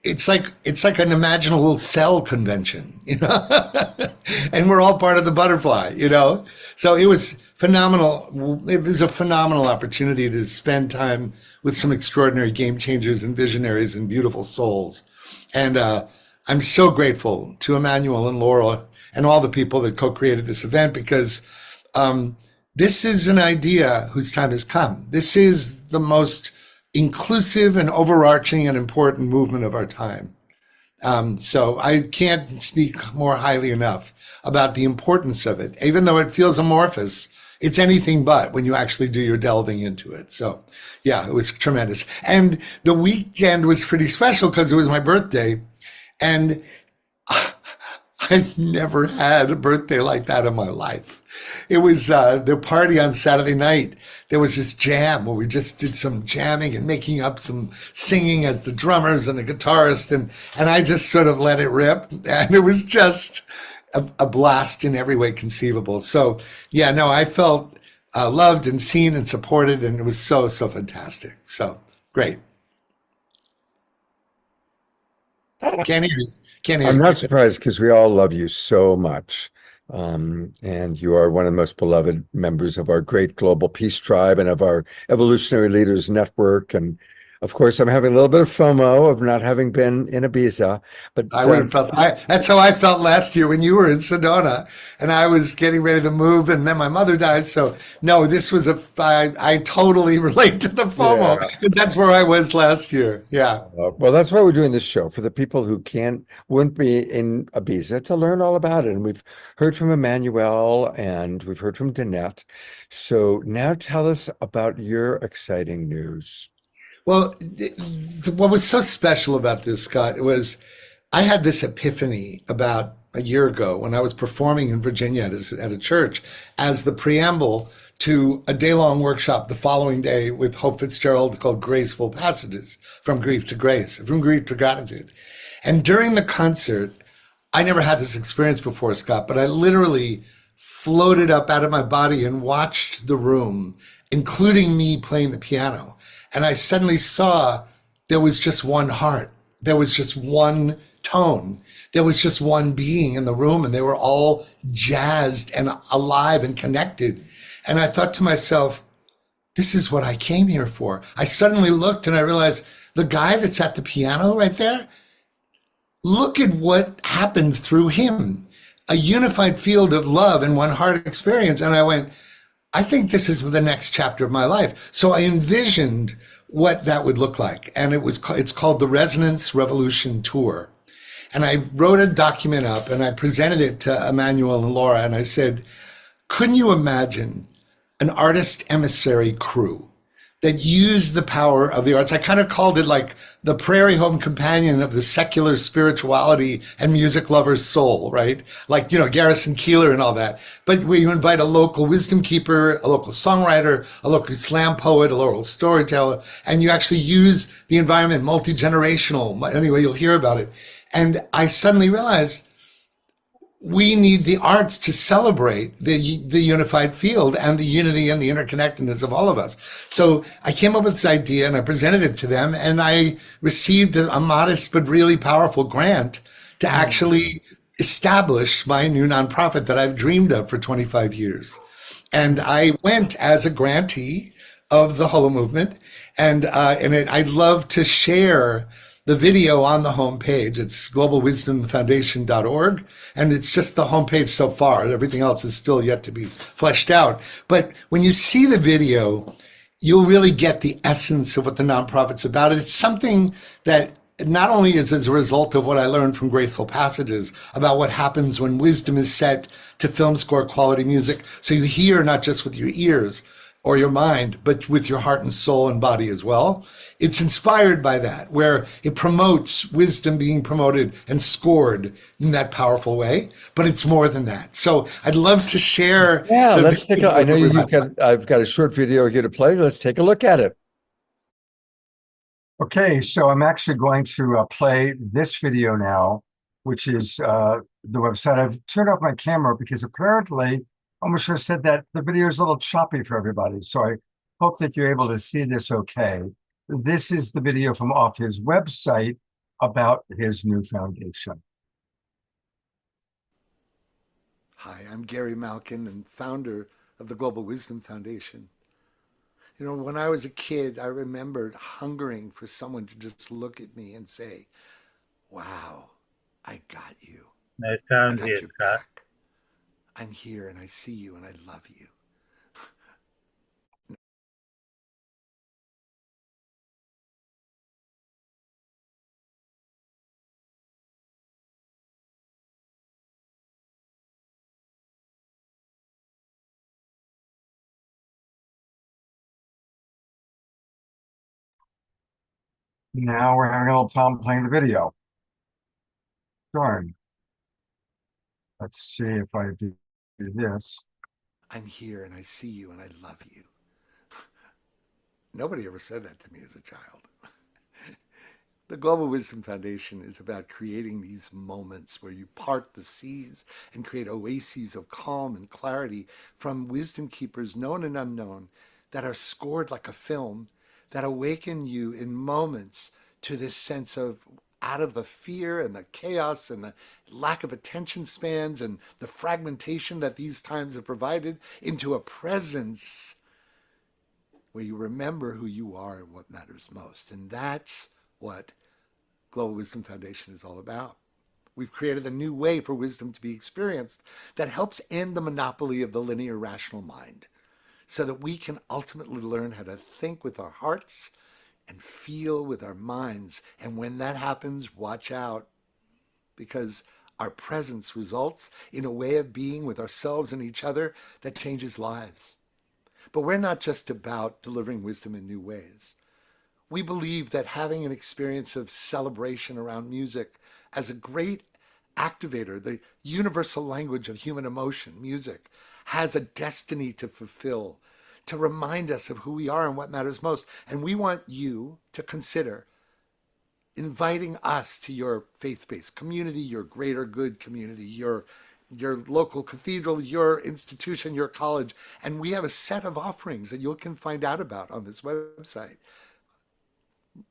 it's like an imaginable cell convention, you know, and we're all part of the butterfly, you know. So it was phenomenal. It was a phenomenal opportunity to spend time with some extraordinary game changers and visionaries and beautiful souls, and I'm so grateful to Emmanuel and Laura and all the people that co-created this event, because this is an idea whose time has come. This is the most inclusive and overarching and important movement of our time. So I can't speak more highly enough about the importance of it. Even though it feels amorphous, it's anything but when you actually do your delving into it. So yeah, it was tremendous. And the weekend was pretty special because it was my birthday. And I've never had a birthday like that in my life. It was the party on Saturday night. There was this jam where we just did some jamming and making up some singing as the drummers and the guitarist. And I just sort of let it rip. And it was just a blast in every way conceivable. So yeah, no, I felt loved and seen and supported. And it was so, so fantastic. So great. Can't hear you. I'm not surprised because we all love you so much. And you are one of the most beloved members of our great Global Peace Tribe and of our Evolutionary Leaders Network. And of course, I'm having a little bit of FOMO of not having been in Ibiza, but I would have felt that's how I felt last year when you were in Sedona and I was getting ready to move, and then my mother died. So no, this was I totally relate to the FOMO because that's where I was last year. Yeah. Well, that's why we're doing this show, for the people who wouldn't be in Ibiza, to learn all about it. And we've heard from Emmanuel and we've heard from Danette. So now tell us about your exciting news. Well, what was so special about this, Scott, was I had this epiphany about a year ago when I was performing in Virginia at a church as the preamble to a day-long workshop the following day with Hope Fitzgerald called Graceful Passages from Grief to Grace, from Grief to Gratitude. And during the concert, I never had this experience before, Scott, but I literally floated up out of my body and watched the room, including me playing the piano. And I suddenly saw there was just one heart. There was just one tone. there was just one being in the room and they were all jazzed and alive and connected. And I thought to myself, this is what I came here for. I suddenly looked and I realized the guy that's at the piano right there, look at what happened through him. A unified field of love and one heart experience. And I went, I think this is the next chapter of my life. So I envisioned what that would look like. And it's called the Resonance Revolution Tour. And I wrote a document up and I presented it to Emmanuel and Laura. And I said, couldn't you imagine an artist emissary crew that used the power of the arts? I kind of called it like the prairie home companion of the secular spirituality and music lover's soul, right? Like, Garrison Keillor and all that. But where you invite a local wisdom keeper, a local songwriter, a local slam poet, a local storyteller, and you actually use the environment, multi-generational. Anyway, you'll hear about it. And I suddenly realized we need the arts to celebrate the unified field and the unity and the interconnectedness of all of us. So I came up with this idea and I presented it to them, and I received a modest but really powerful grant to actually establish my new nonprofit that I've dreamed of for 25 years. And I went as a grantee of the Holo Movement, and I'd love to share the video on the homepage. It's globalwisdomfoundation.org, and it's just the homepage so far. Everything else is still yet to be fleshed out. But when you see the video, you'll really get the essence of what the nonprofit's about. It's something that not only is as a result of what I learned from Graceful Passages about what happens when wisdom is set to film score quality music. So you hear not just with your ears or your mind, but with your heart and soul and body as well. It's inspired by that, where it promotes wisdom being promoted and scored in that powerful way. But it's more than that. So I'd love to share. Yeah, let's take I know I've got a short video here to play. Let's take a look at it. Okay, so I'm actually going to play this video now, which is the website. I've turned off my camera because apparently Omashur said that the video is a little choppy for everybody. So I hope that you're able to see this okay. This is the video from off his website about his new foundation. Hi, I'm Gary Malkin and founder of the Global Wisdom Foundation. When I was a kid, I remembered hungering for someone to just look at me and say, wow, I got you. Nice sound here, Scott. I'm here and I see you and I love you. Now we're having a little problem playing the video. Darn. Let's see if I do this. I'm here and I see you and I love you. Nobody ever said that to me as a child. The Global Wisdom Foundation is about creating these moments where you part the seas and create oases of calm and clarity from wisdom keepers known and unknown that are scored like a film that awaken you in moments to this sense of out of the fear and the chaos and the lack of attention spans and the fragmentation that these times have provided into a presence where you remember who you are and what matters most. And that's what Global Wisdom Foundation is all about. We've created a new way for wisdom to be experienced that helps end the monopoly of the linear rational mind so that we can ultimately learn how to think with our hearts and feel with our minds. And when that happens, watch out, because our presence results in a way of being with ourselves and each other that changes lives. But we're not just about delivering wisdom in new ways. We believe that having an experience of celebration around music as a great activator, the universal language of human emotion, music, has a destiny to fulfill, to remind us of who we are and what matters most. And we want you to consider inviting us to your faith-based community, your greater good community, your local cathedral, your institution, your college. And we have a set of offerings that you can find out about on this website.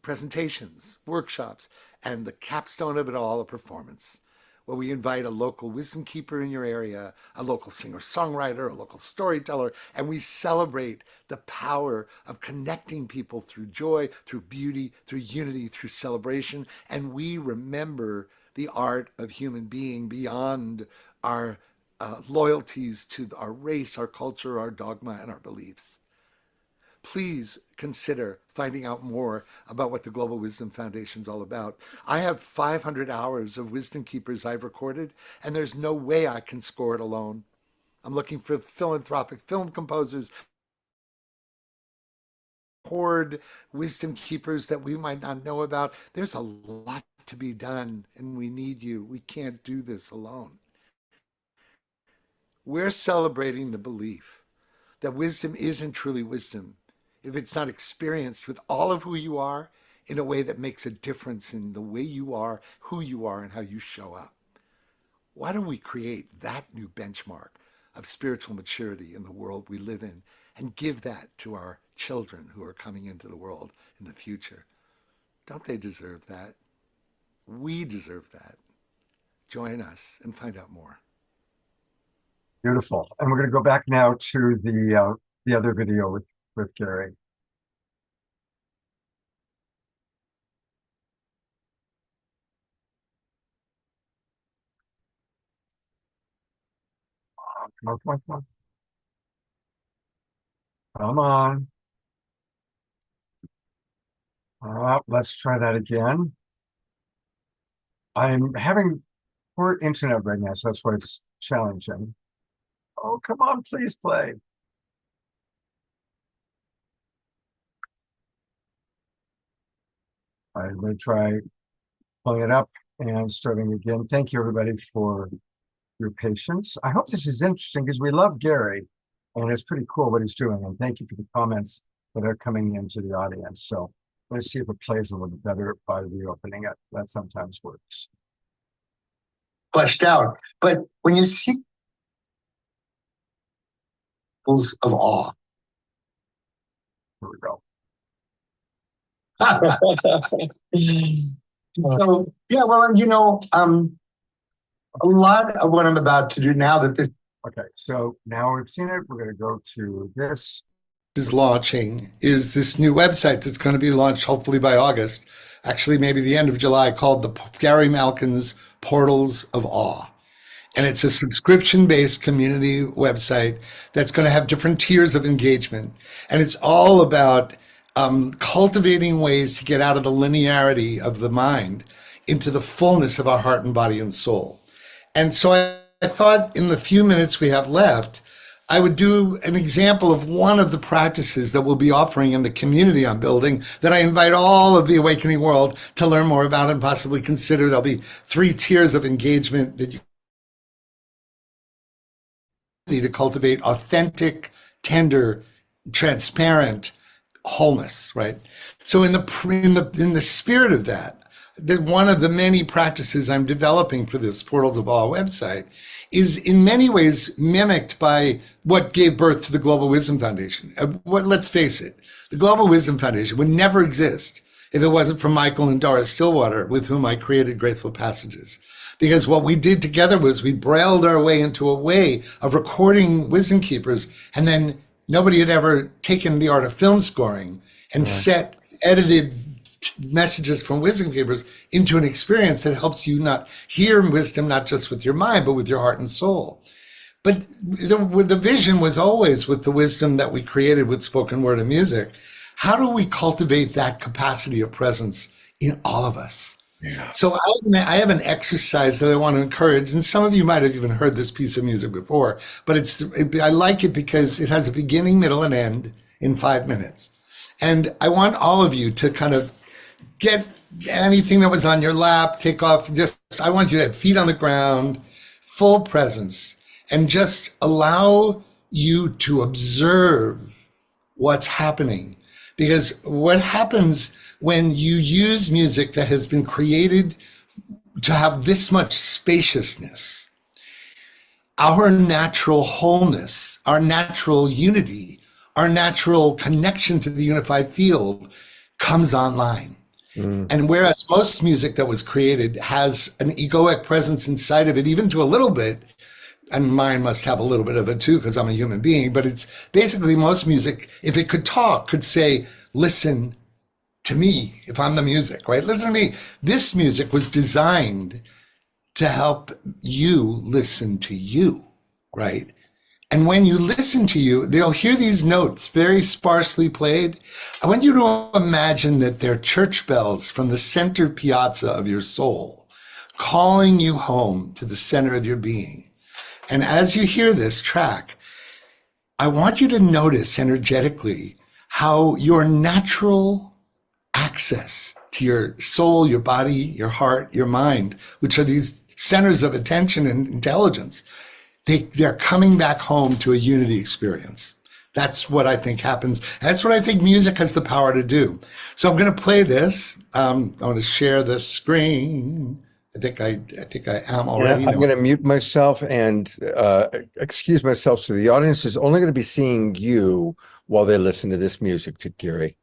Presentations, workshops, and the capstone of it all, a performance. where we invite a local wisdom keeper in your area, a local singer-songwriter, a local storyteller, and we celebrate the power of connecting people through joy, through beauty, through unity, through celebration, and we remember the art of human being beyond our loyalties to our race, our culture, our dogma, and our beliefs. Please consider finding out more about what the Global Wisdom Foundation is all about. I have 500 hours of Wisdom Keepers I've recorded, and there's no way I can score it alone. I'm looking for philanthropic film composers, hoard wisdom keepers that we might not know about. There's a lot to be done, and we need you. We can't do this alone. We're celebrating the belief that wisdom isn't truly wisdom if it's not experienced with all of who you are in a way that makes a difference in the way you are, who you are, and how you show up. Why don't we create that new benchmark of spiritual maturity in the world we live in and give that to our children who are coming into the world in the future? Don't they deserve that? We deserve that. Join us and find out more. Beautiful. And we're going to go back now to the other video with Gary. Come on, come on, come on. Come on. Let's try that again. I'm having poor internet right now, so that's why it's challenging. Oh, come on, please play. I'm going to try pulling it up and starting again. Thank you, everybody, for your patience. I hope this is interesting because we love Gary, and it's pretty cool what he's doing. And thank you for the comments that are coming into the audience. So let's see if it plays a little bit better by reopening it. That sometimes works. Fleshed out. But when you see of awe. Here we go. So, yeah, well, and a lot of what I'm about to do now that this Okay, so now we've seen it, we're going to go to this. Is launching is this new website that's going to be launched hopefully by August, actually maybe the end of July, called the Gary Malkin's Portals of Awe. And it's a subscription-based community website that's going to have different tiers of engagement. And it's all about cultivating ways to get out of the linearity of the mind into the fullness of our heart and body and soul. And so I thought in the few minutes we have left, I would do an example of one of the practices that we'll be offering in the community I'm building that I invite all of the awakening world to learn more about and possibly consider. There'll be 3 tiers of engagement that you need to cultivate authentic, tender, transparent wholeness, right? So in the spirit of that, one of the many practices I'm developing for this Portals of Awe website is in many ways mimicked by what gave birth to the Global Wisdom Foundation. Let's face it, the Global Wisdom Foundation would never exist if it wasn't for Michael and Doris Stillwater, with whom I created Graceful Passages. Because what we did together was we brailled our way into a way of recording wisdom keepers, and then nobody had ever taken the art of film scoring and set edited messages from wisdom keepers into an experience that helps you not hear wisdom, not just with your mind, but with your heart and soul. But the vision was always, with the wisdom that we created with spoken word and music, how do we cultivate that capacity of presence in all of us? Yeah. So I have an exercise that I want to encourage, and some of you might have even heard this piece of music before, but I like it because it has a beginning, middle, and end in 5 minutes. And I want all of you to kind of get anything that was on your lap, take off, I want you to have feet on the ground, full presence, and just allow you to observe what's happening. Because what happens when you use music that has been created to have this much spaciousness, our natural wholeness, our natural unity, our natural connection to the unified field comes online. And whereas most music that was created has an egoic presence inside of it, even to a little bit, and mine must have a little bit of it too, because I'm a human being, but it's basically most music, if it could talk, could say, listen to me, if I'm the music, right? Listen to me. This music was designed to help you listen to you, right? And when you listen to you, they'll hear these notes very sparsely played. I want you to imagine that they're church bells from the center piazza of your soul, calling you home to the center of your being. And as you hear this track, I want you to notice energetically how your natural access to your soul, your body, your heart, your mind, which are these centers of attention and intelligence, they're coming back home to a unity experience. That's what I think happens. That's what I think music has the power to do. So I'm going to play this. I want to share the screen. I think I am already. I'm going to mute myself and excuse myself. So the audience is only going to be seeing you while they listen to this music, to Gary.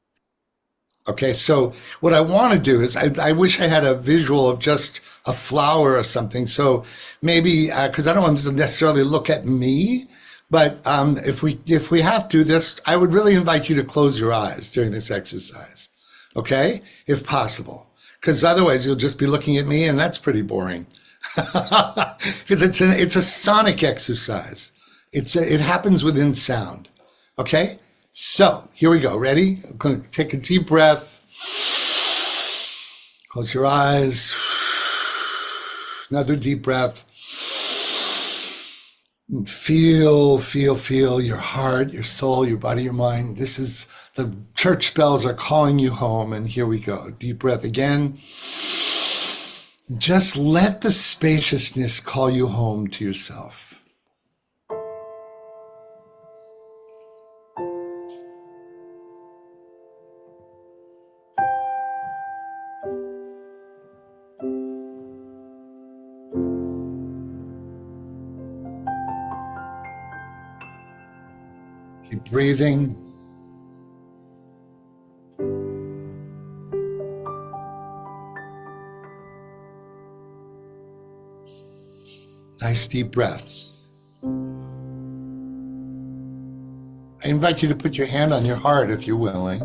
Okay, so what I want to do is I wish I had a visual of just a flower or something. So maybe because I don't want to necessarily look at me, but if we have to, this I would really invite you to close your eyes during this exercise, okay, if possible, because otherwise you'll just be looking at me, and that's pretty boring. Because it's a sonic exercise. It happens within sound, okay. So here we go. Ready? I'm going to take a deep breath. Close your eyes. Another deep breath. And feel your heart, your soul, your body, your mind. This is the church bells are calling you home. And here we go. Deep breath again. Just let the spaciousness call you home to yourself. Keep breathing. Nice deep breaths. I invite you to put your hand on your heart if you're willing.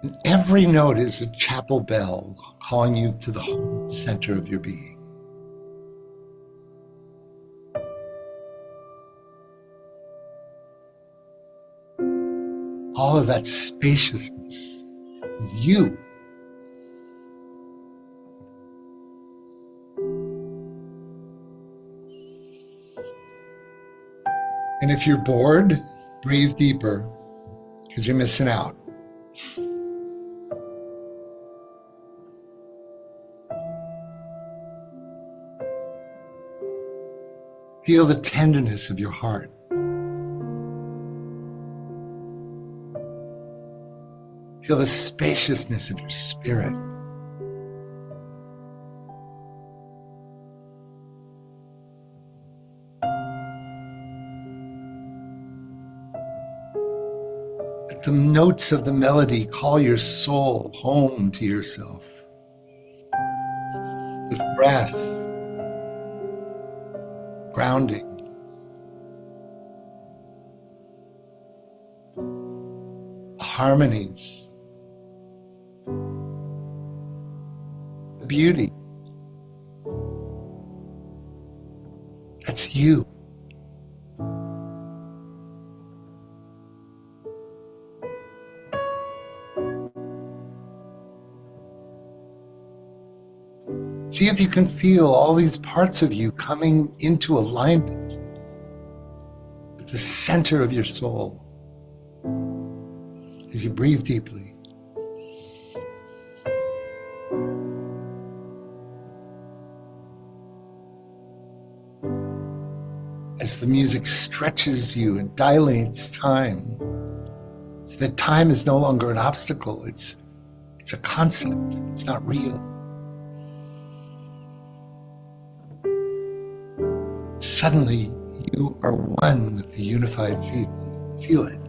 And every note is a chapel bell calling you to the whole center of your being. All of that spaciousness is you. And if you're bored, breathe deeper, because you're missing out. Feel the tenderness of your heart. Feel the spaciousness of your spirit. Let the notes of the melody call your soul home to yourself. With breath, grounding, harmonies, beauty. That's you. See if you can feel all these parts of you coming into alignment with the center of your soul as you breathe deeply. As the music stretches you and dilates time, so that time is no longer an obstacle, it's a concept, it's not real. Suddenly, you are one with the unified field. Feel it.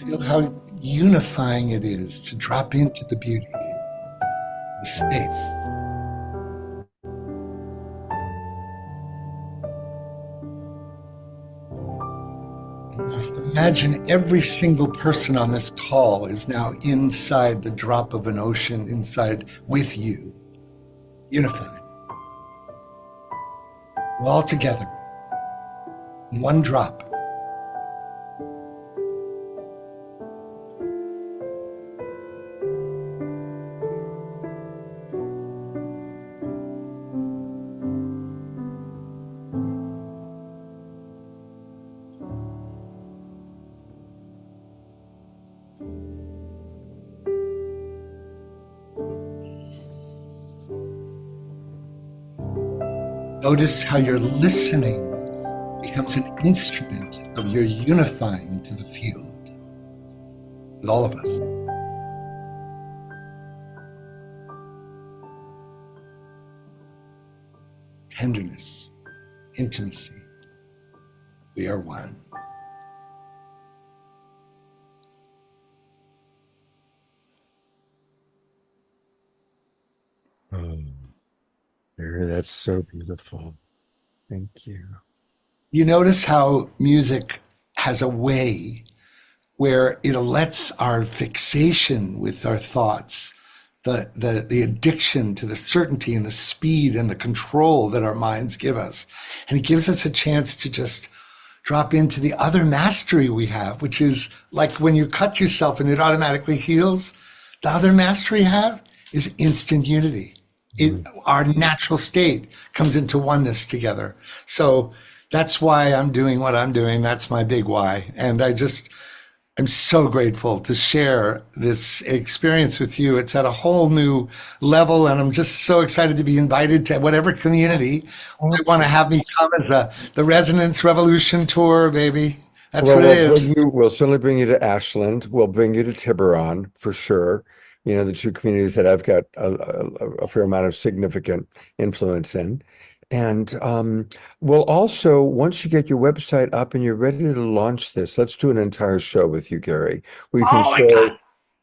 Feel how unifying it is to drop into the beauty, the space. Imagine every single person on this call is now inside the drop of an ocean, inside with you, unified. We're all together in one drop. Notice how your listening becomes an instrument of your unifying to the field with all of us. Tenderness, intimacy, we are one. That's so beautiful. Thank you. You notice how music has a way where it lets our fixation with our thoughts, the addiction to the certainty and the speed and the control that our minds give us. And it gives us a chance to just drop into the other mastery we have, which is like when you cut yourself and it automatically heals. The other mastery you have is instant unity. Our natural state comes into oneness together. So that's why I'm doing what I'm doing. That's my big why. And I'm so grateful to share this experience with you. It's at a whole new level, and I'm just so excited to be invited to whatever community they want to have me come as the Resonance Revolution Tour, baby. That's what it is. We'll certainly bring you to Ashland. We'll bring you to Tiburon for sure. You know, the two communities that I've got a fair amount of significant influence in. And we'll also, once you get your website up and you're ready to launch this, let's do an entire show with you, Gary. You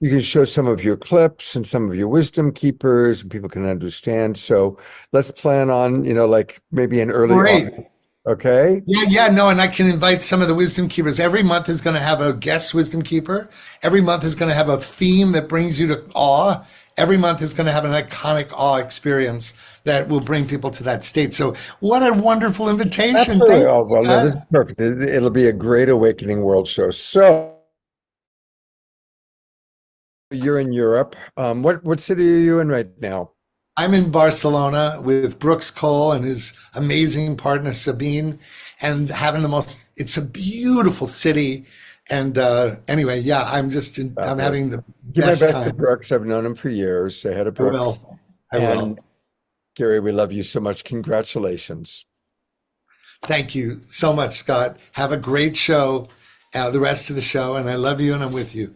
can show some of your clips and some of your wisdom keepers, and people can understand. So let's plan on, like maybe an early August. Okay. Yeah, no, and I can invite some of the wisdom keepers. Every month is going to have a guest wisdom keeper. Every month is going to have a theme that brings you to awe. Every month is going to have an iconic awe experience that will bring people to that state. So what a wonderful invitation. Absolutely. Thank you, Well, no, this is perfect. It'll be a great Awakening World show. So you're in Europe. What city are you in right now? I'm in Barcelona with Brooks Cole and his amazing partner Sabine, and having it's a beautiful city. And anyway, yeah, I'm having the Give my best best to time. Brooks. I've known him for years. Say hi to Brooks. I will. And Gary, we love you so much. Congratulations. Thank you so much, Scott. Have a great show, the rest of the show, and I love you and I'm with you.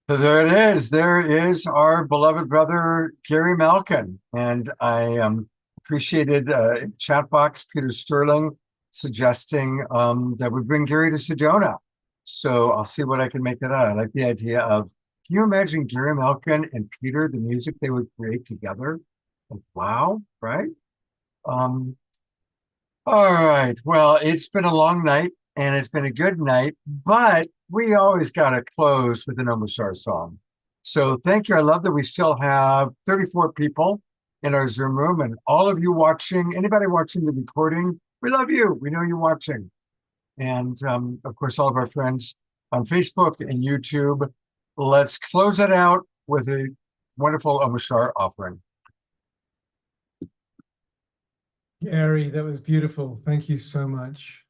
So there it is. There is our beloved brother, Gary Malkin. And I appreciated chat box, Peter Sterling, suggesting that we bring Gary to Sedona. So I'll see what I can make that out. I like the idea of, can you imagine Gary Malkin and Peter, the music they would create together? Like, wow, right? All right. Well, it's been a long night and it's been a good night, but we always got to close with an Om Bashar song. So thank you. I love that we still have 34 people in our Zoom room, and all of you watching, anybody watching the recording, we love you. We know you're watching. And of course, all of our friends on Facebook and YouTube. Let's close it out with a wonderful Om Bashar offering. Gary, that was beautiful. Thank you so much.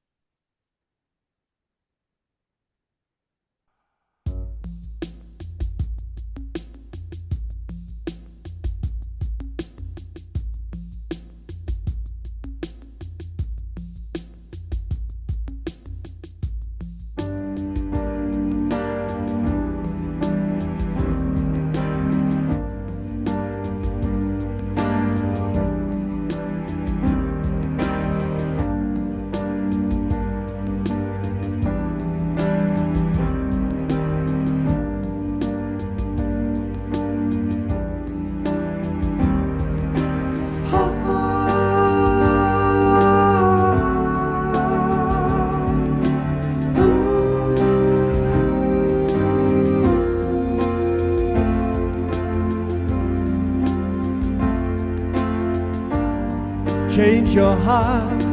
Change your heart.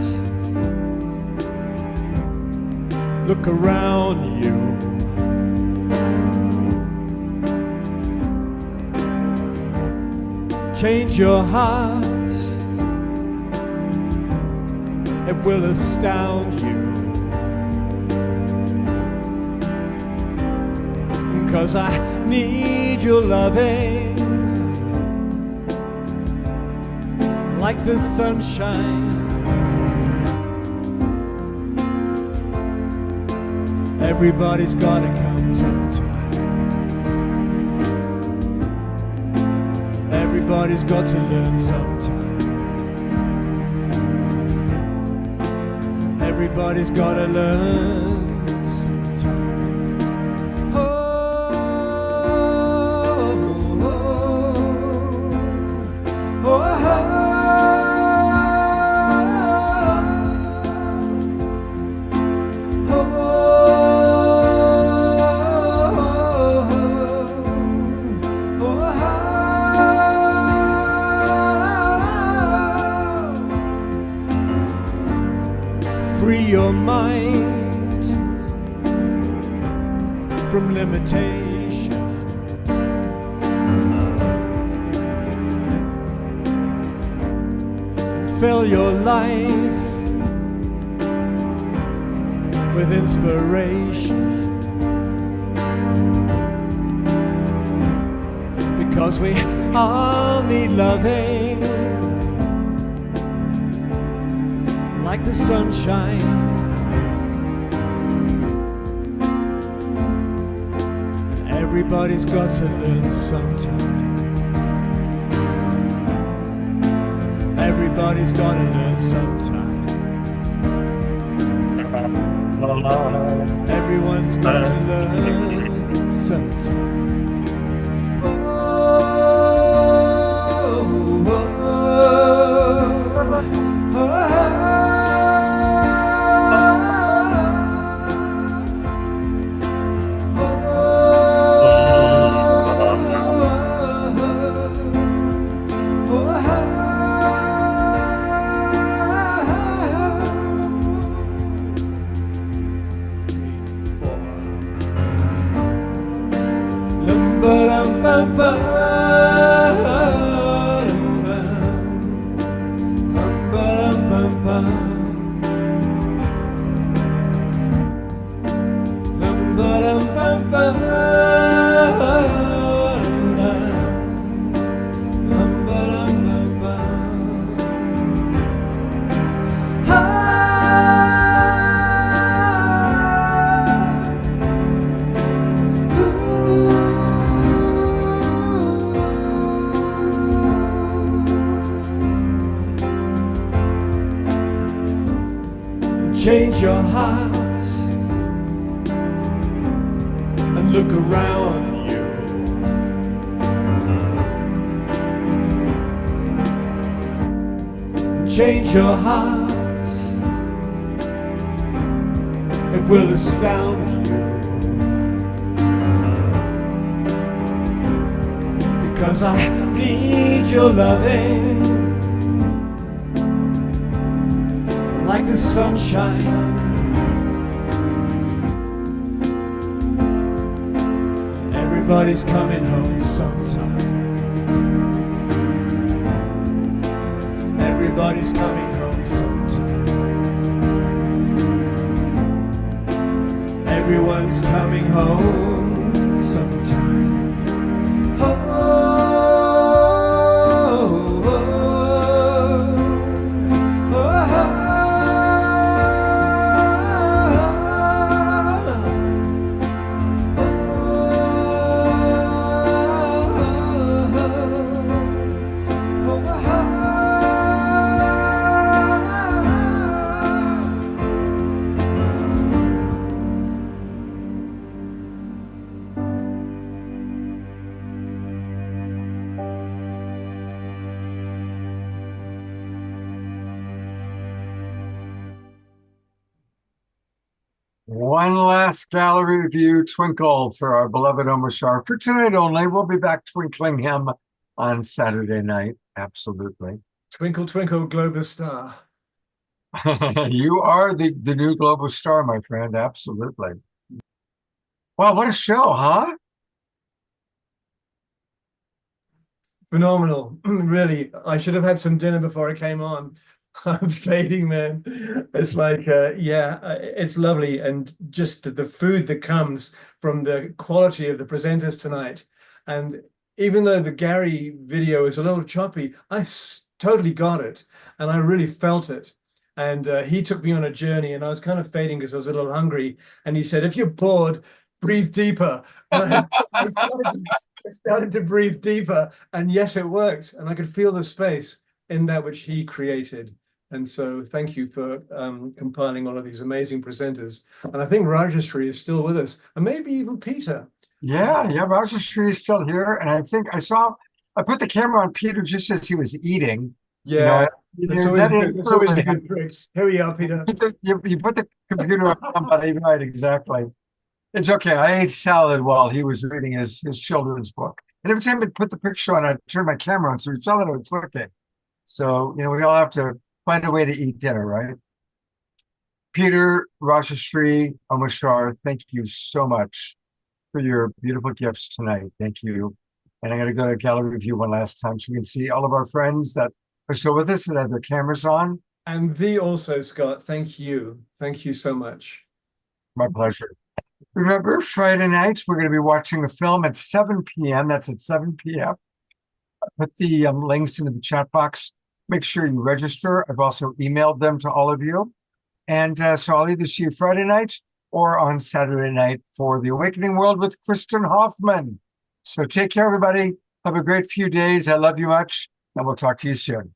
Look around you. Change your heart. It will astound you. 'Cause I need your loving like the sunshine. Everybody's gotta come sometime. Everybody's got to learn sometime. Everybody's gotta learn sometime. Oh, oh, oh, oh, oh. Free your mind from limitation. Fill your life with inspiration. Because we all need loving like the sunshine. Everybody's got to learn sometime. Everybody's got to learn sometime. Everyone's got to learn sometime. Change your heart and look around you. Change your heart, it will astound you. Because I need your loving like the sunshine. Everybody's coming home sometime. Everybody's coming home sometime. Everyone's coming home sometime. Oh, One last gallery view twinkle for our beloved Omar Sharif. For tonight only, we'll be back twinkling him on Saturday night. Absolutely. Twinkle, twinkle, global star. You are the new global star, my friend. Absolutely. Wow, what a show, huh? Phenomenal. Really, I should have had some dinner before I came on. I'm fading, man. It's like, it's lovely. And just the food that comes from the quality of the presenters tonight. And even though the Gary video is a little choppy, totally got it. And I really felt it. And he took me on a journey, and I was kind of fading because I was a little hungry. And he said, if you're bored, breathe deeper. And I started to breathe deeper, and yes, it worked. And I could feel the space in that which he created. And so thank you for compiling all of these amazing presenters. And I think Rajashri is still with us, and maybe even Peter. Yeah, Rajashri is still here. And I think I put the camera on Peter just as he was eating. Yeah, That's always a good trick. Here we are, Peter. You put the computer on somebody, right? Exactly. It's okay. I ate salad while he was reading his children's book. And every time I put the picture on, I'd turn my camera on, so we saw that it was working. So, we all have to find a way to eat dinner, right? Peter, Rajashri, Amashar, thank you so much for your beautiful gifts tonight. Thank you. And I'm going to go to gallery view one last time so we can see all of our friends that are still with us and have their cameras on. And thee also, Scott. Thank you. Thank you so much. My pleasure. Remember, Friday nights, we're going to be watching a film at 7 p.m. That's at 7 p.m. I put the links into the chat box. Make sure you register. I've also emailed them to all of you. And so I'll either see you Friday night or on Saturday night for The Awakening World with Kristen Hoffman. So take care, everybody. Have a great few days. I love you much, and we'll talk to you soon.